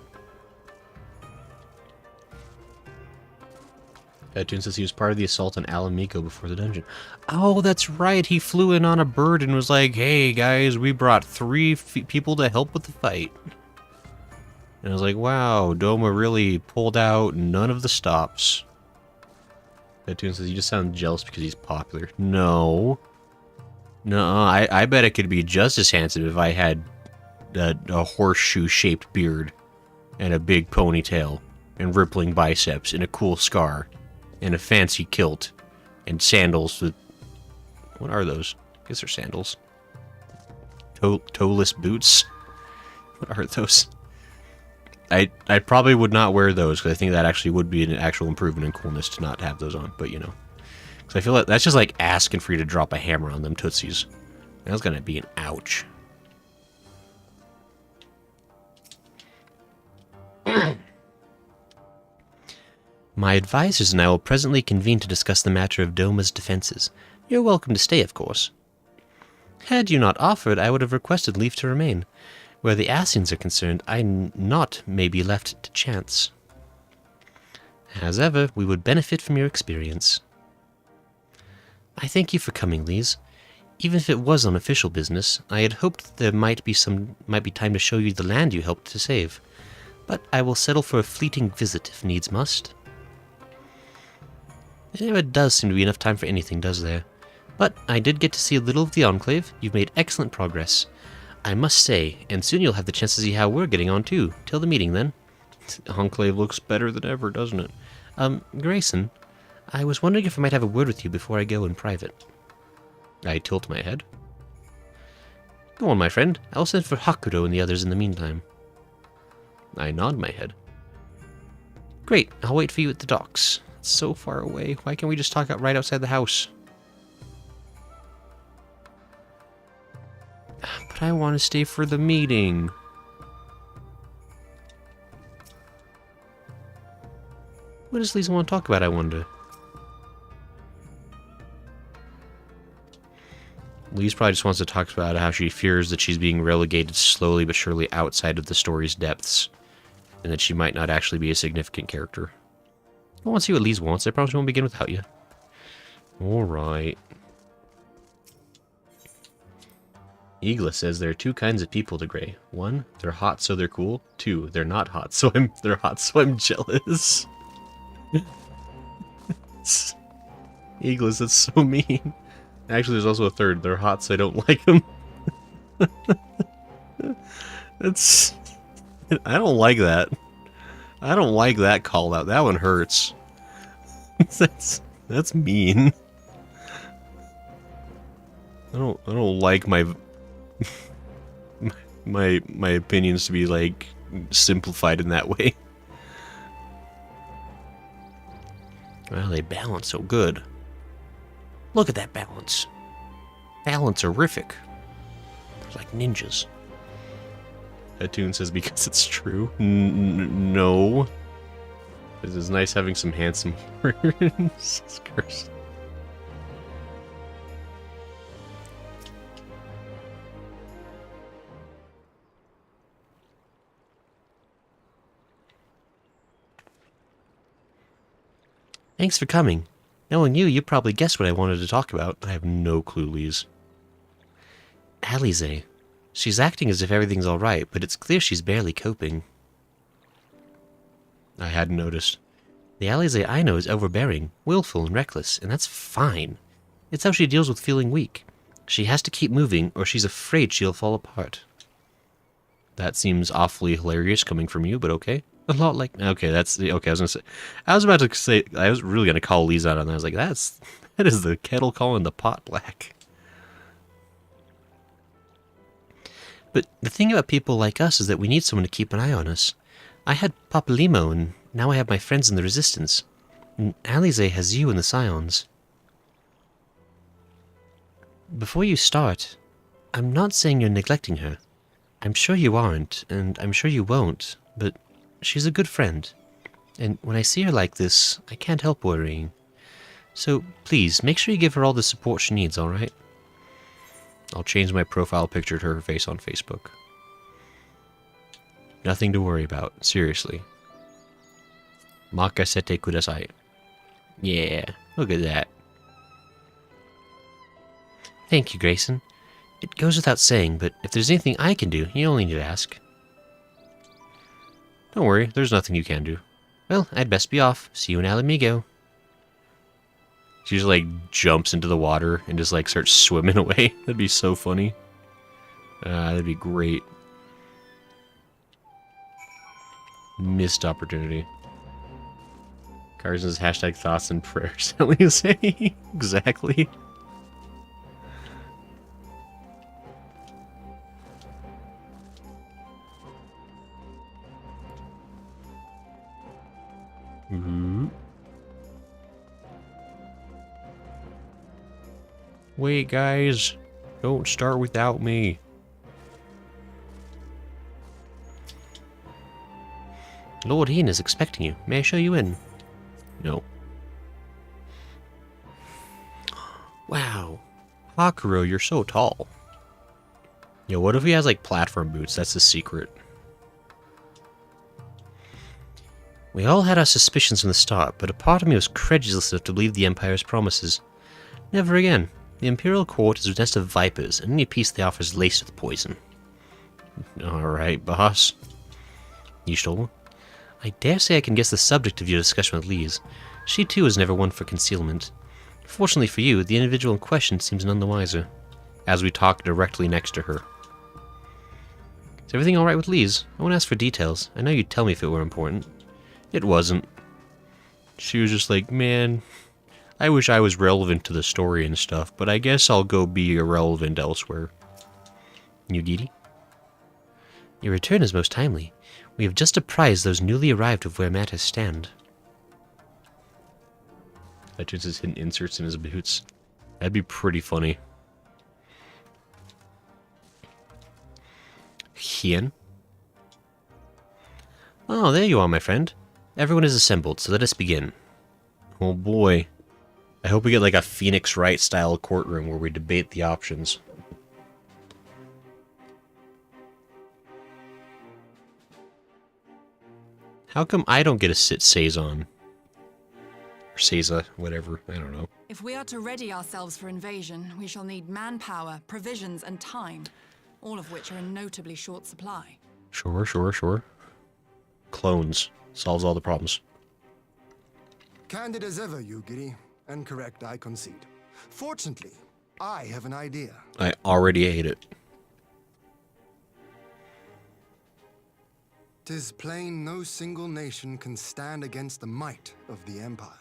Toon says he was part of the assault on Alamigo before the dungeon. Oh, that's right. He flew in on a bird and was like, hey, guys, we brought 3 people to help with the fight. And I was like, wow, Doma really pulled out none of the stops. Toon says you just sound jealous because he's popular. No. No, I bet it could be just as handsome if I had a horseshoe-shaped beard and a big ponytail and rippling biceps and a cool scar and a fancy kilt and sandals with... What are those? I guess they're sandals. Toeless boots? What are those? I probably would not wear those because I think that actually would be an actual improvement in coolness to not have those on, but you know. Because I feel like that's just like asking for you to drop a hammer on them tootsies. That's gonna be an ouch. My advisors and I will presently convene to discuss the matter of Doma's defenses. You're welcome to stay, of course. Had you not offered, I would have requested leave to remain. Where the Ascians are concerned, not may be left to chance. As ever, we would benefit from your experience. I thank you for coming, Lise. Even if it was on official business, I had hoped that there might be time to show you the land you helped to save. But I will settle for a fleeting visit if needs must. There never does seem to be enough time for anything, does there? But I did get to see a little of the Enclave. You've made excellent progress. I must say, and soon you'll have the chance to see how we're getting on too. Till the meeting, then. Enclave looks better than ever, doesn't it? Grayson, I was wondering if I might have a word with you before I go in private. I tilt my head. Go on, my friend. I'll send for Hakuro and the others in the meantime. I nod my head. Great, I'll wait for you at the docks. It's so far away. Why can't we just talk right outside the house? But I want to stay for the meeting. What does Lisa want to talk about, I wonder? Lise probably just wants to talk about how she fears that she's being relegated slowly but surely outside of the story's depths, and that she might not actually be a significant character. I want to see what Lise wants. I promise we won't begin without you. Alright. Eagla says there are 2 kinds of people to Gray. 1, they're hot so they're cool. 2, they're not hot, so they're hot so I'm jealous. Eagles, that's so mean. Actually, there's also a 3rd. They're hot, so I don't like them. That's... I don't like that. I don't like that call out. That one hurts. That's mean. I don't like my my opinions to be like simplified in that way. Well, they balance so good. Look at that balance. Balance horrific. They're like ninjas. Toon says because it's true. No. It is nice having some handsome words. Cursed. Thanks for coming. Knowing you probably guessed what I wanted to talk about. I have no clue, Lise. Alize. She's acting as if everything's alright, but it's clear she's barely coping. I hadn't noticed. The Alize I know is overbearing, willful, and reckless, and that's fine. It's how she deals with feeling weak. She has to keep moving, or she's afraid she'll fall apart. That seems awfully hilarious coming from you, but okay. A lot like... Okay, that's... Okay, I was about to say... I was really going to call Lise out on that. I was like, that is the kettle calling the pot black. But the thing about people like us is that we need someone to keep an eye on us. I had Papalimo, and now I have my friends in the Resistance. And Alize has you and the Scions. Before you start, I'm not saying you're neglecting her. I'm sure you aren't, and I'm sure you won't, but she's a good friend. And when I see her like this, I can't help worrying. So, please, make sure you give her all the support she needs, alright? I'll change my profile picture to her face on Facebook. Nothing to worry about, seriously. Makasete kudasai. Yeah, look at that. Thank you, Grayson. It goes without saying, but if there's anything I can do, you only need to ask. Don't worry, there's nothing you can do. Well, I'd best be off. See you in Alamigo. She just, like, jumps into the water and just, like, starts swimming away. That'd be so funny. That'd be great. Missed opportunity. Carson's hashtag thoughts and prayers. Say exactly. Wait, guys. Don't start without me. Lord Heen is expecting you. May I show you in? No. Wow. Hakuro, you're so tall. Yo, what if he has, like, platform boots? That's the secret. We all had our suspicions from the start, but a part of me was credulous enough to believe the Empire's promises. Never again. The Imperial Court is a nest of vipers, and any peace they offer is laced with poison. Alright, boss. You stole? I dare say I can guess the subject of your discussion with Lise. She too is never one for concealment. Fortunately for you, the individual in question seems none the wiser, as we talk directly next to her. Is everything alright with Lise? I won't ask for details. I know you'd tell me if it were important. It wasn't. She was just like, man, I wish I was relevant to the story and stuff, but I guess I'll go be irrelevant elsewhere. Yugiri? Your return is most timely. We have just apprised those newly arrived of where matters stand. Hutchins has hidden inserts in his boots. That'd be pretty funny. Hien? Oh, there you are, my friend. Everyone is assembled, so let us begin. Oh boy. I hope we get like a Phoenix Wright style courtroom where we debate the options. How come I don't get a sit Saison? Or Seiza, whatever, I don't know. If we are to ready ourselves for invasion, we shall need manpower, provisions, and time, all of which are in notably short supply. Sure. Clones. Solves all the problems. Candid as ever, Yugiri. And correct, I concede. Fortunately, I have an idea. I already ate it. 'Tis plain no single nation can stand against the might of the Empire.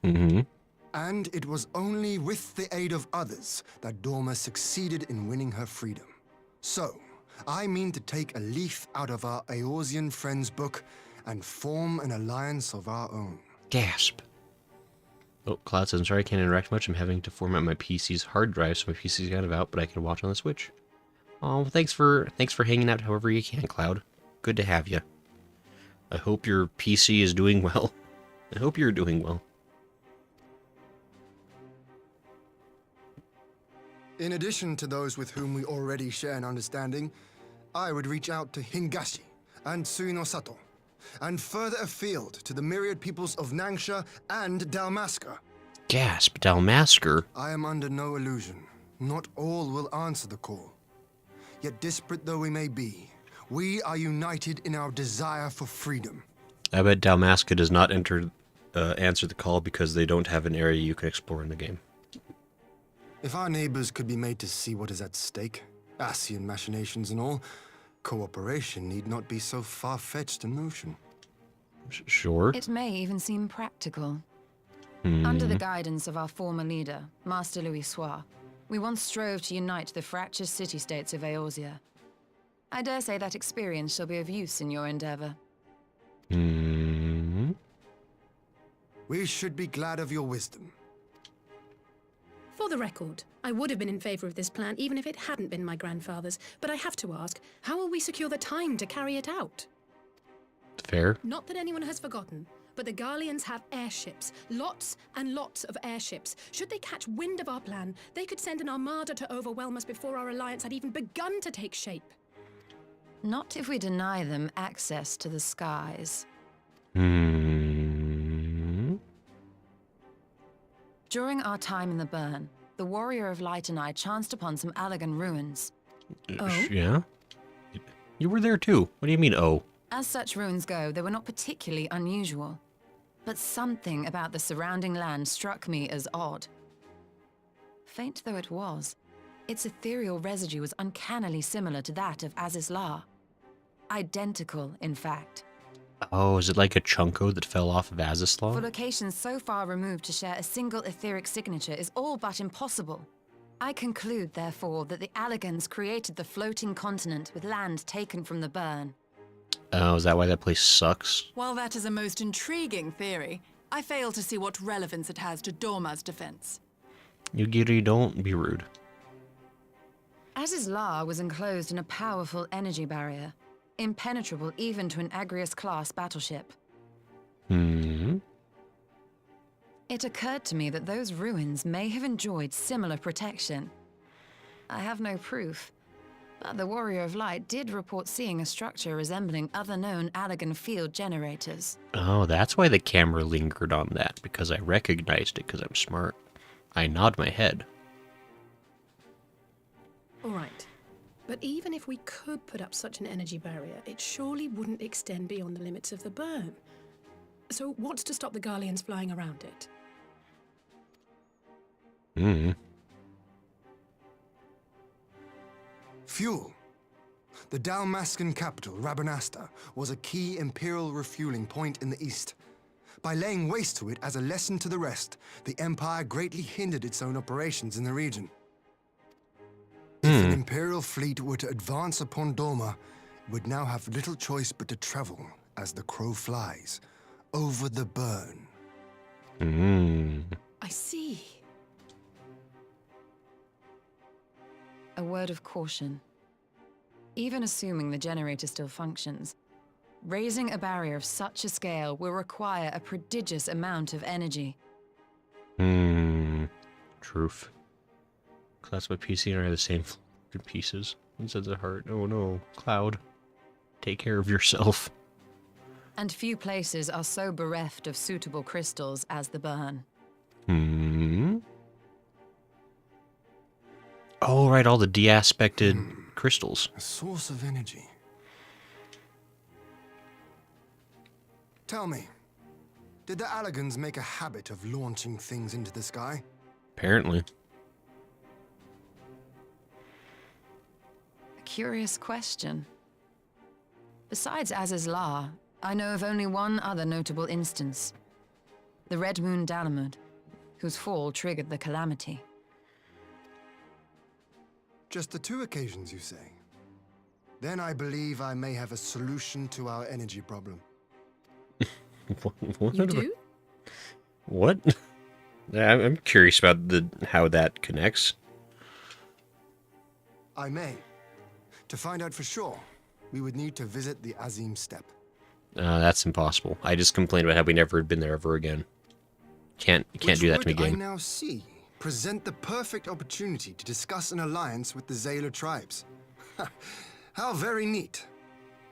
Mm-hmm. And it was only with the aid of others that Dorma succeeded in winning her freedom. So, I mean to take a leaf out of our Eorzean friends' book and form an alliance of our own. Gasp. Oh, Cloud says, I'm sorry I can't interact much. I'm having to format my PC's hard drive, so my PC's kind of out, but I can watch on the Switch. Oh, thanks for hanging out however you can, Cloud. Good to have you. I hope your PC is doing well. I hope you're doing well. In addition to those with whom we already share an understanding, I would reach out to Hingashi and Suinosato, and further afield to the myriad peoples of Nangsha and Dalmasca. Gasp, Dalmasca? I am under no illusion. Not all will answer the call. Yet disparate though we may be, we are united in our desire for freedom. I bet Dalmasca does not answer the call because they don't have an area you can explore in the game. If our neighbors could be made to see what is at stake, Ascian machinations and all, cooperation need not be so far-fetched a notion. Sure. It may even seem practical. Hmm. Under the guidance of our former leader, Master Louis Soir, we once strove to unite the fractious city-states of Eorzea. I dare say that experience shall be of use in your endeavor. Hmm. We should be glad of your wisdom. For the record, I would have been in favor of this plan even if it hadn't been my grandfather's, but I have to ask, how will we secure the time to carry it out? Fair. Not that anyone has forgotten. but the Garleans have airships. Lots and lots of airships. Should they catch wind of our plan, they could send an armada to overwhelm us before our alliance had even begun to take shape. Not if we deny them access to the skies. During our time in the Burn, the Warrior of Light and I chanced upon some Allagan ruins. Oh? Yeah? You were there too. What do you mean, oh? As such ruins go, they were not particularly unusual. But something about the surrounding land struck me as odd. Faint though it was, its ethereal residue was uncannily similar to that of Azizlar. Identical, in fact. Oh, is it like a chunko that fell off of For Azizlar? locations so far removed to share a single etheric signature is all but impossible. I conclude, therefore, that the Allagans created the floating continent with land taken from the Burn. Oh, is that why that place sucks? While that is a most intriguing theory, I fail to see what relevance it has to Dorma's defense. Yugiri, don't be rude. Azizlar was enclosed in a powerful energy barrier, impenetrable even to an Agrius-class battleship. It occurred to me that those ruins may have enjoyed similar protection. I have no proof, but the Warrior of Light did report seeing a structure resembling other known Allagan field generators. Oh, that's why the camera lingered on that, because I recognized it because I'm smart. I nod my head. All right. But even if we could put up such an energy barrier, it surely wouldn't extend beyond the limits of the Burn. So what's to stop the Garleans flying around it? Fuel. The Dalmascan capital, Rabanasta, was a key Imperial refueling point in the east. By laying waste to it as a lesson to the rest, the Empire greatly hindered its own operations in the region. If an Imperial fleet were to advance upon Dorma, it would now have little choice but to travel, as the crow flies, over the Burn. I see. A word of caution. Even assuming the generator still functions, raising a barrier of such a scale will require a prodigious amount of energy. Truth. That's my PC and I are the same pieces. Inside the heart. Oh no. Cloud. Take care of yourself. And few places are so bereft of suitable crystals as the Burn. Oh, right, all the de-aspected crystals. A source of energy. Tell me, did the Allagans make a habit of launching things into the sky? Apparently. A curious question. Besides Azizlar, I know of only one other notable instance. The Red Moon Dalamud, whose fall triggered the calamity. Just the two occasions, you say? Then I believe I may have a solution to our energy problem. What? You do? What? I'm curious about how that connects. I may. To find out for sure, we would need to visit the Azim Steppe. That's impossible. I just complained about how we never had been there ever again. Can't do that to me, Which would, game. I now see, present the perfect opportunity to discuss an alliance with the Zayla tribes. How very neat.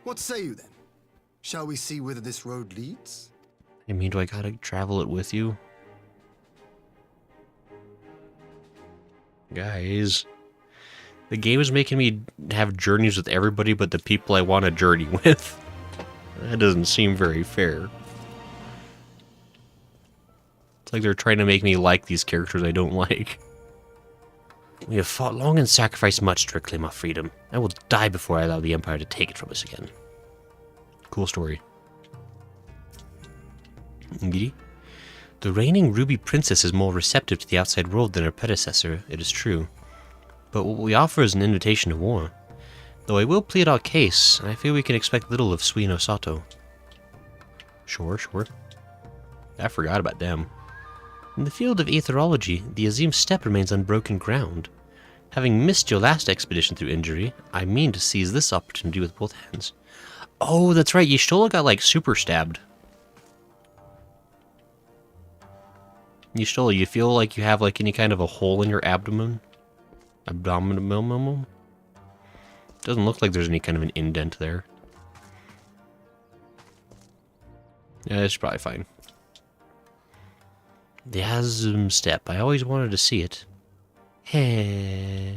What say you then? Shall we see whether this road leads? I mean, do I gotta travel it with you? Guys, the game is making me have journeys with everybody but the people I want to journey with. That doesn't seem very fair. It's like they're trying to make me like these characters I don't like. We have fought long and sacrificed much to reclaim our freedom. I will die before I allow the Empire to take it from us again. Cool story. Ngiri? The reigning Ruby Princess is more receptive to the outside world than her predecessor, it is true. But what we offer is an invitation to war. Though I will plead our case, I feel we can expect little of Suino Sato. Sure. I forgot about them. In the field of aetherology, the Azim Steppe remains unbroken ground. Having missed your last expedition through injury, I mean to seize this opportunity with both hands. Oh, that's right, Y'shtola got, like, super stabbed. You feel like you have like any kind of a hole in your abdomen? Abdominal? Doesn't look like there's any kind of an indent there. Yeah, it's probably fine. The Azum Step. I always wanted to see it. Hey.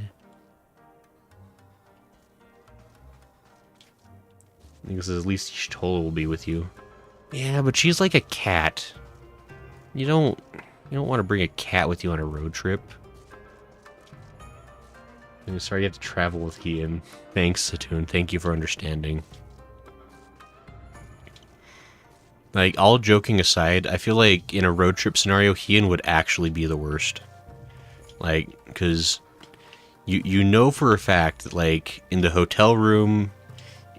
I think this is at least Y'shtola will be with you. Yeah, but she's like a cat. You don't want to bring a cat with you on a road trip. I'm sorry you have to travel with Ian. Thanks, Satoon. Thank you for understanding. Like, all joking aside, I feel like in a road trip scenario, Ian would actually be the worst. Like, because you know for a fact that, like, in the hotel room,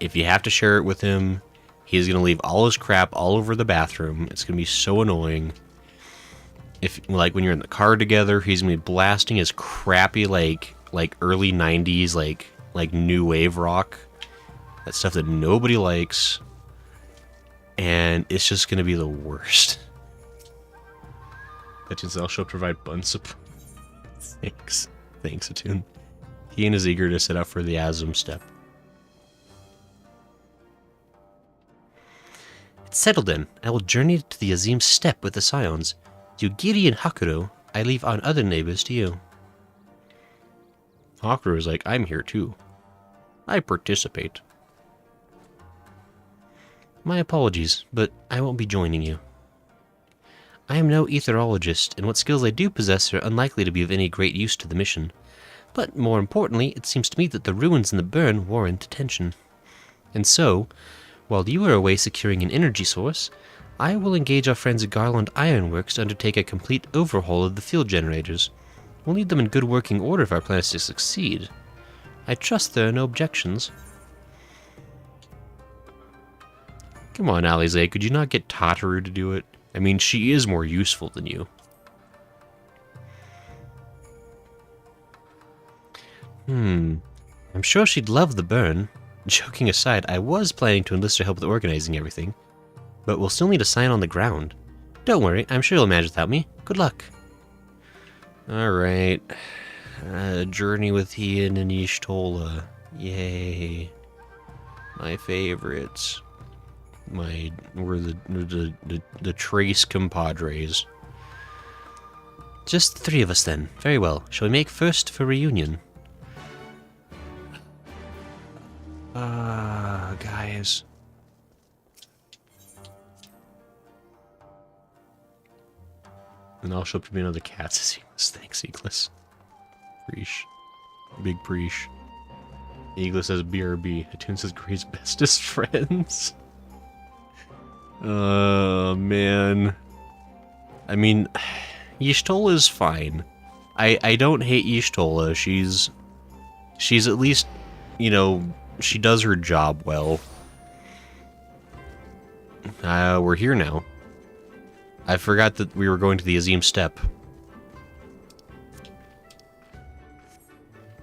if you have to share it with him, he's going to leave all his crap all over the bathroom. It's going to be so annoying. If, like, when you're in the car together, he's going to be blasting his crappy, like early 90s, like new wave rock. That stuff that nobody likes. And it's just going to be the worst. That I'll show provide bun support. Thanks. Thanks, Atune. Ian is eager to set out for the Azum Step. It's settled then. I will journey to the Azim Step with the Scions. Yugiri and Hakuro, I leave on other neighbors to you. Hakuro is like, I'm here too. I participate. My apologies, but I won't be joining you. I am no etherologist, and what skills I do possess are unlikely to be of any great use to the mission. But more importantly, it seems to me that the ruins in the burn warrant attention. And so, while you are away securing an energy source, I will engage our friends at Garland Ironworks to undertake a complete overhaul of the field generators. We'll need them in good working order if our plan is to succeed. I trust there are no objections. Come on, Alize, could you not get Tataru to do it? I mean, she is more useful than you. I'm sure she'd love the burn. Joking aside, I was planning to enlist her help with organizing everything, but we'll still need a sign on the ground. Don't worry, I'm sure you'll manage without me. Good luck. Alright. Journey with Ian and Y'shtola. Yay. My favorites. We're the Trace compadres. Just the three of us then. Very well. Shall we make first for reunion? Guys. And I'll show up to me another cat to see this. Thanks, Eagles. Preesh. Big Preesh. Eagles says BRB. Atune says Gray's bestest friends. Man. I mean, Y'shtola is fine. I don't hate Y'shtola. She's at least, you know, she does her job well. We're here now. I forgot that we were going to the Azim Step.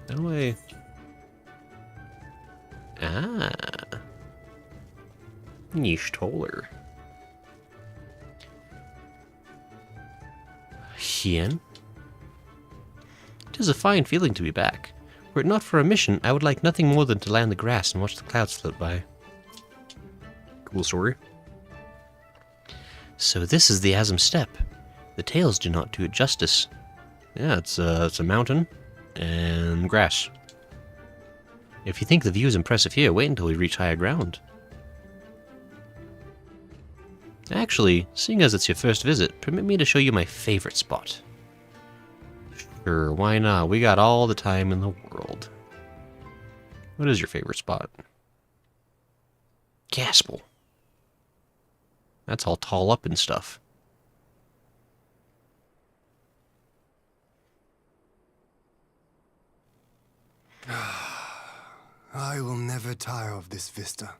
How do I... Y'shtola. Hien? 'Tis a fine feeling to be back. Were it not for a mission, I would like nothing more than to lie on the grass and watch the clouds float by. Cool story. So this is the Azim Step. The tales do not do it justice. Yeah, it's a mountain and grass. If you think the view is impressive here, wait until we reach higher ground. Actually, seeing as it's your first visit, permit me to show you my favorite spot. Sure, why not? We got all the time in the world. What is your favorite spot? Gaspel. That's all tall up and stuff. I will never tire of this vista.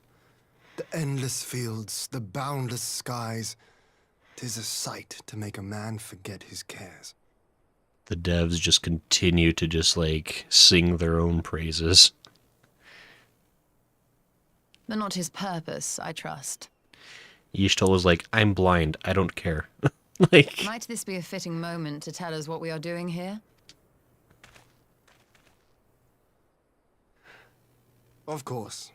The endless fields, the boundless skies. 'Tis a sight to make a man forget his cares. The devs just continue to just, like, sing their own praises. But not his purpose, I trust. Y'shtola was like, I'm blind, I don't care. Like, Might this be a fitting moment to tell us what we are doing here? Of course.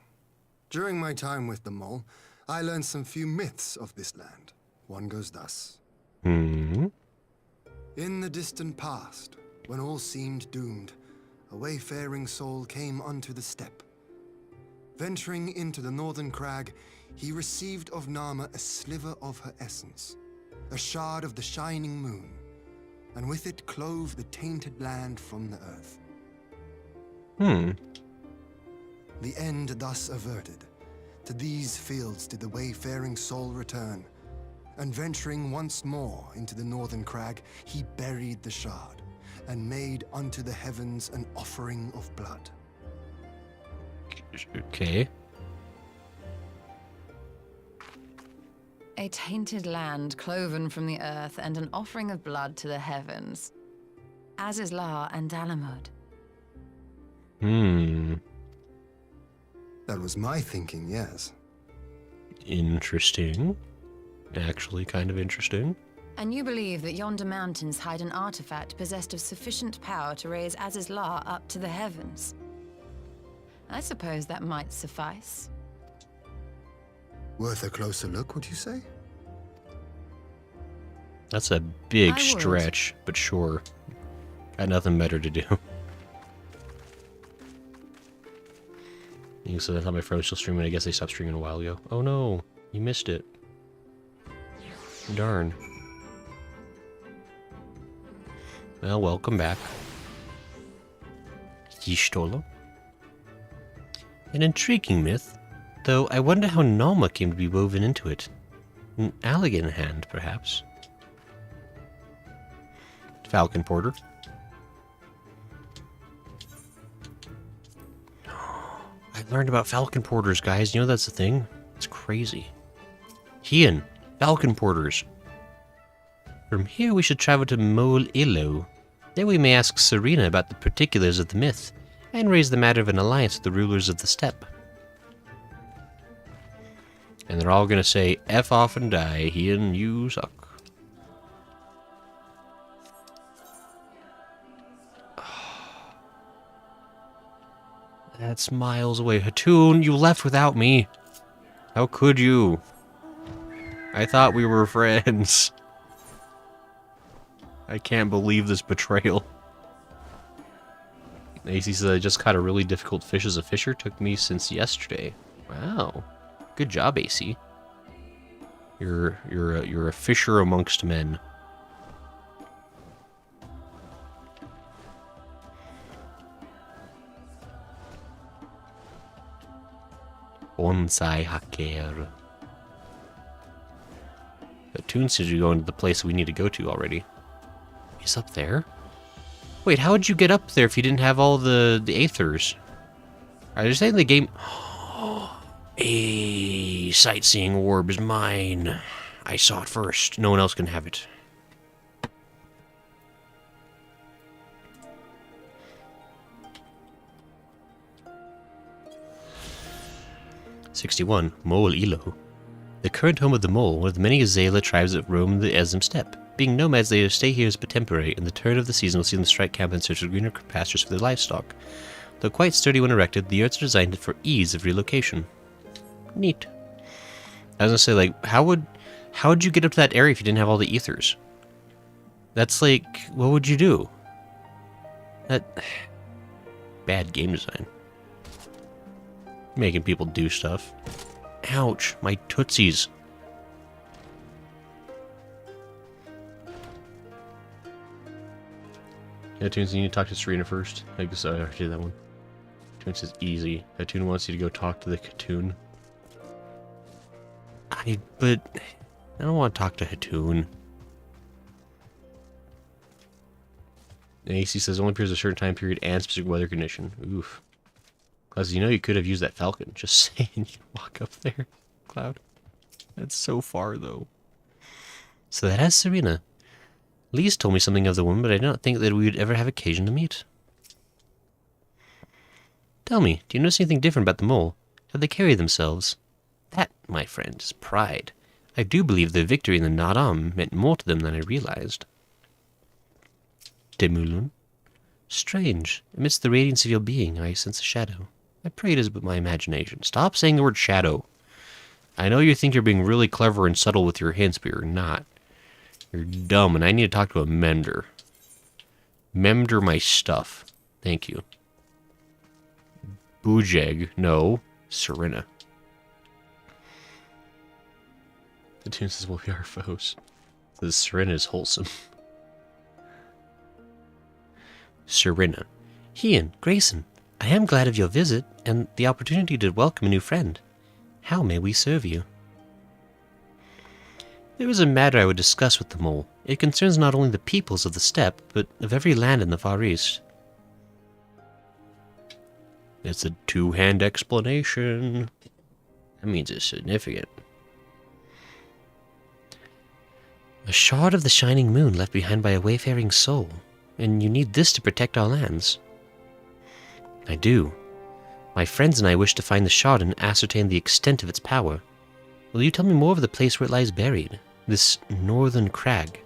During my time with the mole, I learned some few myths of this land. One goes thus. In the distant past, when all seemed doomed, a wayfaring soul came unto the steppe. Venturing into the northern crag, he received of Nama a sliver of her essence, a shard of the shining moon, and with it clove the tainted land from the earth. The end thus averted, to these fields did the wayfaring soul return, and venturing once more into the northern crag, he buried the shard, and made unto the heavens an offering of blood. okay. A tainted land cloven from the earth and an offering of blood to the heavens. Azizlar and Dalamud. That was my thinking, yes. Interesting. Actually, kind of interesting. And you believe that yonder mountains hide an artifact possessed of sufficient power to raise Azizlar up to the heavens. I suppose that might suffice. Worth a closer look, would you say? That's a big I would. stretch, but sure. Got nothing better to do. You said I thought my friend was still streaming. I guess they stopped streaming a while ago. Oh no, you missed it. Darn. Well, welcome back. Y'shtolo. An intriguing myth, though I wonder how Nalma came to be woven into it. An Allegan hand, perhaps. Falcon Porter. I learned about Falcon Porters, guys. You know that's a thing? It's crazy. Hian, Falcon Porters. From here we should travel to Mol Illo. There we may ask Serena about the particulars of the myth, and raise the matter of an alliance with the rulers of the steppe. And they're all gonna say, F off and die, Hian, you suck. That's miles away. Hatun, you left without me. How could you? I thought we were friends. I can't believe this betrayal. AC says I just caught a really difficult fish as a fisher. Took me since yesterday. Wow. Good job, AC. You're a fisher amongst men. Bonsai hacker. The tune says you're going to the place we need to go to already. He's up there? Wait, how would you get up there if you didn't have all the aethers? Are they saying the game... A sightseeing orb is mine. I saw it first. No one else can have it. '61. Mol Ilo. The current home of the Mole, one of the many Azala tribes that roam the Ezim steppe. Being nomads, they stay here as but temporary, and the turn of the season will see them strike camp in search of greener pastures for their livestock. Though quite sturdy when erected, the yurts are designed for ease of relocation. Neat. I was gonna say, like, how would you get up to that area if you didn't have all the ethers? That's like, what would you do? That... Bad game design. Making people do stuff. Ouch, my tootsies. Yeah, Toons, you need to talk to Serena first. I guess I already did that one. Toon says easy. Hatun wants you to go talk to the Katoon. But I don't want to talk to Hatun. AC says only appears a certain time period and specific weather condition. Oof. Because you know you could have used that Falcon. Just saying, you walk up there, Cloud. That's so far, though. So that has Serena. Lise told me something of the woman, but I did not think that we would ever have occasion to meet. Tell me, do you notice anything different about the mole? How they carry themselves? That, my friend, is pride. I do believe their victory in the Naram meant more to them than I realized. Demulun. Strange. Amidst the radiance of your being, I sense a shadow. I pray it is but my imagination. Stop saying the word shadow. I know you think you're being really clever and subtle with your hints, but you're not. You're dumb, and I need to talk to a mender. Mender my stuff. Thank you. Bujeg. No. Serena. The tune says we'll be our foes. The Serena is wholesome. Serena. Ian, Grayson, I am glad of your visit and the opportunity to welcome a new friend. How may we serve you? There is a matter I would discuss with the mole. It concerns not only the peoples of the steppe, but of every land in the Far East. It's a two-hand explanation. That means it's significant. A shard of the shining moon left behind by a wayfaring soul, and you need this to protect our lands. I do. My friends and I wish to find the shard and ascertain the extent of its power. Will you tell me more of the place where it lies buried? This northern crag.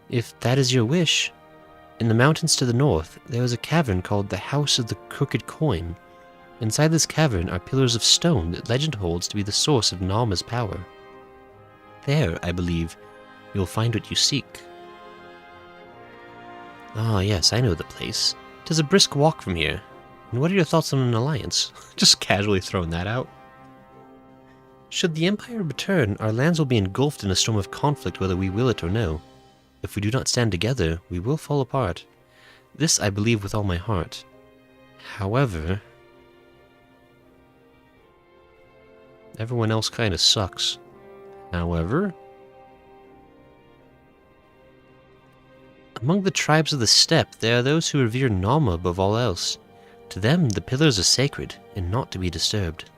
If that is your wish, in the mountains to the north, there is a cavern called the House of the Crooked Coin. Inside this cavern are pillars of stone that legend holds to be the source of Nalma's power. There, I believe, you'll find what you seek. Ah, yes, I know the place. 'Tis a brisk walk from here. And what are your thoughts on an alliance? Just casually throwing that out. Should the Empire return, our lands will be engulfed in a storm of conflict whether we will it or no. If we do not stand together, we will fall apart. This I believe with all my heart. However, everyone else kinda sucks. However, among the tribes of the steppe, there are those who revere Nalma above all else. To them, the pillars are sacred and not to be disturbed.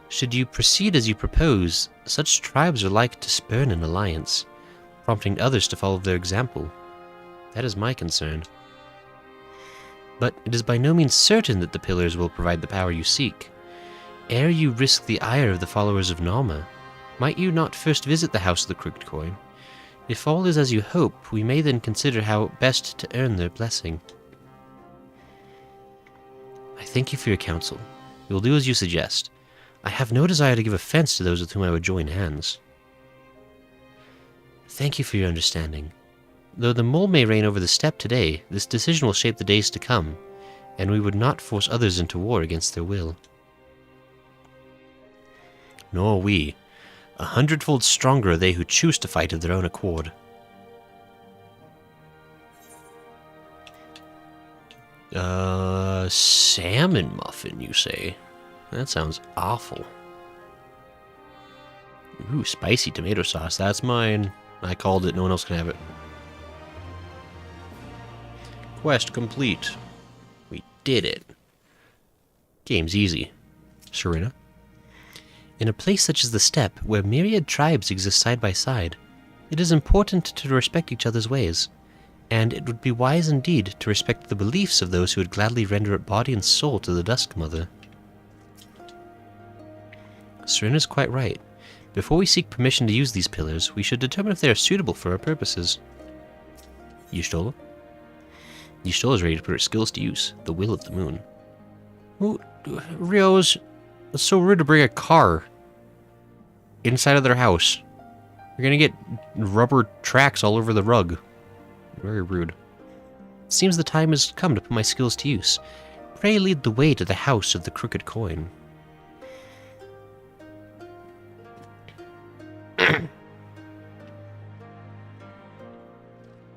Should you proceed as you propose, such tribes are like to spurn an alliance, prompting others to follow their example. That is my concern. But it is by no means certain that the pillars will provide the power you seek. Ere you risk the ire of the followers of Nalma, might you not first visit the House of the Crooked Coin? If all is as you hope, we may then consider how best to earn their blessing. I thank you for your counsel. We will do as you suggest. I have no desire to give offense to those with whom I would join hands. Thank you for your understanding. Though the mole may reign over the steppe today, this decision will shape the days to come, and we would not force others into war against their will. Nor we. 100-fold stronger are they who choose to fight of their own accord. Salmon muffin, you say? That sounds awful. Ooh, spicy tomato sauce. That's mine. I called it. No one else can have it. Quest complete. We did it. Game's easy. Serena? In a place such as the steppe, where myriad tribes exist side by side, it is important to respect each other's ways, and it would be wise indeed to respect the beliefs of those who would gladly render up body and soul to the Dusk Mother. Serena's quite right. Before we seek permission to use these pillars, we should determine if they are suitable for our purposes. Y'shtola? Y'shtola is ready to put her skills to use. The will of the moon. Ooh, Rios, it's so rude to bring a car inside of their house. You're gonna get rubber tracks all over the rug. Very rude. It seems the time has come to put my skills to use. Pray lead the way to the House of the Crooked Coin.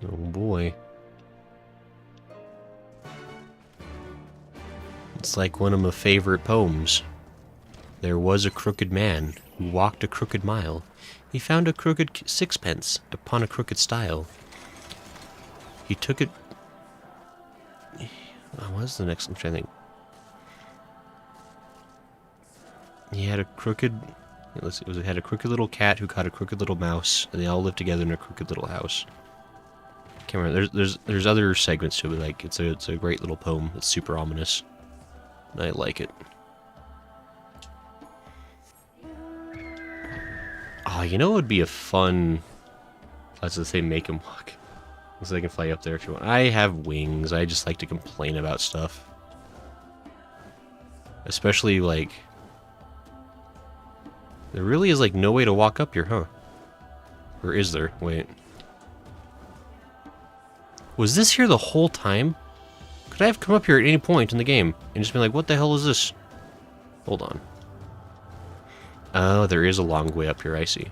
Oh boy. It's like one of my favorite poems. There was a crooked man who walked a crooked mile. He found a crooked sixpence upon a crooked stile. He took it... What's the next? I'm trying to think. He had a crooked... It had a crooked little cat who caught a crooked little mouse, and they all lived together in a crooked little house. Can't remember. There's other segments to it. Like it's a great little poem. It's super ominous. I like it. Oh, you know what would be a fun... Let's just say make him walk. So they can fly up there if you want. I have wings. I just like to complain about stuff. Especially, like... There really is, like, no way to walk up here, huh? Or is there? Wait. Was this here the whole time? Could I have come up here at any point in the game and just been like, what the hell is this? Hold on. Oh, there is a long way up here, I see.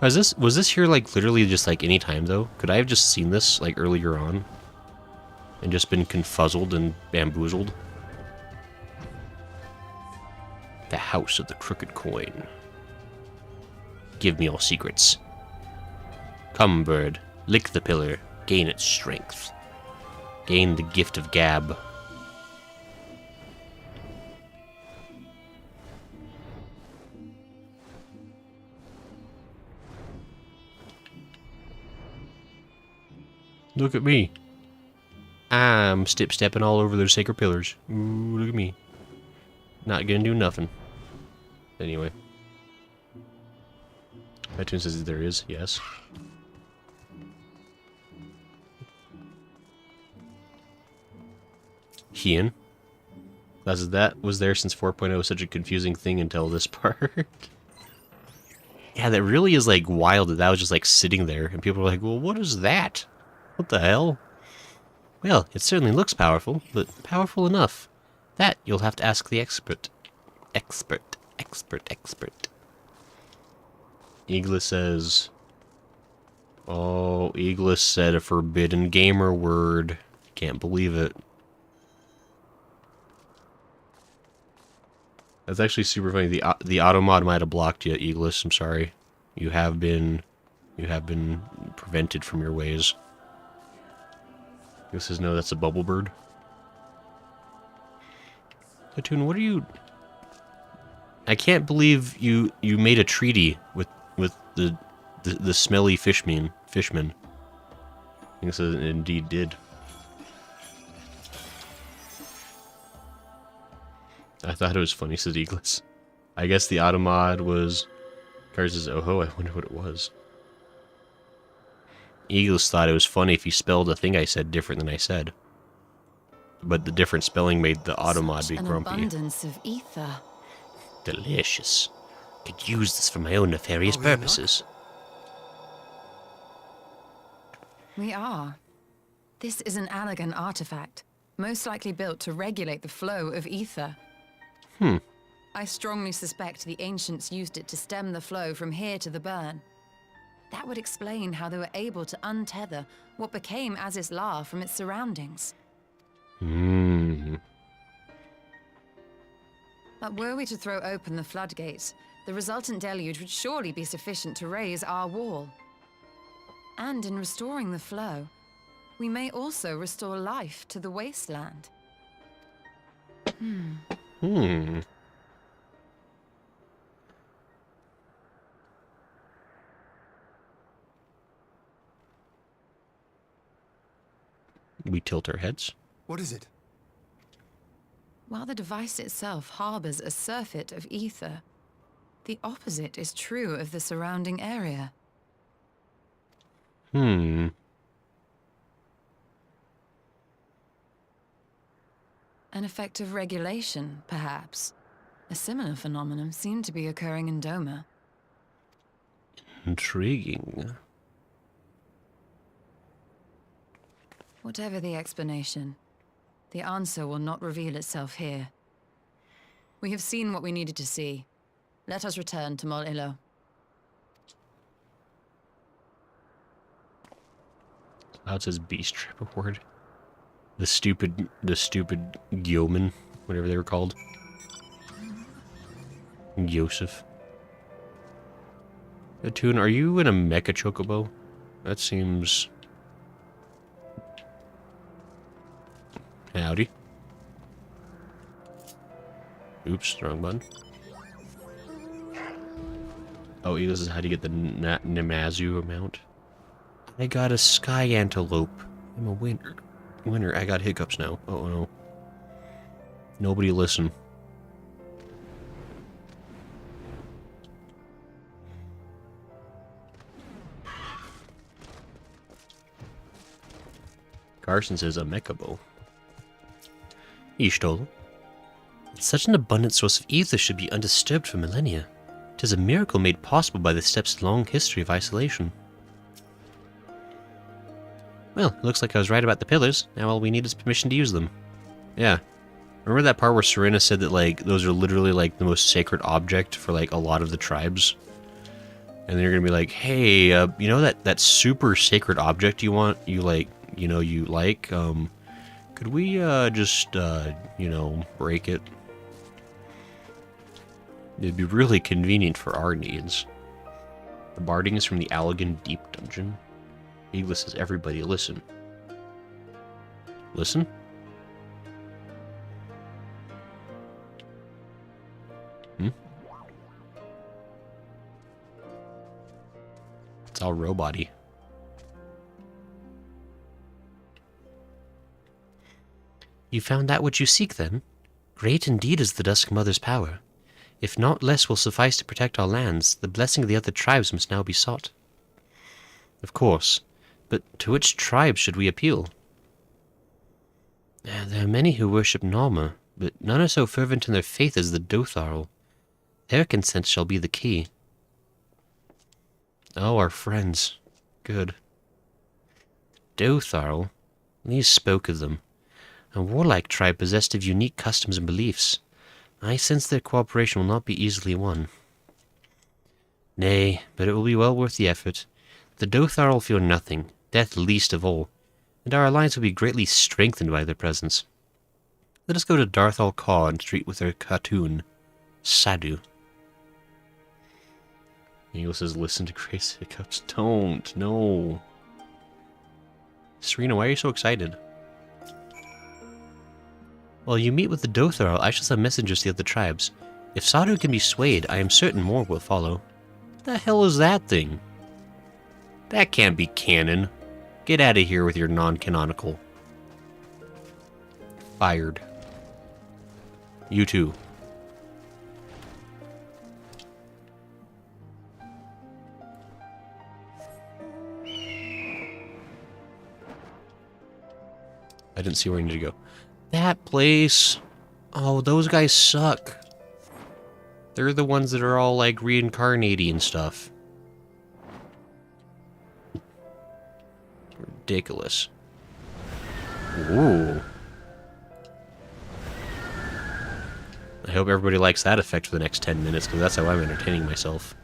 Was this here, like, literally just, like, any time, though? Could I have just seen this, like, earlier on? And just been confuzzled and bamboozled? The House of the Crooked Coin. Give me all secrets. Come, bird. Lick the pillar. Gain its strength. Gain the gift of gab. Look at me. I'm stepping all over those sacred pillars. Ooh, look at me. Not gonna do nothing. Anyway. iTunes says there is, yes. Hien. That was there since 4.0, such a confusing thing until this part. Yeah, that really is, like, wild that was just, like, sitting there, and people were like, well, what is that? What the hell? Well, it certainly looks powerful, but powerful enough. That you'll have to ask the expert. Expert. Eagles says... Oh, Eagles said a forbidden gamer word. Can't believe it. That's actually super funny. The automod might have blocked you, Eagles. I'm sorry. You have been prevented from your ways. Eagles says no, that's a bubble bird. Platoon, what are you? I can't believe you made a treaty with the smelly fishman. Eagles says it indeed did. I thought it was funny, said Eagles. I guess the automod was... Cars says, oh ho, I wonder what it was. Eagles thought it was funny if you spelled a thing I said different than I said. But the different spelling made the automod be grumpy. An abundance of ether. Delicious. Could use this for my own nefarious purposes. We are. This is an elegant artifact, most likely built to regulate the flow of ether. I strongly suspect the ancients used it to stem the flow from here to the burn. That would explain how they were able to untether what became Aziz's La from its surroundings. But were we to throw open the floodgates, the resultant deluge would surely be sufficient to raise our wall. And in restoring the flow, we may also restore life to the wasteland. We tilt our heads. What is it? While the device itself harbors a surfeit of ether, the opposite is true of the surrounding area. Hmm. An effect of regulation, perhaps. A similar phenomenon seemed to be occurring in Doma. Intriguing. Whatever the explanation, the answer will not reveal itself here. We have seen what we needed to see. Let us return to Mol Ilo. Cloud says beast trap award. The stupid yeoman, whatever they were called. Yosef. Atun, are you in a mecha chocobo? That seems... Howdy. Oops, wrong button. Oh, this is how to get the Namazu amount. I got a sky antelope. I'm a winner. I got hiccups now. Oh no. Nobody listen. Carson says a mechabo. Ishtol. Such an abundant source of ether should be undisturbed for millennia. 'Tis a miracle made possible by the steppes' long history of isolation. Well, it looks like I was right about the pillars. Now all we need is permission to use them. Yeah. Remember that part where Serena said that, like, those are literally, like, the most sacred object for, like, a lot of the tribes? And then you're gonna be like, hey, you know that super sacred object you like, could we, just, break it? It'd be really convenient for our needs. The barding is from the Allegan Deep Dungeon. Eagles says, everybody listen. Listen? It's all robot-y. You found that which you seek, then? Great indeed is the Dusk Mother's power. If naught less will suffice to protect our lands, the blessing of the other tribes must now be sought. Of course, but to which tribes should we appeal? There are many who worship Norma, but none are so fervent in their faith as the Dotharl. Their consent shall be the key. Oh, our friends. Good. Dotharl, these spoke of them. A warlike tribe possessed of unique customs and beliefs. I sense their cooperation will not be easily won. Nay, but it will be well worth the effort. The Dotharl fear nothing, death least of all, and our alliance will be greatly strengthened by their presence. Let us go to Darthal Kaw and treat with their Khatun, Sadu. Eagle says, listen to Grace Hiccups. Don't, no. Serena, why are you so excited? While you meet with the Dotharl, I shall send messengers to the other tribes. If Sadu can be swayed, I am certain more will follow. What the hell is that thing? That can't be canon. Get out of here with your non-canonical. Fired. You too. I didn't see where I needed to go. That place. Oh, those guys suck. They're the ones that are all like reincarnating and stuff. Ridiculous. Ooh. I hope everybody likes that effect for the next 10 minutes, because that's how I'm entertaining myself.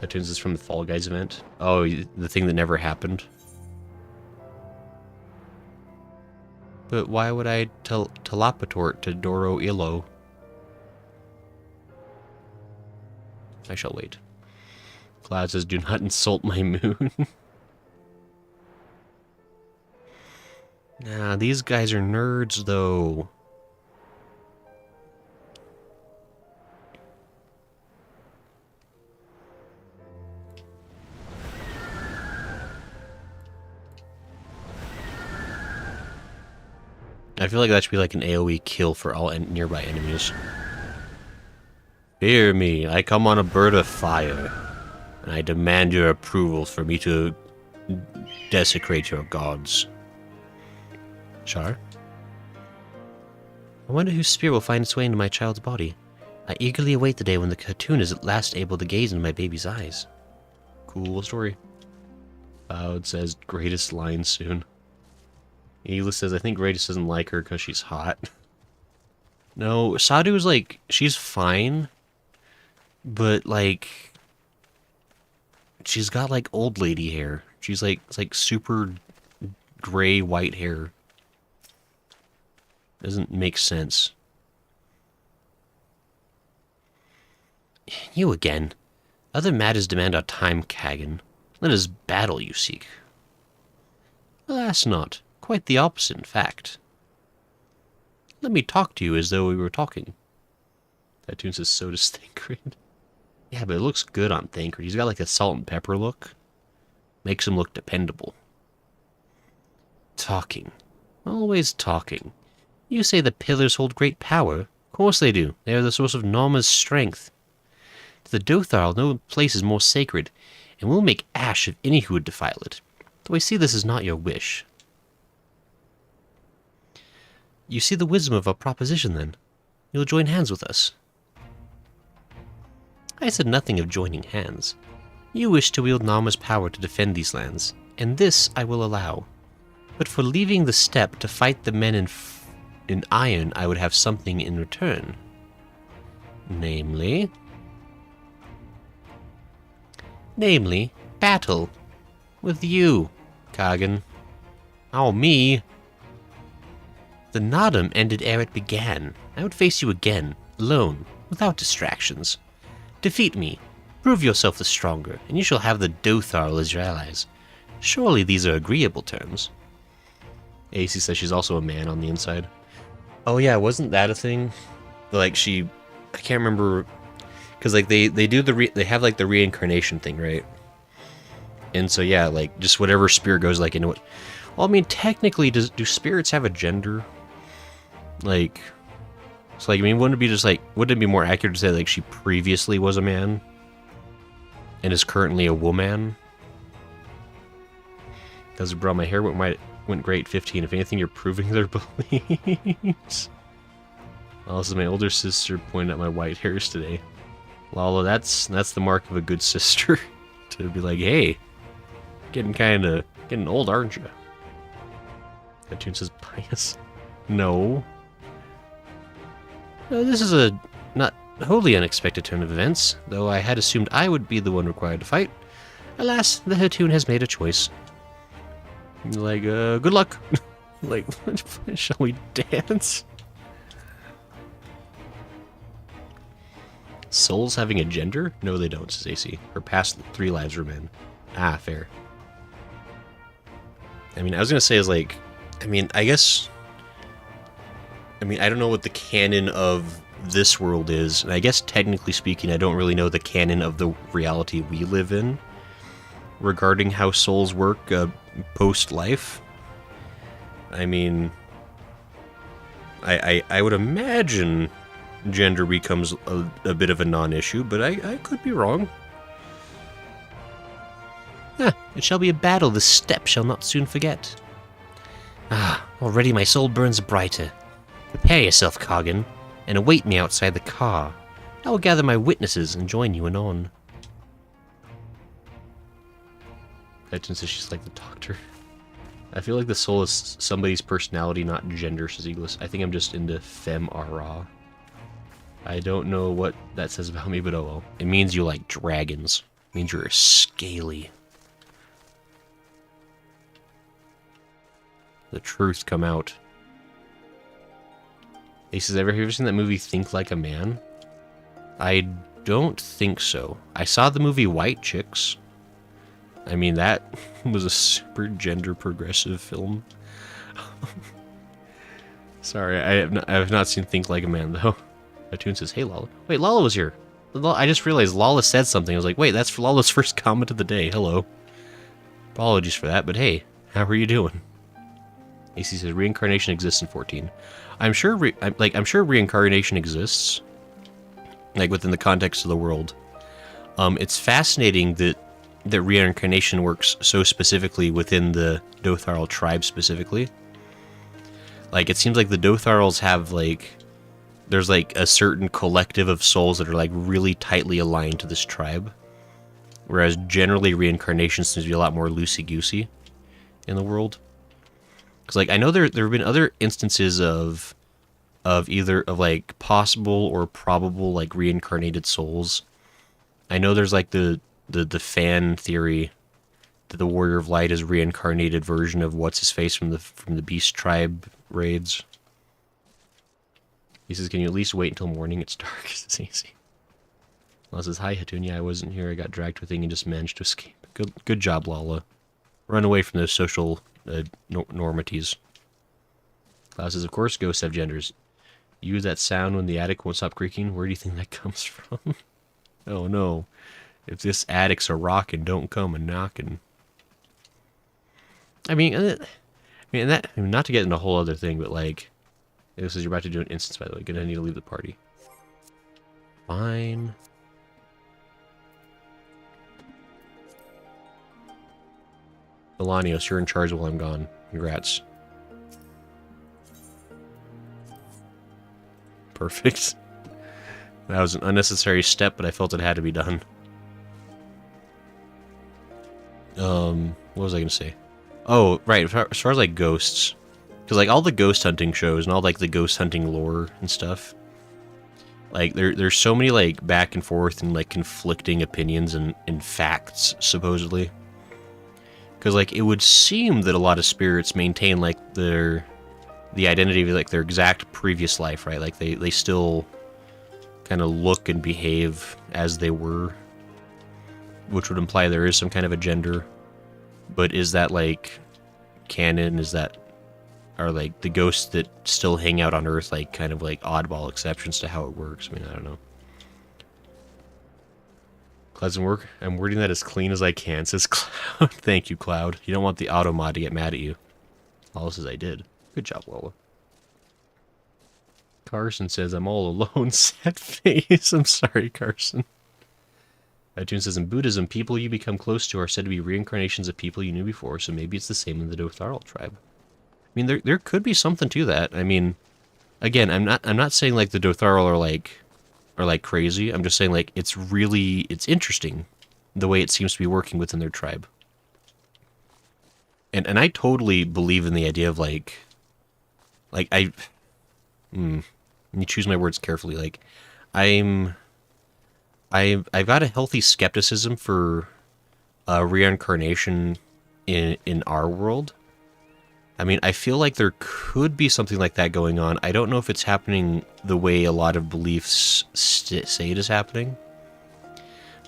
That tunes is from the Fall Guys event. Oh, the thing that never happened. But why would I teleport to Doro Illo? I shall wait. Cloud says, do not insult my moon. Nah, these guys are nerds, though. I feel like that should be like an AoE kill for all nearby enemies. Fear me, I come on a bird of fire, and I demand your approval for me to desecrate your gods. Char? I wonder whose spear will find its way into my child's body. I eagerly await the day when the cartoon is at last able to gaze into my baby's eyes. Cool story. Cloud says, greatest line soon. Ela says, I think Radis doesn't like her because she's hot. No, Sadu is like, she's fine. But, like, she's got, like, old lady hair. She's, like, it's like super gray, white hair. Doesn't make sense. You again. Other matters demand our time, Kagan. Let us battle, you seek. Alas not. Quite the opposite, in fact. Let me talk to you as though we were talking. That tune says, so does Thancred. Yeah, but it looks good on Thancred. He's got like a salt and pepper look. Makes him look dependable. Talking. Always talking. You say the pillars hold great power. course they do. They are the source of Norma's strength. To the Dotharl, no place is more sacred, and will make ash of any who would defile it. Though I see this is not your wish. You see the wisdom of our proposition, then? You'll join hands with us. I said nothing of joining hands. You wish to wield Narma's power to defend these lands, and this I will allow. But for leaving the steppe to fight the men in iron, I would have something in return. Namely, battle. With you, Kagan. Oh, me. The Nodum ended ere it began. I would face you again, alone, without distractions. Defeat me, prove yourself the stronger, and you shall have the Dotharl as your allies. Surely these are agreeable terms. AC says she's also a man on the inside. Oh yeah, wasn't that a thing? Like I can't remember, because like they do they have like the reincarnation thing, right? And so yeah, like just whatever spirit goes like into it. Well, I mean, technically, do spirits have a gender? Like, so like, I mean, wouldn't it be more accurate to say like she previously was a man and is currently a woman? Because bro, my hair went great 15. If anything, you're proving their beliefs. Well, this is my older sister pointing at my white hairs today. Lala, that's the mark of a good sister. To be like, hey, getting old, aren't you? That tune says pious. No. This is a not wholly unexpected turn of events, though I had assumed I would be the one required to fight. Alas, the Hatun has made a choice. Like, good luck. Like, shall we dance? Souls having a gender? No, they don't, says AC. Her past 3 lives were men. Ah, fair. I mean, I was gonna say is like, I mean, I guess, I mean, I don't know what the canon of this world is, and I guess technically speaking, I don't really know the canon of the reality we live in regarding how souls work post-life. I mean, I would imagine gender becomes a bit of a non-issue, but I could be wrong. It shall be a battle the steppe shall not soon forget. Ah, already my soul burns brighter. Prepare yourself, Kagan, and await me outside the car. I will gather my witnesses and join you anon. Legend says she's like the doctor. I feel like the soul is somebody's personality, not gender, says Eagles. I think I'm just into femme ara. I don't know what that says about me, but oh well. It means you like dragons. It means you're scaly. The truth come out. He says, have you ever seen that movie Think Like a Man? I don't think so. I saw the movie White Chicks. I mean, that was a super gender progressive film. Sorry, I have not seen Think Like a Man, though. Atune says, hey, Lala. Wait, Lala was here. I just realized Lala said something. I was like, wait, that's Lala's first comment of the day. Hello. Apologies for that, but hey, how are you doing? AC says, reincarnation exists in 14. I'm sure reincarnation exists, like, within the context of the world. It's fascinating that reincarnation works so specifically within the Dotharl tribe specifically. Like, it seems like the Dotharls have, like, there's, like, a certain collective of souls that are, like, really tightly aligned to this tribe. Whereas, generally, reincarnation seems to be a lot more loosey-goosey in the world. Because, like, I know there have been other instances of either, like, possible or probable, like, reincarnated souls. I know there's, like, the fan theory that the Warrior of Light is a reincarnated version of what's-his-face from the Beast Tribe raids. He says, can you at least wait until morning? It's dark. It's easy. Lala says, hi, Hatun. Yeah, I wasn't here. I got dragged to a thing and just managed to escape. Good job, Lala. Run away from those social normities. Klaus says, of course, ghosts have genders. Use that sound when the attic won't stop creaking. Where do you think that comes from? Oh, no. If this attic's a rockin', don't come a knockin'. I mean, not to get into a whole other thing, but, like, It says you're about to do an instance, by the way. Gonna need to leave the party. Fine. Melanios, you're in charge while I'm gone. Congrats. Perfect. That was an unnecessary step, but I felt it had to be done. What was I gonna say? Oh, right, as far as, like, ghosts. Because, like, all the ghost hunting shows and all, like, the ghost hunting lore and stuff, like, there's so many, like, back and forth and, like, conflicting opinions and facts, supposedly. Because, like, it would seem that a lot of spirits maintain, like, the identity of, like, their exact previous life, right? Like, they still kind of look and behave as they were, which would imply there is some kind of a gender. But is that, like, canon? Is that... Are, like, the ghosts that still hang out on Earth, like, kind of, like, oddball exceptions to how it works? I mean, I don't know. Cloud's in work. I'm wording that as clean as I can, says Cloud. Thank you, Cloud. You don't want the auto mod to get mad at you. Lola says I did. Good job, Lola. Carson says, I'm all alone, sad face. I'm sorry, Carson. Tune says, in Buddhism, people you become close to are said to be reincarnations of people you knew before, so maybe it's the same in the Dothraki tribe. I mean, there could be something to that. I mean, again, I'm not saying, like, the Dothraki are like crazy. I'm just saying, like, it's interesting the way it seems to be working within their tribe. And I totally believe in the idea of, like you choose my words carefully. Like, I've got a healthy skepticism for reincarnation in our world. I mean, I feel like there could be something like that going on. I don't know if it's happening the way a lot of beliefs say it is happening.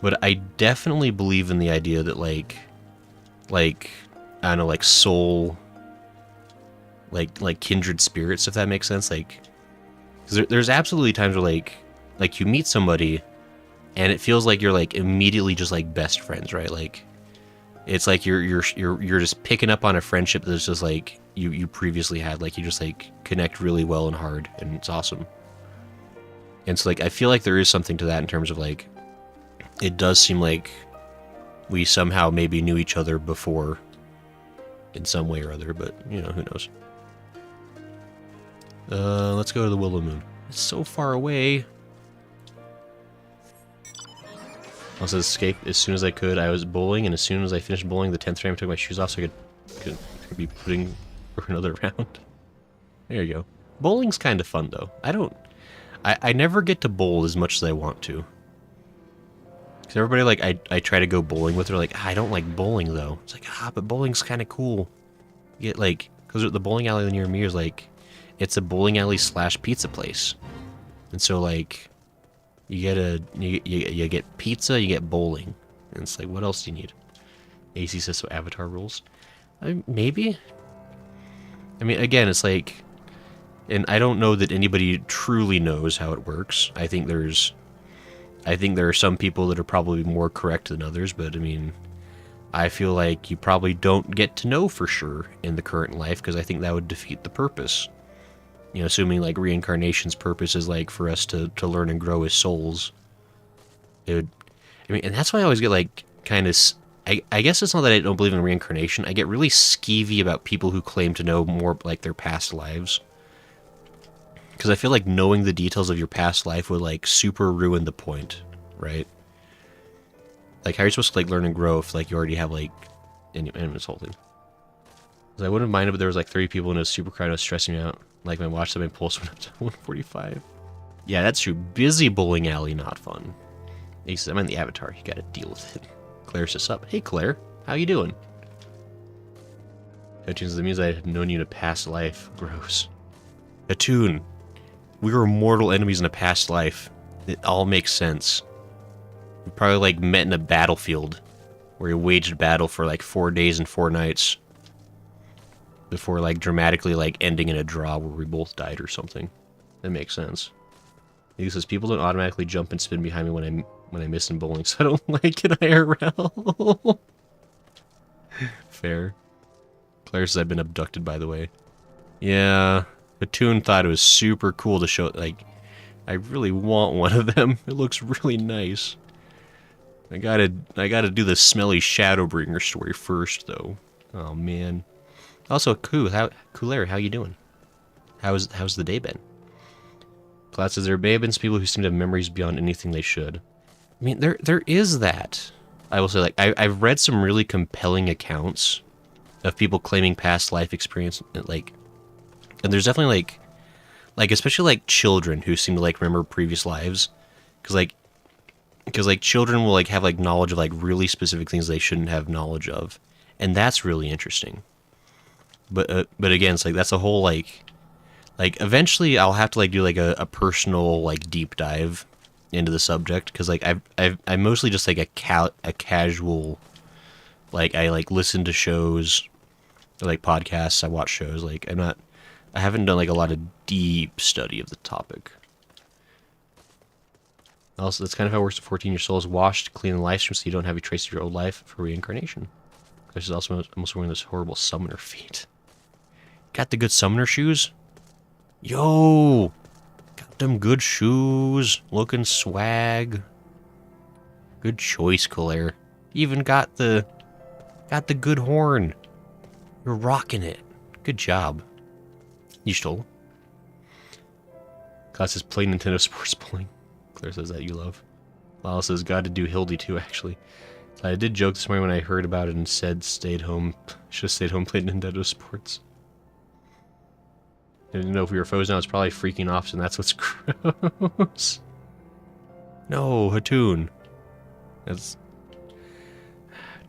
But I definitely believe in the idea that, like, I don't know, like, soul, like kindred spirits, if that makes sense. Like, 'cause there's absolutely times where, like you meet somebody, and it feels like you're, like, immediately just, like, best friends, right? Like, it's like you're just picking up on a friendship that's just, like, you previously had. Like, you just, like, connect really well and hard, and it's awesome. And so, like, I feel like there is something to that in terms of, like, it does seem like we somehow maybe knew each other before in some way or other, but, you know, who knows. Let's go to the Willow Moon. It's so far away. I also escaped as soon as I could. I was bowling, and as soon as I finished bowling, the 10th frame, I took my shoes off so I could be putting for another round. There you go. Bowling's kind of fun, though. I never get to bowl as much as I want to. Because everybody, like, I try to go bowling with, they're like, I don't like bowling, though. It's like, but bowling's kind of cool. You get, like, because the bowling alley near me is, like, it's a bowling alley / pizza place. And so, like, you get pizza, you get bowling. And it's like, what else do you need? AC says, so Avatar rules. Maybe? I mean, again, it's like, and I don't know that anybody truly knows how it works. I think there are some people that are probably more correct than others, but I mean, I feel like you probably don't get to know for sure in the current life, because I think that would defeat the purpose. You know, assuming, like, reincarnation's purpose is, like, for us to learn and grow as souls. It would, I mean, and that's why I always get, like, kind of, I guess it's not that I don't believe in reincarnation. I get really skeevy about people who claim to know more, like, their past lives. Because I feel like knowing the details of your past life would, like, super ruin the point, right? Like, how are you supposed to, like, learn and grow if, like, you already have, like, and this whole thing. I wouldn't mind it, but there was, like, 30 people and it was super crowded. It was stressing me out. Like, my watch, my pulse went up to 145. Yeah, that's true. Busy bowling alley, not fun. He says, I'm in the Avatar. You gotta deal with it. Claire says up. Hey, Claire. How you doing? Attune says, that means I had known you in a past life. Gross. Attune. We were mortal enemies in a past life. It all makes sense. We probably, like, met in a battlefield where we waged battle for, like, 4 days and 4 nights. Before, like, dramatically, like, ending in a draw where we both died or something. That makes sense. He says, people don't automatically jump and spin behind me when I miss in bowling, so I don't like it IRL. Fair. Claire says, I've been abducted, by the way. Yeah. Platoon thought it was super cool to show, like, I really want one of them. It looks really nice. I gotta do the smelly Shadowbringer story first, though. Oh man. Also, Cooler, how you doing? How's the day been? Class says there may have been some people who seem to have memories beyond anything they should. I mean, there is that. I will say, like, I've read some really compelling accounts of people claiming past life experience, like, and there's definitely like especially like children who seem to like remember previous lives, because children will like have like knowledge of like really specific things they shouldn't have knowledge of, and that's really interesting. But again, it's like that's a whole like eventually I'll have to like do like a personal like deep dive into the subject, because like I'm mostly just like a casual, like I like listen to shows or like podcasts, I watch shows, like I haven't done like a lot of deep study of the topic. Also, that's kind of how it works at 14. Your soul is washed, clean, and life stream, so you don't have a trace of your old life for reincarnation. This is also almost wearing this horrible summoner feet. Got the good summoner shoes? Yo! Got them good shoes. Looking swag. Good choice, Claire. Even got the good horn. You're rocking it. Good job. You stole. Class says play Nintendo Sports Bowling. Claire says that you love. Lyle says got to do Hildy too, actually. I did joke this morning when I heard about it and said stayed home. Should have stayed home, played Nintendo Sports. I didn't know if we were foes now. It's probably freaking off, and that's what's gross. No, Hatoon. That's...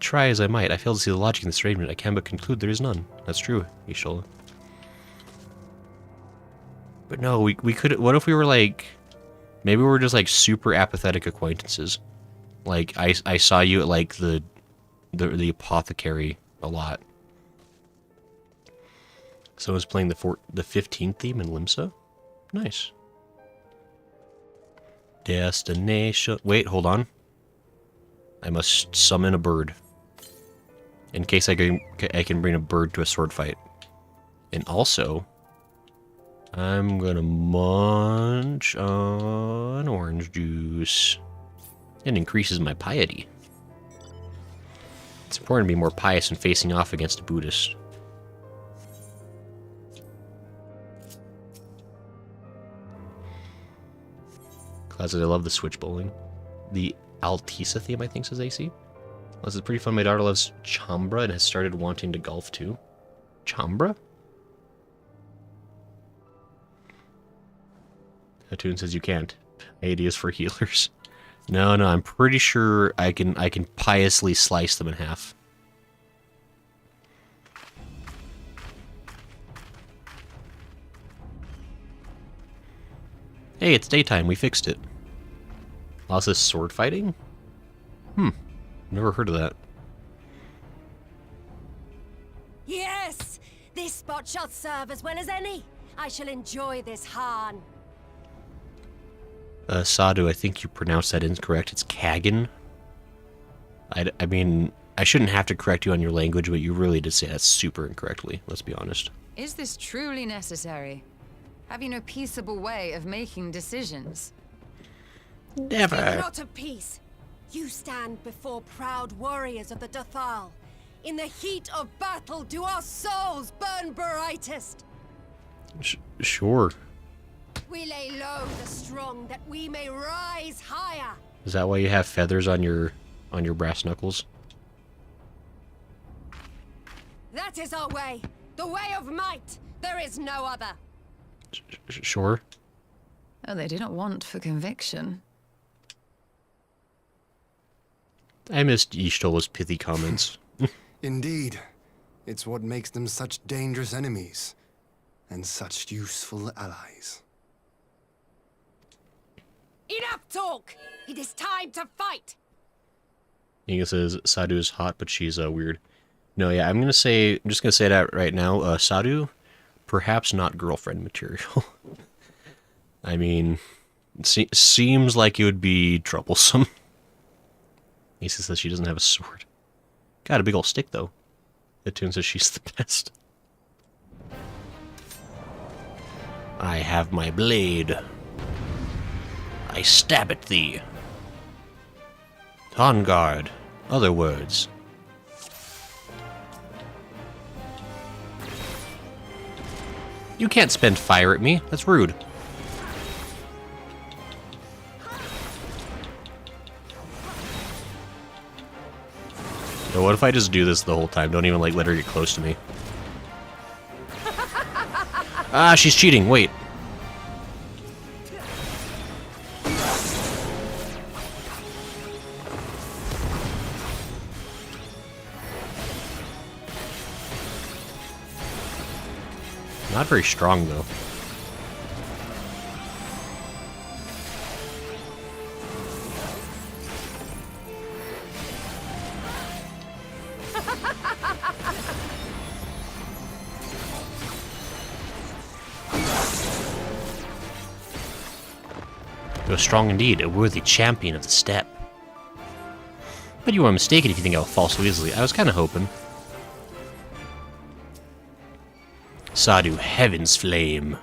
Try as I might, I fail to see the logic in this arrangement. I can but conclude there is none. That's true, Ishola. But no, we could... What if we were like... Maybe we were just like super apathetic acquaintances. Like, I saw you at like the apothecary a lot. Someone's playing the 15th theme in Limsa? Nice. Destination... Wait, hold on. I must summon a bird. In case I can bring a bird to a sword fight. And also... I'm gonna munch on orange juice. It increases my piety. It's important to be more pious than facing off against a Buddhist. Closet, I love the switch bowling. The Altisa theme, I think, says AC. This is pretty fun. My daughter loves Chambra and has started wanting to golf too. Chambra? Hatoon says you can't. AD is for healers. No, I'm pretty sure I can piously slice them in half. Hey, it's daytime. We fixed it. Lots of sword fighting? Never heard of that. Yes! This spot shall serve as well as any. I shall enjoy this Harn. Sadhu, I think you pronounced that incorrect. It's Kagan. I mean, I shouldn't have to correct you on your language, but you really did say that super incorrectly, let's be honest. Is this truly necessary? Have you no peaceable way of making decisions? Never. Not of peace. You stand before proud warriors of the Dathal. In the heat of battle, do our souls burn brightest? Sure. We lay low the strong that we may rise higher. Is that why you have feathers on your brass knuckles? That is our way. The way of might. There is no other. Sure. Oh, they do not want for conviction. I missed Ishtola's pithy comments. Indeed. It's what makes them such dangerous enemies. And such useful allies. Enough talk! It is time to fight! Inga says Sadhu is hot, but she's weird. No, yeah, I'm just gonna say that right now. Sadhu, perhaps not girlfriend material. I mean, seems like it would be troublesome. Asa says she doesn't have a sword. Got a big old stick though. Atune says she's the best. I have my blade. I stab at thee. On guard. Other words. You can't spend fire at me. That's rude. Yo, what if I just do this the whole time? Don't even, like, let her get close to me. Ah, she's cheating. Wait. Not very strong, though. You are strong indeed, a worthy champion of the steppe. But you are mistaken if you think I'll fall so easily. I was kind of hoping. Sadu, heaven's flame.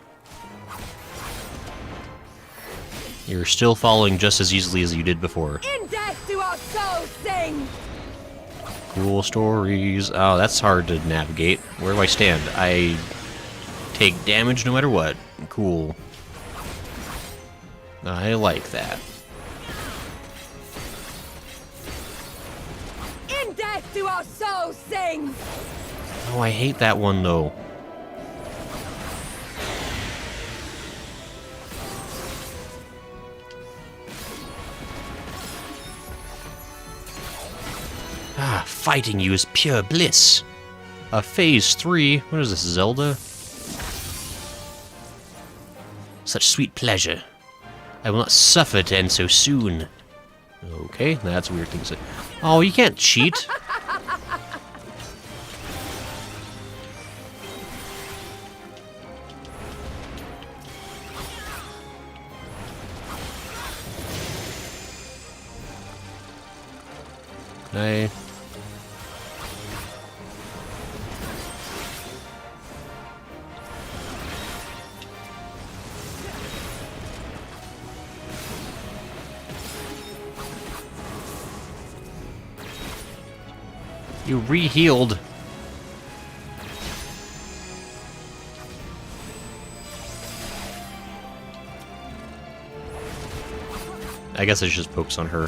You're still falling just as easily as you did before. In death do our souls sing! Cool stories. Oh, that's hard to navigate. Where do I stand? I take damage no matter what. Cool. I like that. In death do our souls sing! Oh, I hate that one, though. Ah, fighting you is pure bliss. Phase 3. What is this, Zelda? Such sweet pleasure. I will not suffer to end so soon. Okay, that's a weird thing to say. Oh, you can't cheat. I... You re-healed. I guess I should just focus on her.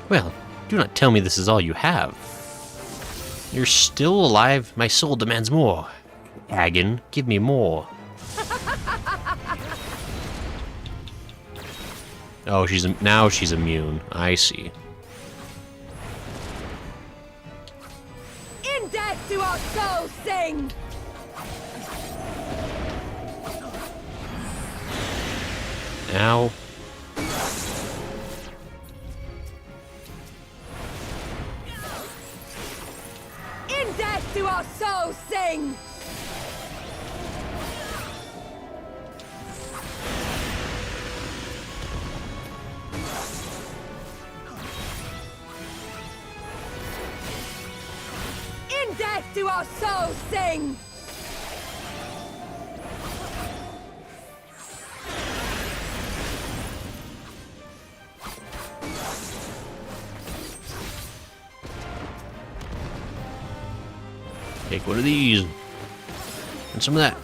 Well, do not tell me this is all you have. You're still alive? My soul demands more. Agon, give me more. Oh, now she's immune. I see. In death do our souls sing! Ow. In death do our souls sing! In death do our souls sing! Take one of these. And some of that.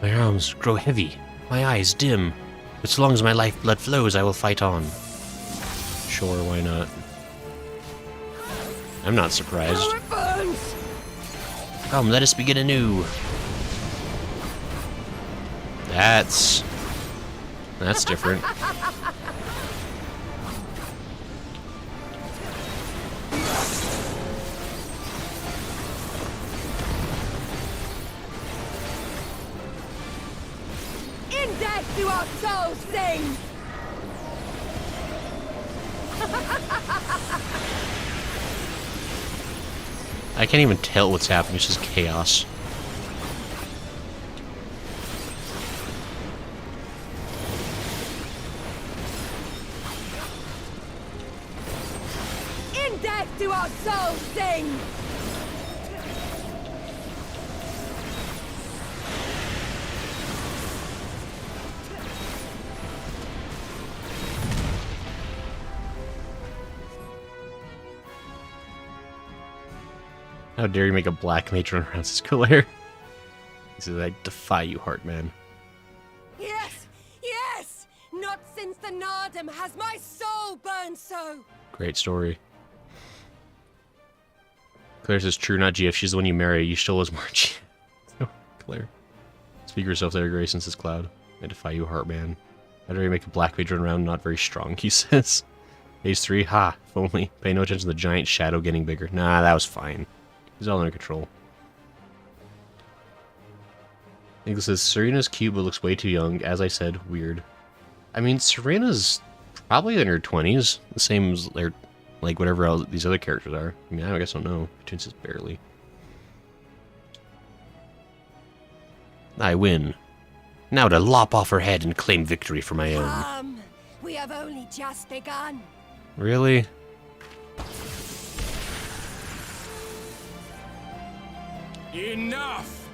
My arms grow heavy. My eyes dim, but so long as my lifeblood flows, I will fight on. Sure, why not? I'm not surprised. Oh, it burns! Come, let us begin anew. That's different. our souls sing! I can't even tell what's happening. It's just chaos. In death do our souls sing! How dare you make a black mage run around Scalaire? He says, I defy you, Heartman. Yes! Yes! Not since the Nardum has my soul burned so! Great story. Claire says, true, not GF. She's the one you marry. You still was more GF. No, Claire. Speak yourself there, Grayson, says Cloud. I defy you, Heartman. How dare you make a black mage run around? Not very strong, he says. Phase 3, ha, if only. Pay no attention to the giant shadow getting bigger. Nah, that was fine. He's all under control. Nicholas says, Serena's cute but looks way too young. As I said, weird. I mean, Serena's probably in her 20s. The same as, like, whatever else these other characters are. I mean, I guess I don't know. Between says barely. I win. Now to lop off her head and claim victory for my own. Come! We have only just begun. Really? Enough!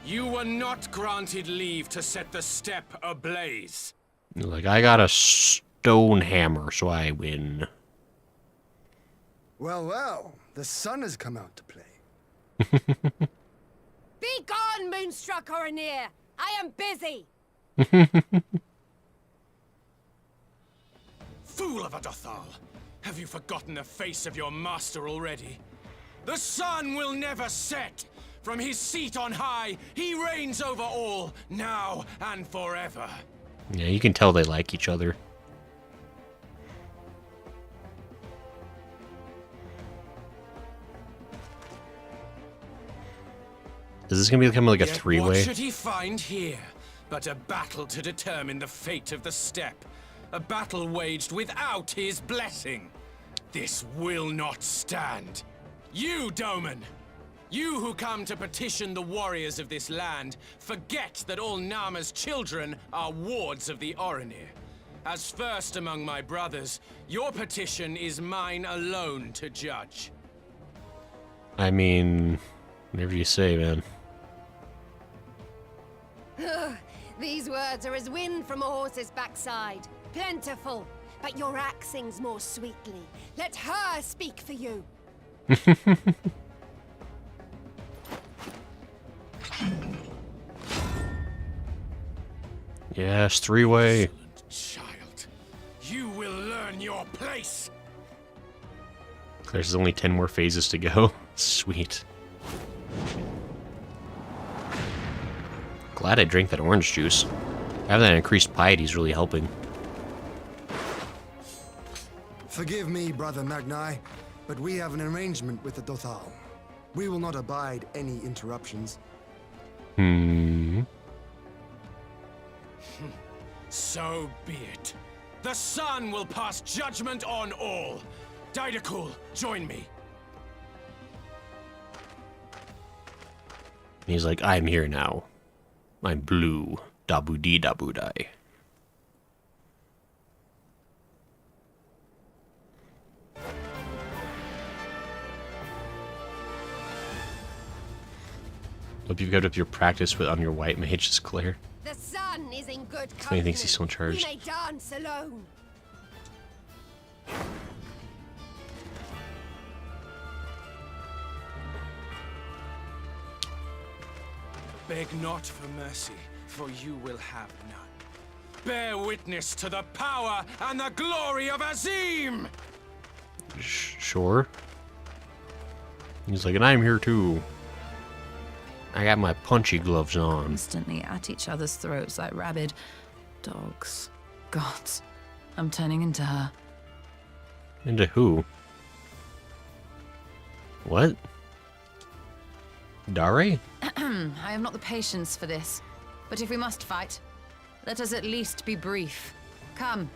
You were not granted leave to set the steppe ablaze. Like, I got a stone hammer, so I win. Well, well, the sun has come out to play. Be gone, Moonstruck Oronir! I am busy! Fool of a Dothal! Have you forgotten the face of your master already? The sun will never set! From his seat on high, he reigns over all, now and forever. Yeah, you can tell they like each other. Is this gonna become like a Yet three-way? What should he find here but a battle to determine the fate of the steppe? A battle waged without his blessing. This will not stand. You, Doman! You who come to petition the warriors of this land, forget that all Nama's children are wards of the Oronir. As first among my brothers, your petition is mine alone to judge. I mean, whatever you say, man. These words are as wind from a horse's backside. Plentiful, but your axe sings more sweetly. Let her speak for you. Yes, three-way. Excellent child, you will learn your place. There's only 10 more phases to go. Sweet. Glad I drank that orange juice. Having that increased piety is really helping. Forgive me, Brother Magni, but we have an arrangement with the Dothal. We will not abide any interruptions. So be it. The sun will pass judgment on all. Didakul, join me. He's like, I'm here now. I'm blue. Dabu-dee dabu-die. Hope you've kept up your practice on your white mage's Claire. The sun is in good So he company. thinks he's still in charge. We may dance alone. Beg not for mercy, for you will have none. Bear witness to the power and the glory of Azim! Sure. He's like, and I'm here too. I got my punchy gloves on. Constantly at each other's throats like rabid dogs. Gods, I'm turning into her. Into who? What? Dare? I have not the patience for this. But if we must fight, Let us at least be brief. Come.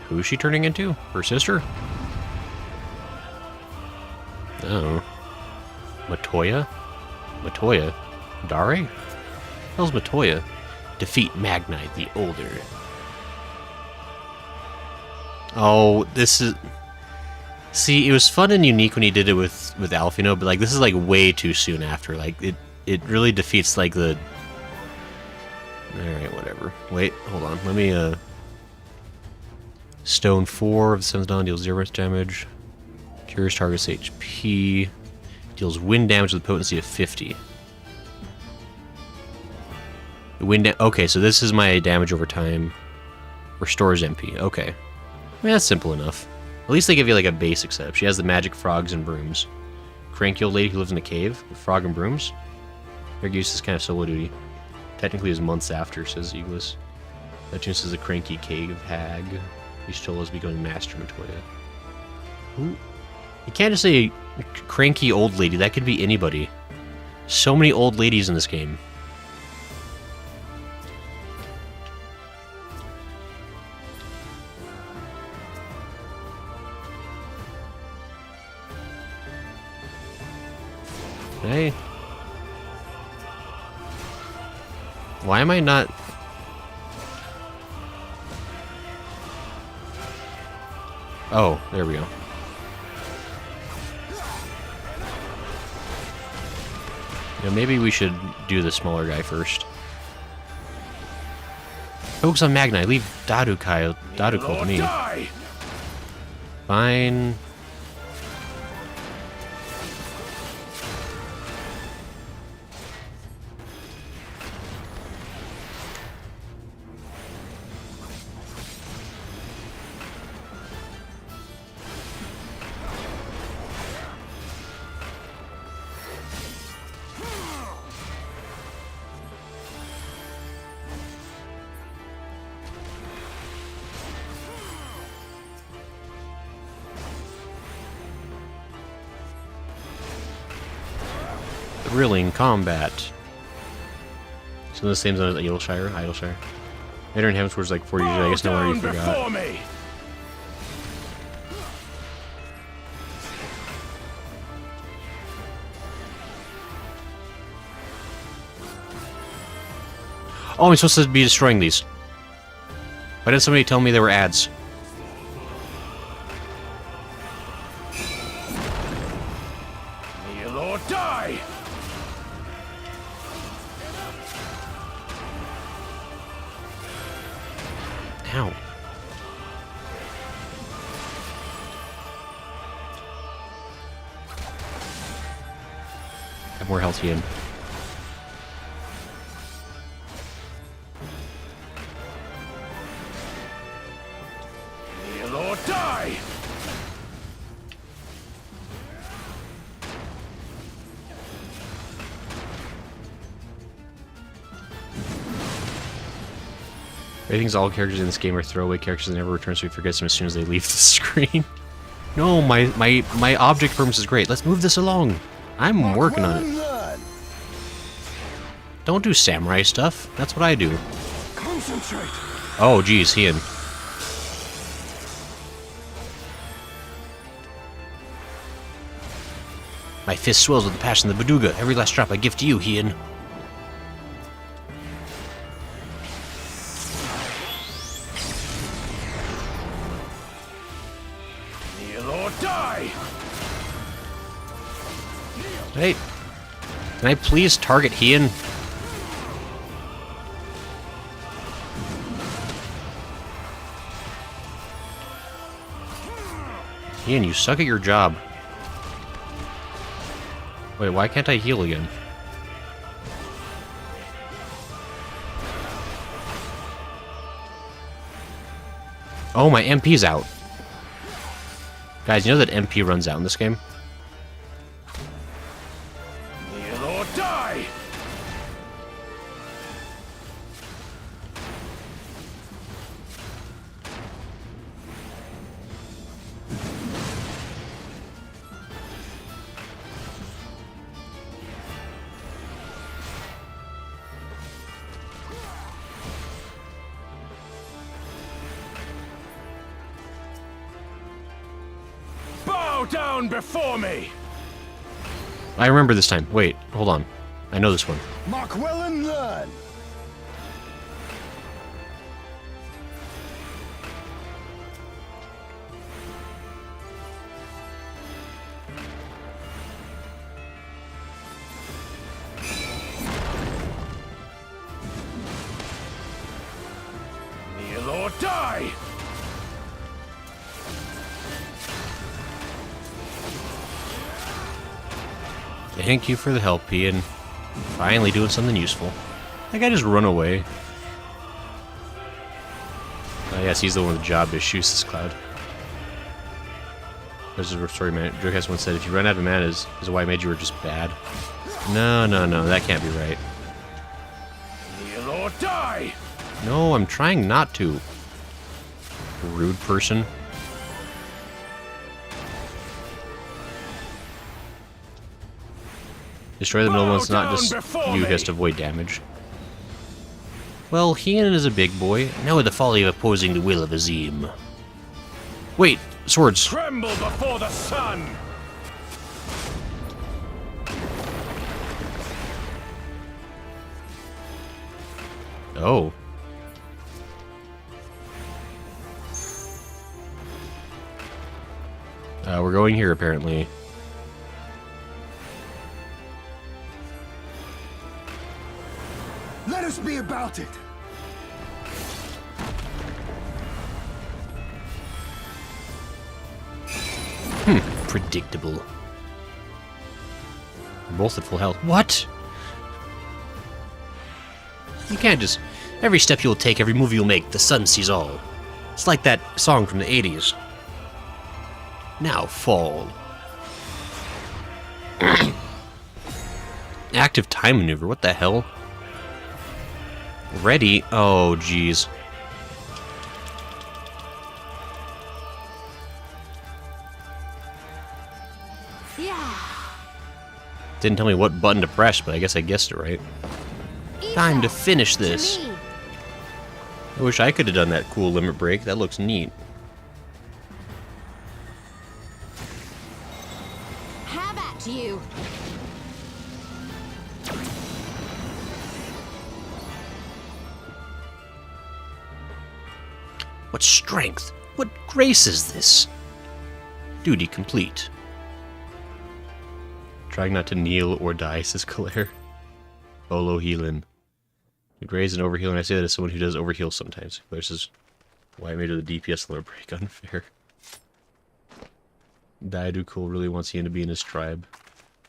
Who is she turning into? Her sister? Oh. Matoya? Matoya? Dare? How's Matoya? Defeat Magnite the Older. Oh, this is... See, it was fun and unique when he did it with Alphino, but like this is like way too soon after. Like it really defeats like the... Alright, whatever. Wait, hold on. Let me Stone 4 of the 7th Dawn deals 0 damage. Cures target's HP. Deals wind damage with a potency of 50. Okay, so this is my damage over time. Restores MP. Okay. I mean, that's simple enough. At least they give you like a basic setup. She has the magic frogs and brooms. Cranky old lady who lives in a cave with frog and brooms. Their use is kind of solo duty. Technically is months after, says Eagles. That tune says a cranky cave hag. These cholas becoming Master Matoya. Who? You can't just say cranky old lady. That could be anybody. So many old ladies in this game. Hey. Why am I not... Oh, there we go. Yeah, maybe we should do the smaller guy first. Focus on Magnite. Leave Daduko to me. Fine. Thrilling combat. Some of the same zone as Idleshire. Later in Heaven's Word's like 40 years, I guess no one already forgot. Oh, I'm supposed to be destroying these. Why didn't somebody tell me there were ads? Kneel or die! Ow. Have more health here. Kneel or die! I think all characters in this game are throwaway characters that never return, so we forget them as soon as they leave the screen. No, my object permanence is great. Let's move this along. I'm working on it. Don't do samurai stuff. That's what I do. Concentrate. Oh, geez, Ian. My fist swells with the passion of the Baduga. Every last drop I give to you, Ian. Hey, can I please target Ian? Ian, you suck at your job. Wait, why can't I heal again? Oh, my MP's out. Guys, you know that MP runs out in this game? Kneel or die! Bow down before me! I remember this time. Wait, hold on. I know this one. Mark well and learn. Kneel or die! Thank you for the help, Ian. Finally doing something useful. That guy just run away. Oh, yes, he's the one with the job to shoot this cloud. There's a story, man. Jokes once said, if you run out of mana, is why I made you were just bad. No, that can't be right. Kneel or die! No, I'm trying not to. Rude person. Destroy the middle ones, not just you has to avoid damage. Well, Hien is a big boy. Now with the folly of opposing the will of Azim. Wait, swords. Tremble before the sun! Oh. We're going here, apparently. Let us be about it. Predictable. We're both at full health. What? You can't just... Every step you'll take, every move you'll make, the sun sees all. It's like that song from the 80s. Now fall. Active time maneuver, what the hell? Ready? Oh, jeez. Yeah. Didn't tell me what button to press, but I guess I guessed it right. Time to finish this. To me. I wish I could have done that cool limit break. That looks neat. Have at you. What strength? What grace is this? Duty complete. Trying not to kneel or die, says Claire. Bolo healing. You raise and overheal, and I say that as someone who does overheal sometimes. Claire says, why I made her the DPS limit break unfair. Daidukul really wants Ian to be in his tribe.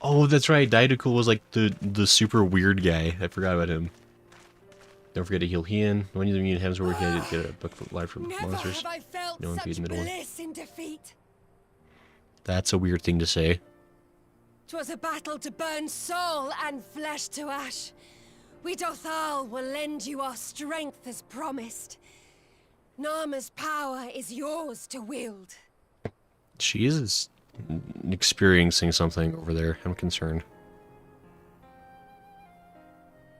Oh, that's right. Daidukul was like the super weird guy. I forgot about him. Don't forget to heal Hien. When you immune hems where we can get a book live from monsters. Never have I felt No one such feeds middle one. bliss in defeat. That's a weird thing to say. 'Twas a battle to burn soul and flesh to ash. We Dothal will lend you our strength as promised. Narma's power is yours to wield. She is experiencing something over there. I'm concerned.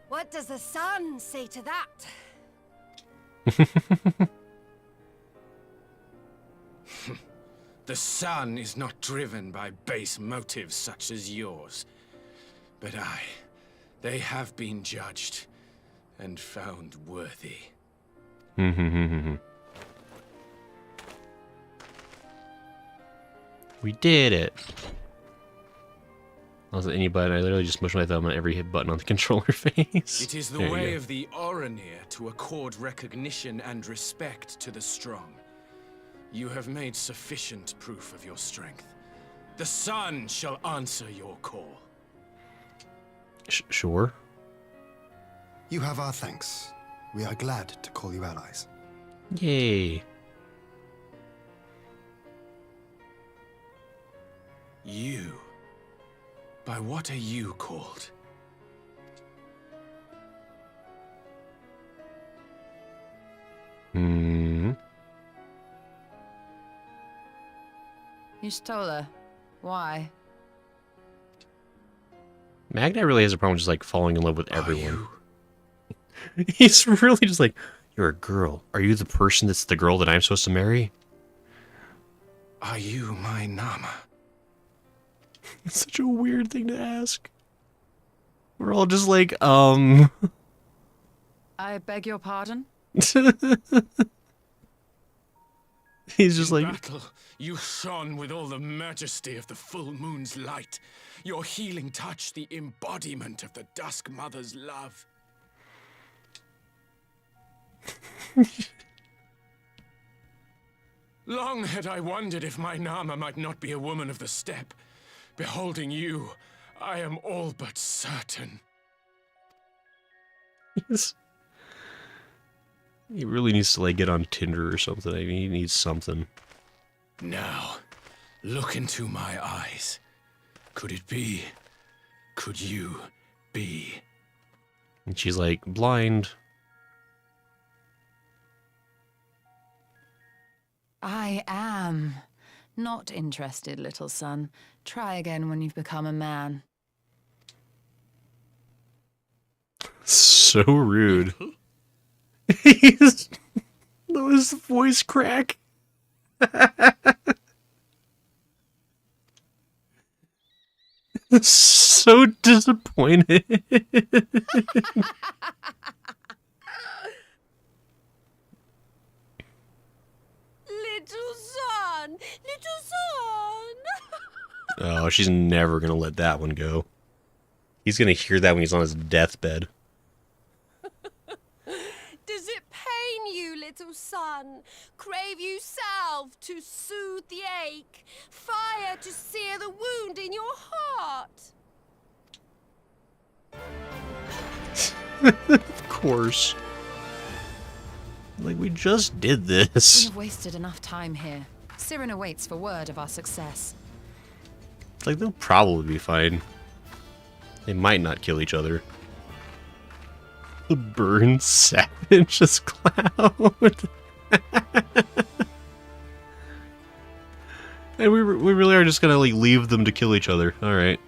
What does the sun say to that? The sun is not driven by base motives such as yours. But they have been judged and found worthy. We did it. Wasn't any button. I literally just mushed my thumb on every hit button on the controller face. It is the There you way go. of the Oranir to accord recognition and respect to the strong. You have made sufficient proof of your strength. The sun shall answer your call. Sure. You have our thanks. We are glad to call you allies. Yay. You? By what are you called? You stole her. Why? Magna really has a problem just like falling in love with Are everyone. you? He's really just like, you're a girl. Are you the person that's the girl that I'm supposed to marry? Are you my Nama? It's such a weird thing to ask. We're all just like, I beg your pardon? He's just like... battle, you shone with all the majesty of the full moon's light. Your healing touch, the embodiment of the Dusk Mother's love. Long had I wondered if my Nama might not be a woman of the steppe. Beholding you, I am all but certain. He really needs to, like, get on Tinder or something. I mean, he needs something. Now, look into my eyes. Could it be? Could you be? And she's like, blind. I am. Not interested, little son. Try again when you've become a man. So rude. His voice crack. So disappointed. Little son! Little son! Oh, she's never gonna let that one go. He's gonna hear that when he's on his deathbed. Does it pain you, little son? Crave you salve to soothe the ache? Fire to sear the wound in your heart? Of course. Like, we just did this. We've wasted enough time here. Siren awaits for word of our success. Like, they'll probably be fine. They might not kill each other. The burn savage's cloud. And we really are just gonna, like, leave them to kill each other. Alright.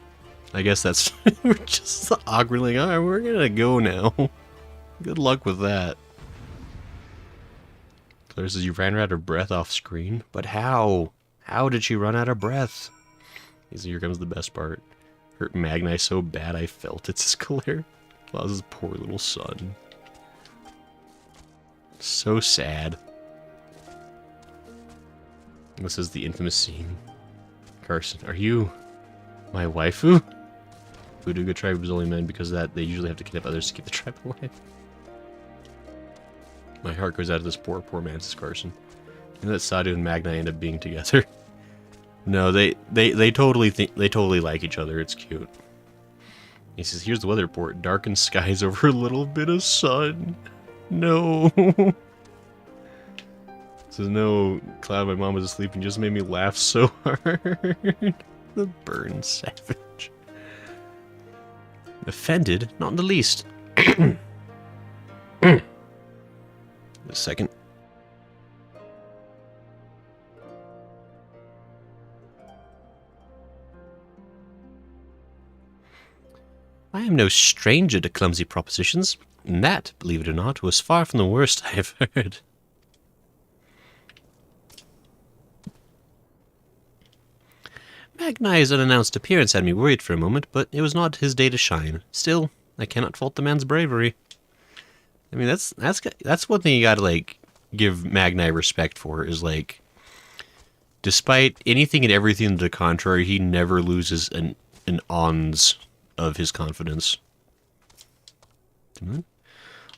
I guess that's... we're just awkwardly, alright, we're gonna go now. Good luck with that. Claire says, you ran out of breath off screen? But how? How did she run out of breath? Here comes the best part. Hurt Magni so bad I felt it, says Claire. Wow, his poor little son. So sad. This is the infamous scene. Carson, are you my waifu? Uduga tribe was only men because of that they usually have to kidnap others to keep the tribe alive. My heart goes out to this poor man, says Carson. You know that Sadu and Magni end up being together. No, they totally like each other. It's cute. He says, here's the weather report. Darkened skies over a little bit of sun. No. Says, no, Cloud, my mom was asleep and just made me laugh so hard. The burn savage. Offended? Not in the least. A second. I am no stranger to clumsy propositions, and that, believe it or not, was far from the worst I have heard. Magni's unannounced appearance had me worried for a moment, but it was not his day to shine. Still, I cannot fault the man's bravery. I mean, that's one thing you gotta, like, give Magni respect for, is, like, despite anything and everything to the contrary, he never loses an ounce of his confidence. On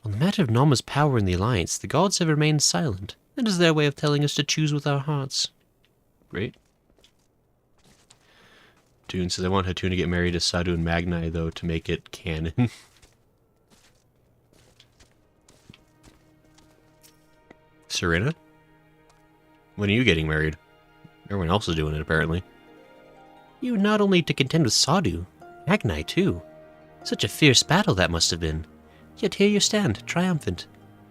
the matter of Nama's power in the Alliance, the gods have remained silent. That is their way of telling us to choose with our hearts. Great. Toon says, I want Hatun to get married to Sadu and Magni, though, to make it canon. Serena? When are you getting married? Everyone else is doing it, apparently. You not only to contend with Sadu, Magni, too. Such a fierce battle that must have been. Yet here you stand, triumphant.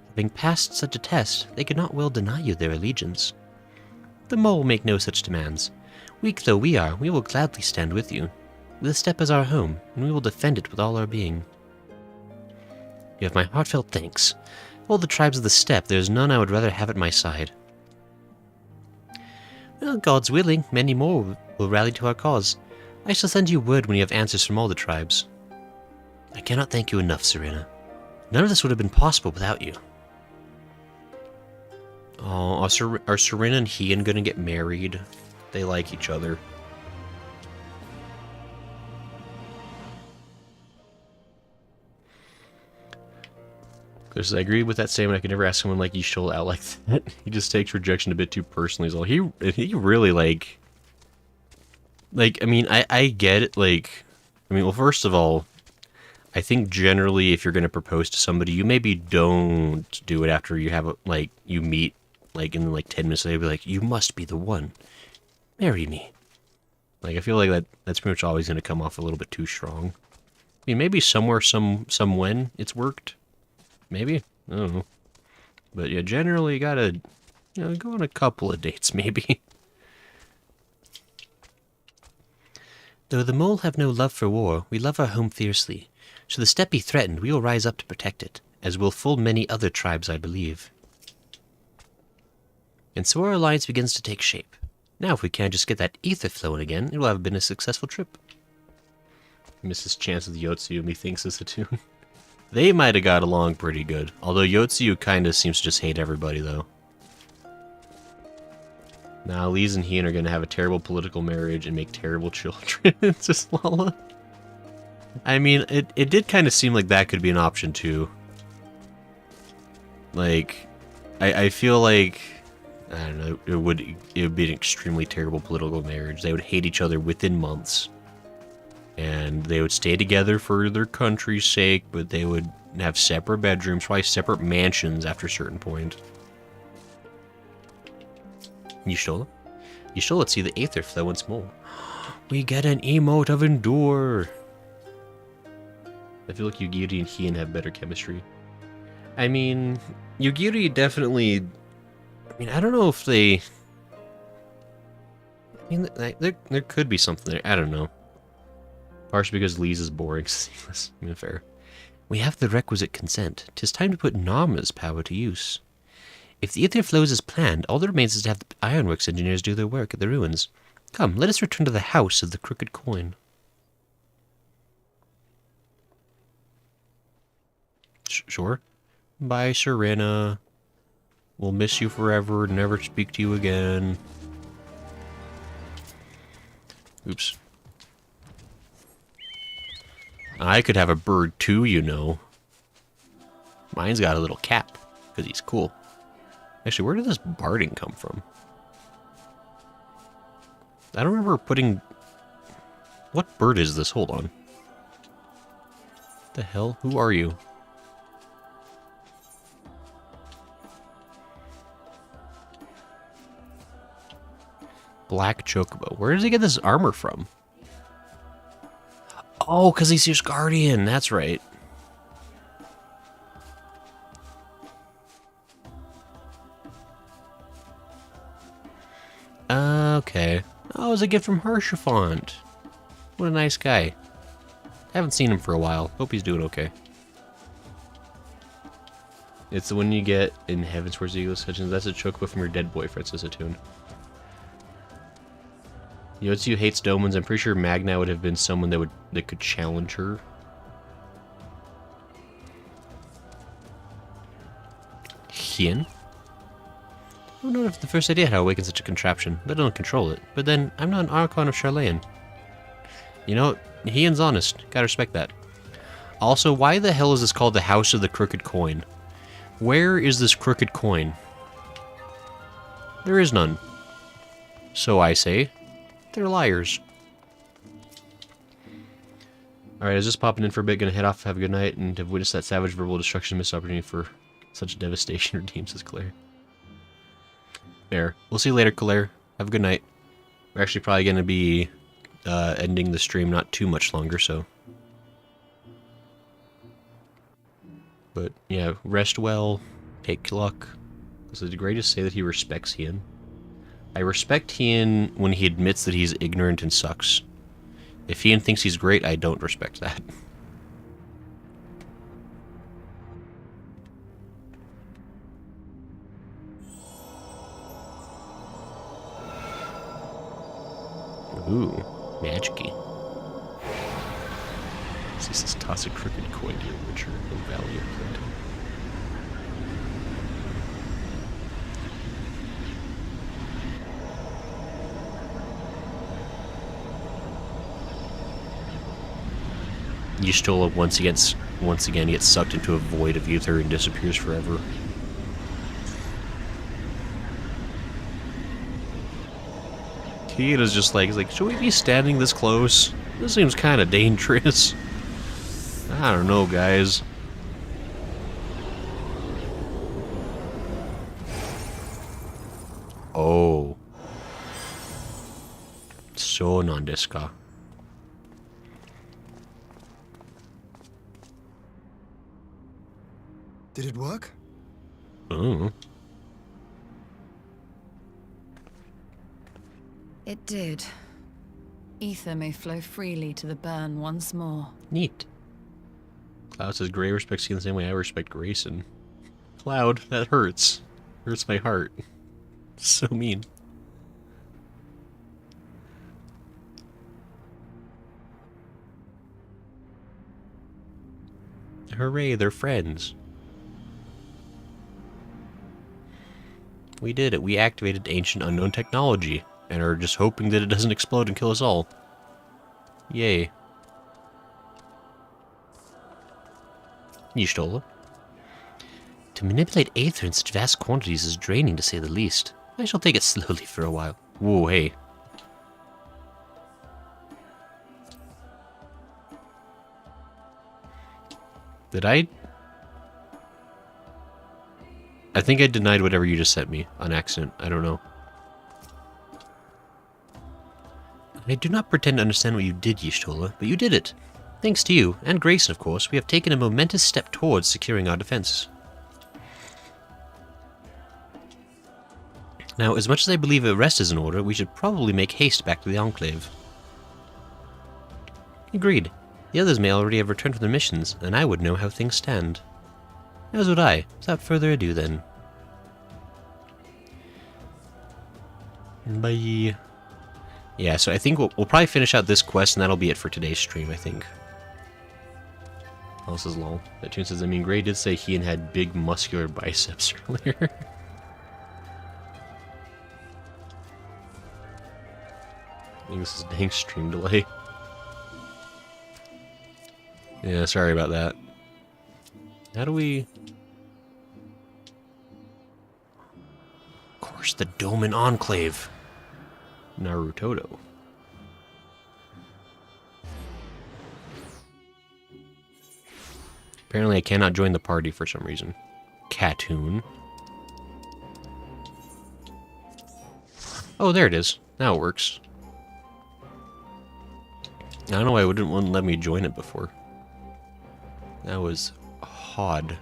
Having passed such a test, they could not well deny you their allegiance. The mole will make no such demands. Weak though we are, we will gladly stand with you. The steppe is our home, and we will defend it with all our being. You have my heartfelt thanks. Of all the tribes of the steppe, there is none I would rather have at my side. Well, God's willing, many more will rally to our cause. I shall send you word when you have answers from all the tribes. I cannot thank you enough, Serena. None of this would have been possible without you. Oh, are Serena and Hien gonna get married? They like each other. Because I agree with that statement. I could never ask someone like Yshol out like that. He just takes rejection a bit too personally. He's all, he really like, I mean, I get it. Like, I mean, well, first of all, I think generally if you're going to propose to somebody, you maybe don't do it after you have, like, you meet, like, in, like, 10 minutes, they'll be like, you must be the one. Marry me. Like, I feel like that's pretty much always going to come off a little bit too strong. I mean, maybe somewhere, when it's worked. Maybe? I don't know. But yeah, generally you gotta, go on a couple of dates, maybe. Though the mole have no love for war, we love our home fiercely. Should the steppe be threatened, we will rise up to protect it, as will full many other tribes, I believe. And so our alliance begins to take shape. Now if we can't just get that ether flowing again, it will have been a successful trip. Mrs. Chance with Yotsu, methinks is a tune. They might have got along pretty good. Although Yotsu kind of seems to just hate everybody, though. Now, Lise and Hien are going to have a terrible political marriage and make terrible children. It's just Lala. I mean, it did kind of seem like that could be an option, too. Like, I feel like, I don't know, it would be an extremely terrible political marriage. They would hate each other within months. And they would stay together for their country's sake, but they would have separate bedrooms, probably separate mansions after a certain point. Yshol? Yshol, let's see the aether flow once more. We get an emote of endure. I feel like Yugiri and Hien have better chemistry. I mean, Yugiri definitely... I mean, I don't know if they... I mean, there could be something there. I don't know. Partially because Lise is boring. I mean, fair. We have the requisite consent. 'Tis time to put Narma's power to use. If the ether flows as planned, all that remains is to have the ironworks engineers do their work at the ruins. Come, let us return to the house of the crooked coin. Sure. Bye, Serena. We'll miss you forever, never speak to you again. Oops. I could have a bird too, you know. Mine's got a little cap, because he's cool. Actually, where did this barding come from? I don't remember putting... What bird is this? Hold on. The hell? Who are you? Black Chocobo. Where does he get this armor from? Oh, because he's your guardian. That's right. Okay. Oh, it was a gift from Harshafont. What a nice guy. Haven't seen him for a while. Hope he's doing okay. It's the one you get in Heaven's Where's the Eagle's Hutchins. That's a Chocobo from your dead boyfriend, says Atune. Yotsu hates Domans. I'm pretty sure Magna would have been someone that could challenge her. Hien? I don't know if the first idea how to awaken such a contraption, let alone control it. But then, I'm not an Archon of Charlayan. You know, Hien's honest. Gotta respect that. Also, why the hell is this called the House of the Crooked Coin? Where is this crooked coin? There is none. So I say, they're liars. Alright, I was just popping in for a bit, gonna head off, have a good night, and have witnessed that savage verbal destruction, missed opportunity for such devastation redeems, says Claire. Fair. We'll see you later, Claire. Have a good night. We're actually probably gonna be ending the stream not too much longer, so. But yeah, rest well, take luck. Because the greatest say that he respects Hien. I respect Hien when he admits that he's ignorant and sucks. If Hien thinks he's great, I don't respect that. Ooh, magic-y. Jesus, toss a crooked coin to your witcher. The Valley of Plenty. Y'shtola once again gets sucked into a void of ether and disappears forever. Kieta's just like, he's like, should we be standing this close? This seems kind of dangerous. I don't know, guys. Oh. So non desu ka. Did it work? Oh. It did. Ether may flow freely to the burn once more. Neat. Cloud says Gray respects you in the same way I respect Grayson. Cloud, that hurts. Hurts my heart. So mean. Hooray, they're friends. We did it. We activated ancient unknown technology and are just hoping that it doesn't explode and kill us all. Yay. Y'shtola. To manipulate aether in such vast quantities is draining, to say the least. I shall take it slowly for a while. Whoa, hey. Did I think I denied whatever you just sent me on accident. I don't know. I do not pretend to understand what you did, Y'shtola, but you did it. Thanks to you, and Grayson, of course, we have taken a momentous step towards securing our defense. Now, as much as I believe a rest is in order, we should probably make haste back to the Enclave. Agreed. The others may already have returned from their missions, and I would know how things stand. As would I. Without further ado, then. Bye. Yeah, so I think we'll probably finish out this quest, and that'll be it for today's stream, I think. Oh, this is lol. That tune says, I mean, Gray did say he had big muscular biceps earlier. I think this is dang stream delay. Yeah, sorry about that. How do we... Of course, the Doman Enclave. Naruto. Apparently I cannot join the party for some reason. Catoon. Oh, there it is. Now it works. I don't know why it wouldn't let me join it before. That was odd,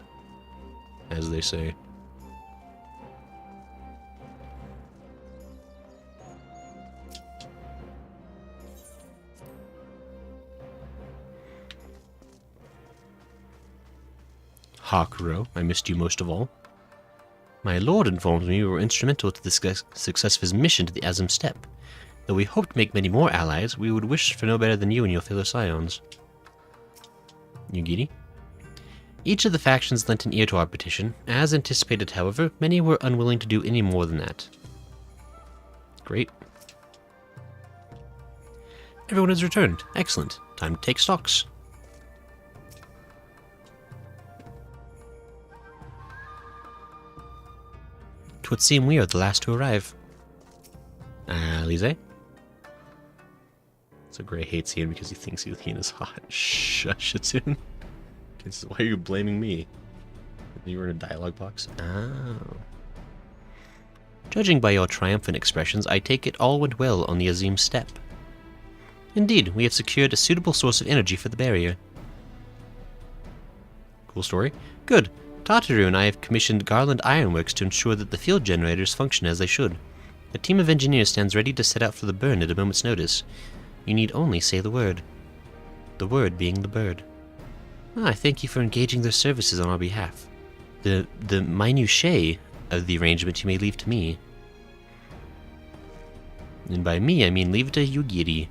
as they say. Hakuro, I missed you most of all. My lord informs me you were instrumental to the success of his mission to the Azim Steppe. Though we hope to make many more allies, we would wish for no better than you and your fellow scions. Yugiri? Each of the factions lent an ear to our petition. As anticipated, however, many were unwilling to do any more than that. Great. Everyone has returned. Excellent. Time to take stocks. Twould seem we are the last to arrive. Alize? So Gray hates Ian because he thinks Ian is hot. Shush, it's in. Why are you blaming me? You were in a dialogue box? Oh. Judging by your triumphant expressions, I take it all went well on the Azim Steppe. Indeed, we have secured a suitable source of energy for the barrier. Cool story. Good. Tataru and I have commissioned Garland Ironworks to ensure that the field generators function as they should. A team of engineers stands ready to set out for the burn at a moment's notice. You need only say the word. The word being the bird. I thank you for engaging their services on our behalf. The minutiae of the arrangement you may leave to me. And by me, I mean leave it to Yugiri.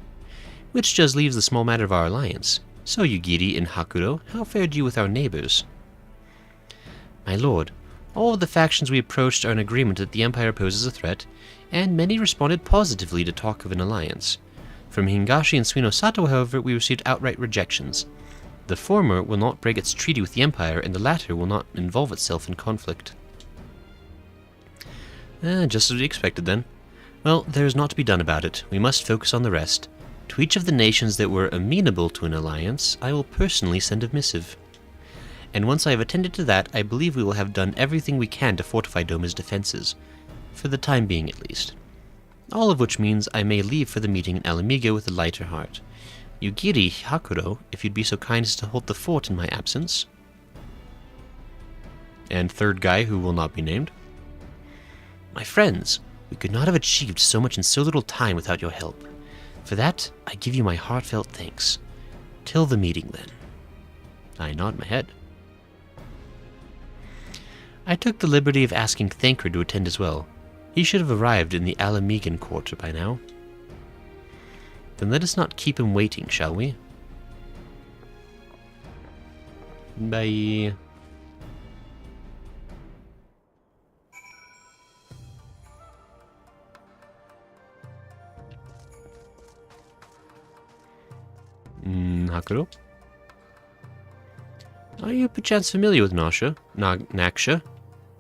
Which just leaves the small matter of our alliance. So, Yugiri and Hakuro, how fared you with our neighbors? My lord, all of the factions we approached are in agreement that the Empire poses a threat, and many responded positively to talk of an alliance. From Hingashi and Suino Sato, however, we received outright rejections. The former will not break its treaty with the Empire, and the latter will not involve itself in conflict. Just as we expected, then. Well, there is naught to be done about it. We must focus on the rest. To each of the nations that were amenable to an alliance, I will personally send a missive. And once I have attended to that, I believe we will have done everything we can to fortify Doma's defenses. For the time being, at least. All of which means I may leave for the meeting in Alamigo with a lighter heart. Yugiri Hakuro, if you'd be so kind as to hold the fort in my absence. And third guy, who will not be named. My friends, we could not have achieved so much in so little time without your help. For that, I give you my heartfelt thanks. Till the meeting, then. I nod my head. I took the liberty of asking Thancred to attend as well. He should have arrived in the Alamigan quarter by now. Then let us not keep him waiting, shall we? Bye. Hakuro? Are you perchance familiar with Naksha?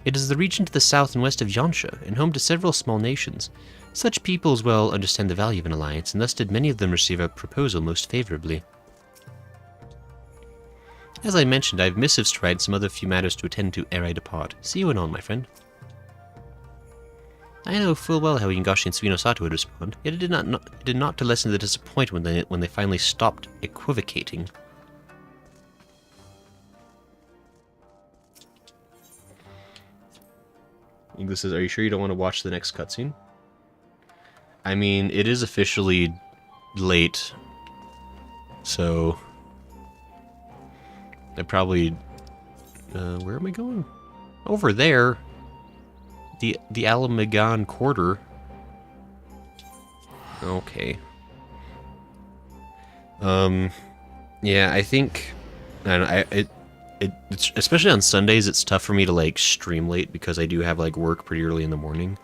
It is the region to the south and west of Yansha, and home to several small nations. Such peoples well understand the value of an alliance, and thus did many of them receive our proposal most favorably. As I mentioned, I have missives to write and some other few matters to attend to ere I depart. See you anon, my friend. I know full well how Hingashi and Suino Sato would respond, yet it did not to lessen the disappointment when they finally stopped equivocating. English says, are you sure you don't want to watch the next cutscene? I mean, it is officially late, so I probably... where am I going? Over there. The Alamigan Quarter. Okay. Yeah, I think... I don't know, it's, especially on Sundays, it's tough for me to, like, stream late because I do have, like, work pretty early in the morning.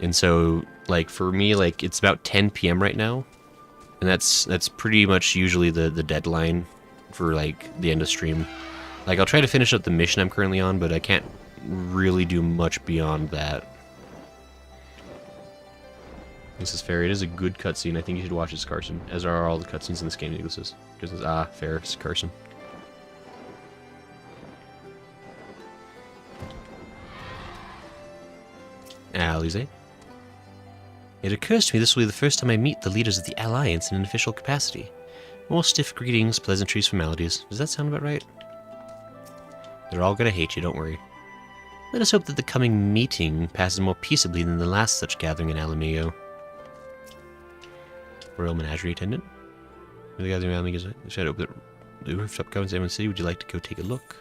And so, like, for me, like, it's about 10 p.m. right now. And that's pretty much usually the deadline for, like, the end of stream. Like, I'll try to finish up the mission I'm currently on, but I can't really do much beyond that. This is fair. It is a good cutscene. I think you should watch this, Carson. As are all the cutscenes in this game, Nicholas. Fair. It's Carson. Alize. It occurs to me this will be the first time I meet the leaders of the Alliance in an official capacity. More stiff greetings, pleasantries, formalities. Does that sound about right? They're all gonna hate you, don't worry. Let us hope that the coming meeting passes more peaceably than the last such gathering in Alamigo. Royal Menagerie attendant. The gathering in Alamigo is shadow open the rooftop gardens in Emerald City. Would you like to go take a look?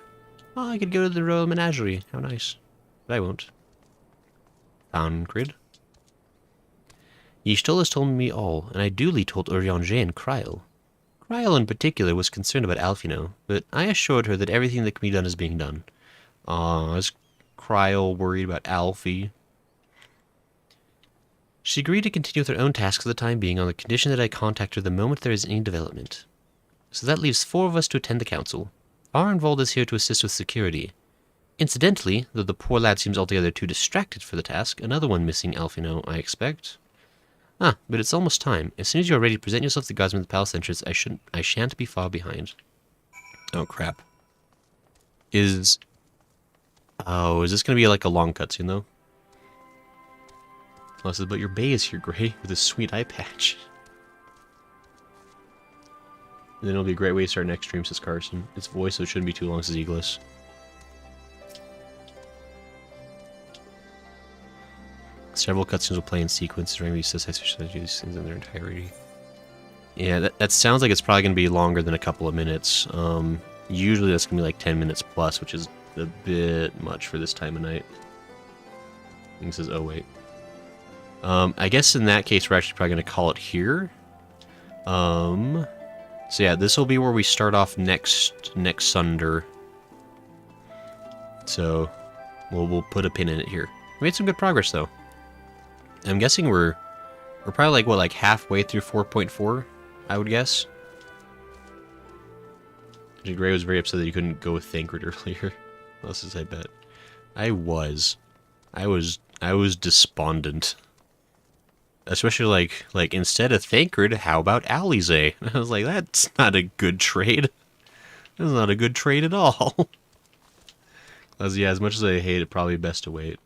Oh, I could go to the Royal Menagerie. How nice. But I won't. Thancred. Y'shtola has told me all, and I duly told Urianger and Kryl. Kryl in particular was concerned about Alphino, but I assured her that everything that can be done is being done. Is Kryl worried about Alfie? She agreed to continue with her own tasks for the time being on the condition that I contact her the moment there is any development. So that leaves 4 of us to attend the council. Arnvold is here to assist with security. Incidentally, though the poor lad seems altogether too distracted for the task, another one missing Alphino, I expect. But it's almost time. As soon as you are ready to present yourself to the guardsmen at the palace entrance, I shan't be far behind. Oh, crap. Is this gonna be like a long cutscene, though? Oh, it says, but your bay is here, Gray, with a sweet eye patch. And then it'll be a great way to start next stream, says Carson. Its voice, so it shouldn't be too long, says Eagles. Several cutscenes will play in sequence, during these things in their entirety. Yeah, that sounds like it's probably going to be longer than a couple of minutes. Usually that's going to be like 10 minutes plus, which is a bit much for this time of night. It says, oh wait. I guess in that case we're actually probably going to call it here. So yeah, this will be where we start off next Sunder. So we'll put a pin in it here. We made some good progress though. I'm guessing we're probably like what, like halfway through 4.4, I would guess. Gray was very upset that you couldn't go with Thancred earlier. What else did I bet? I was despondent. Especially like instead of Thancred, how about Alize? I was like, that's not a good trade. That's not a good trade at all. Yeah, as much as I hate it, probably best to wait.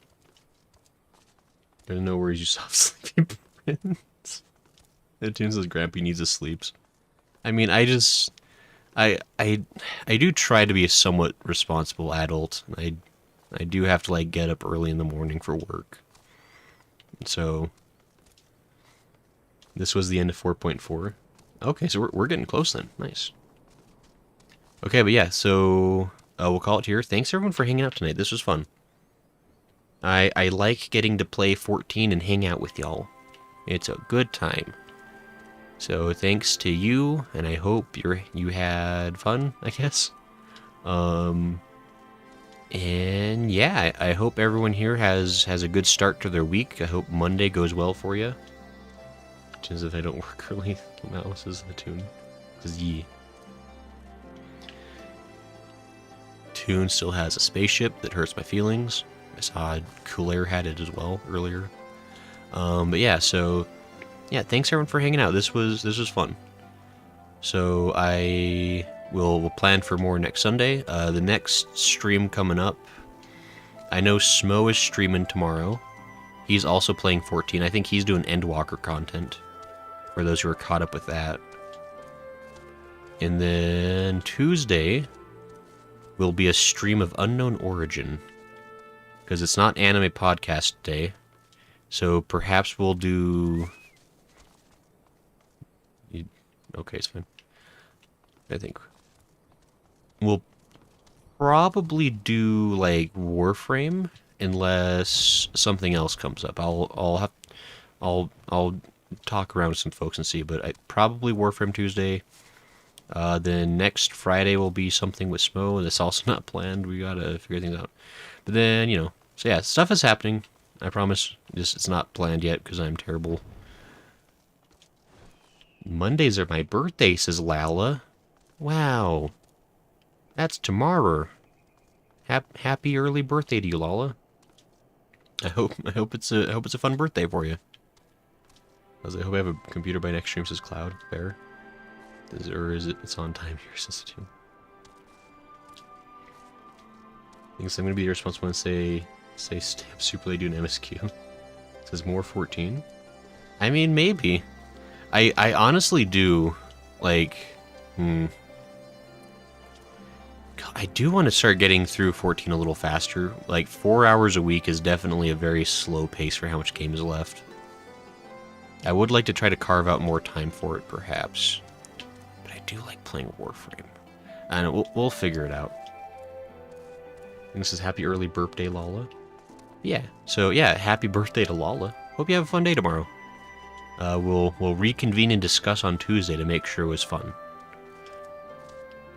There's no worries, you soft sleepy prince. It tunes says Grampy needs his sleeps. I mean, I do try to be a somewhat responsible adult. I do have to like get up early in the morning for work. So this was the end of 4.4. Okay, so we're getting close then. Nice. Okay, but yeah, so we'll call it here. Thanks everyone for hanging out tonight. This was fun. I like getting to play 14 and hang out with y'all. It's a good time. So thanks to you, and I hope you had fun, I guess. And yeah, I hope everyone here has a good start to their week. I hope Monday goes well for you. Just if I don't work early, the mouse is the tune. Because Toon still has a spaceship that hurts my feelings. I saw Coolair had it as well earlier. But yeah, so yeah, thanks everyone for hanging out. This was fun. So I will plan for more next Sunday. The next stream coming up, I know Smo is streaming tomorrow. He's also playing 14. I think he's doing Endwalker content, for those who are caught up with that. And then Tuesday will be a stream of Unknown Origin, because it's not Anime Podcast Day. So perhaps we'll do... Okay, it's fine. I think we'll probably do like Warframe unless something else comes up. I'll talk around with some folks and see, but probably Warframe Tuesday. Then next Friday will be something with Smo. That's also not planned. We gotta figure things out. But then, you know, so yeah, stuff is happening. I promise. Just it's not planned yet because I'm terrible. Mondays are my birthday, says Lala. Wow. That's tomorrow. Happy early birthday to you, Lala. I hope it's a fun birthday for you. I hope I have a computer by next stream, says Cloud. Fair. Or is it? It's on time here, says the 2. I think I'm gonna be the responsible one and say stamp super late do an MSQ. It says more 14. I mean, maybe. I honestly do, like, God, I do want to start getting through 14 a little faster. Like, 4 hours a week is definitely a very slow pace for how much game is left. I would like to try to carve out more time for it, perhaps. But I do like playing Warframe. And we'll figure it out. And this is happy early birthday, Lala. Yeah, so yeah, happy birthday to Lala. Hope you have a fun day tomorrow. We'll reconvene and discuss on Tuesday to make sure it was fun.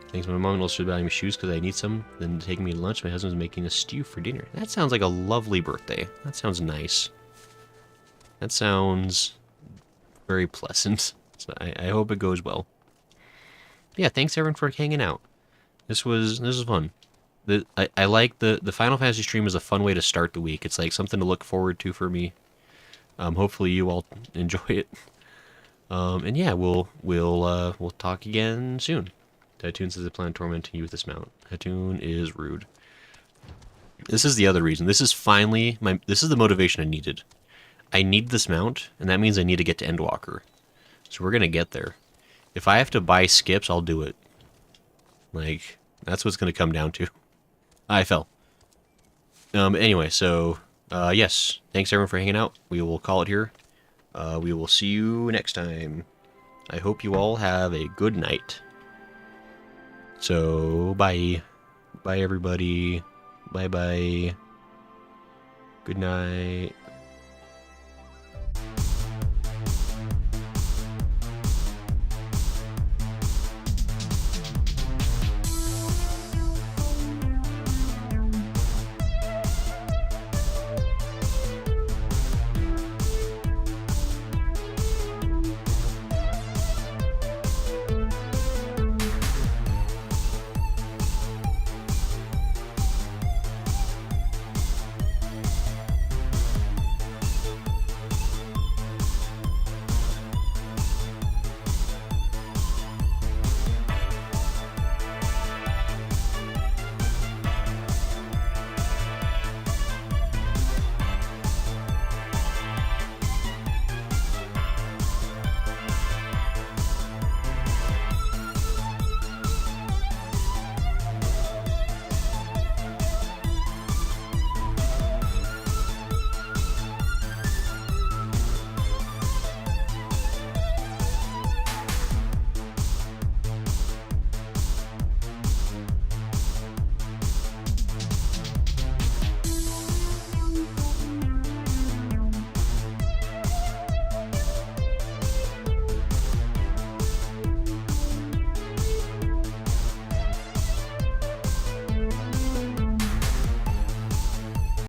Thanks, my mom also buying me shoes because I need some. Then taking me to lunch. My husband's making a stew for dinner. That sounds like a lovely birthday. That sounds nice. That sounds very pleasant. So I hope it goes well. Yeah, thanks everyone for hanging out. This was fun. I like the Final Fantasy stream is a fun way to start the week. It's like something to look forward to for me. Hopefully you all enjoy it. And yeah, we'll talk again soon. Hattoon says I plan on tormenting you with this mount. Hattoon is rude. This is the other reason. This is finally this is the motivation I needed. I need this mount, and that means I need to get to Endwalker. So we're gonna get there. If I have to buy skips, I'll do it. Like, that's what's gonna come down to. I fell. Anyway, so yes, thanks everyone for hanging out. We will call it here. We will see you next time. I hope you all have a good night. So, bye. Bye, everybody. Bye-bye. Good night.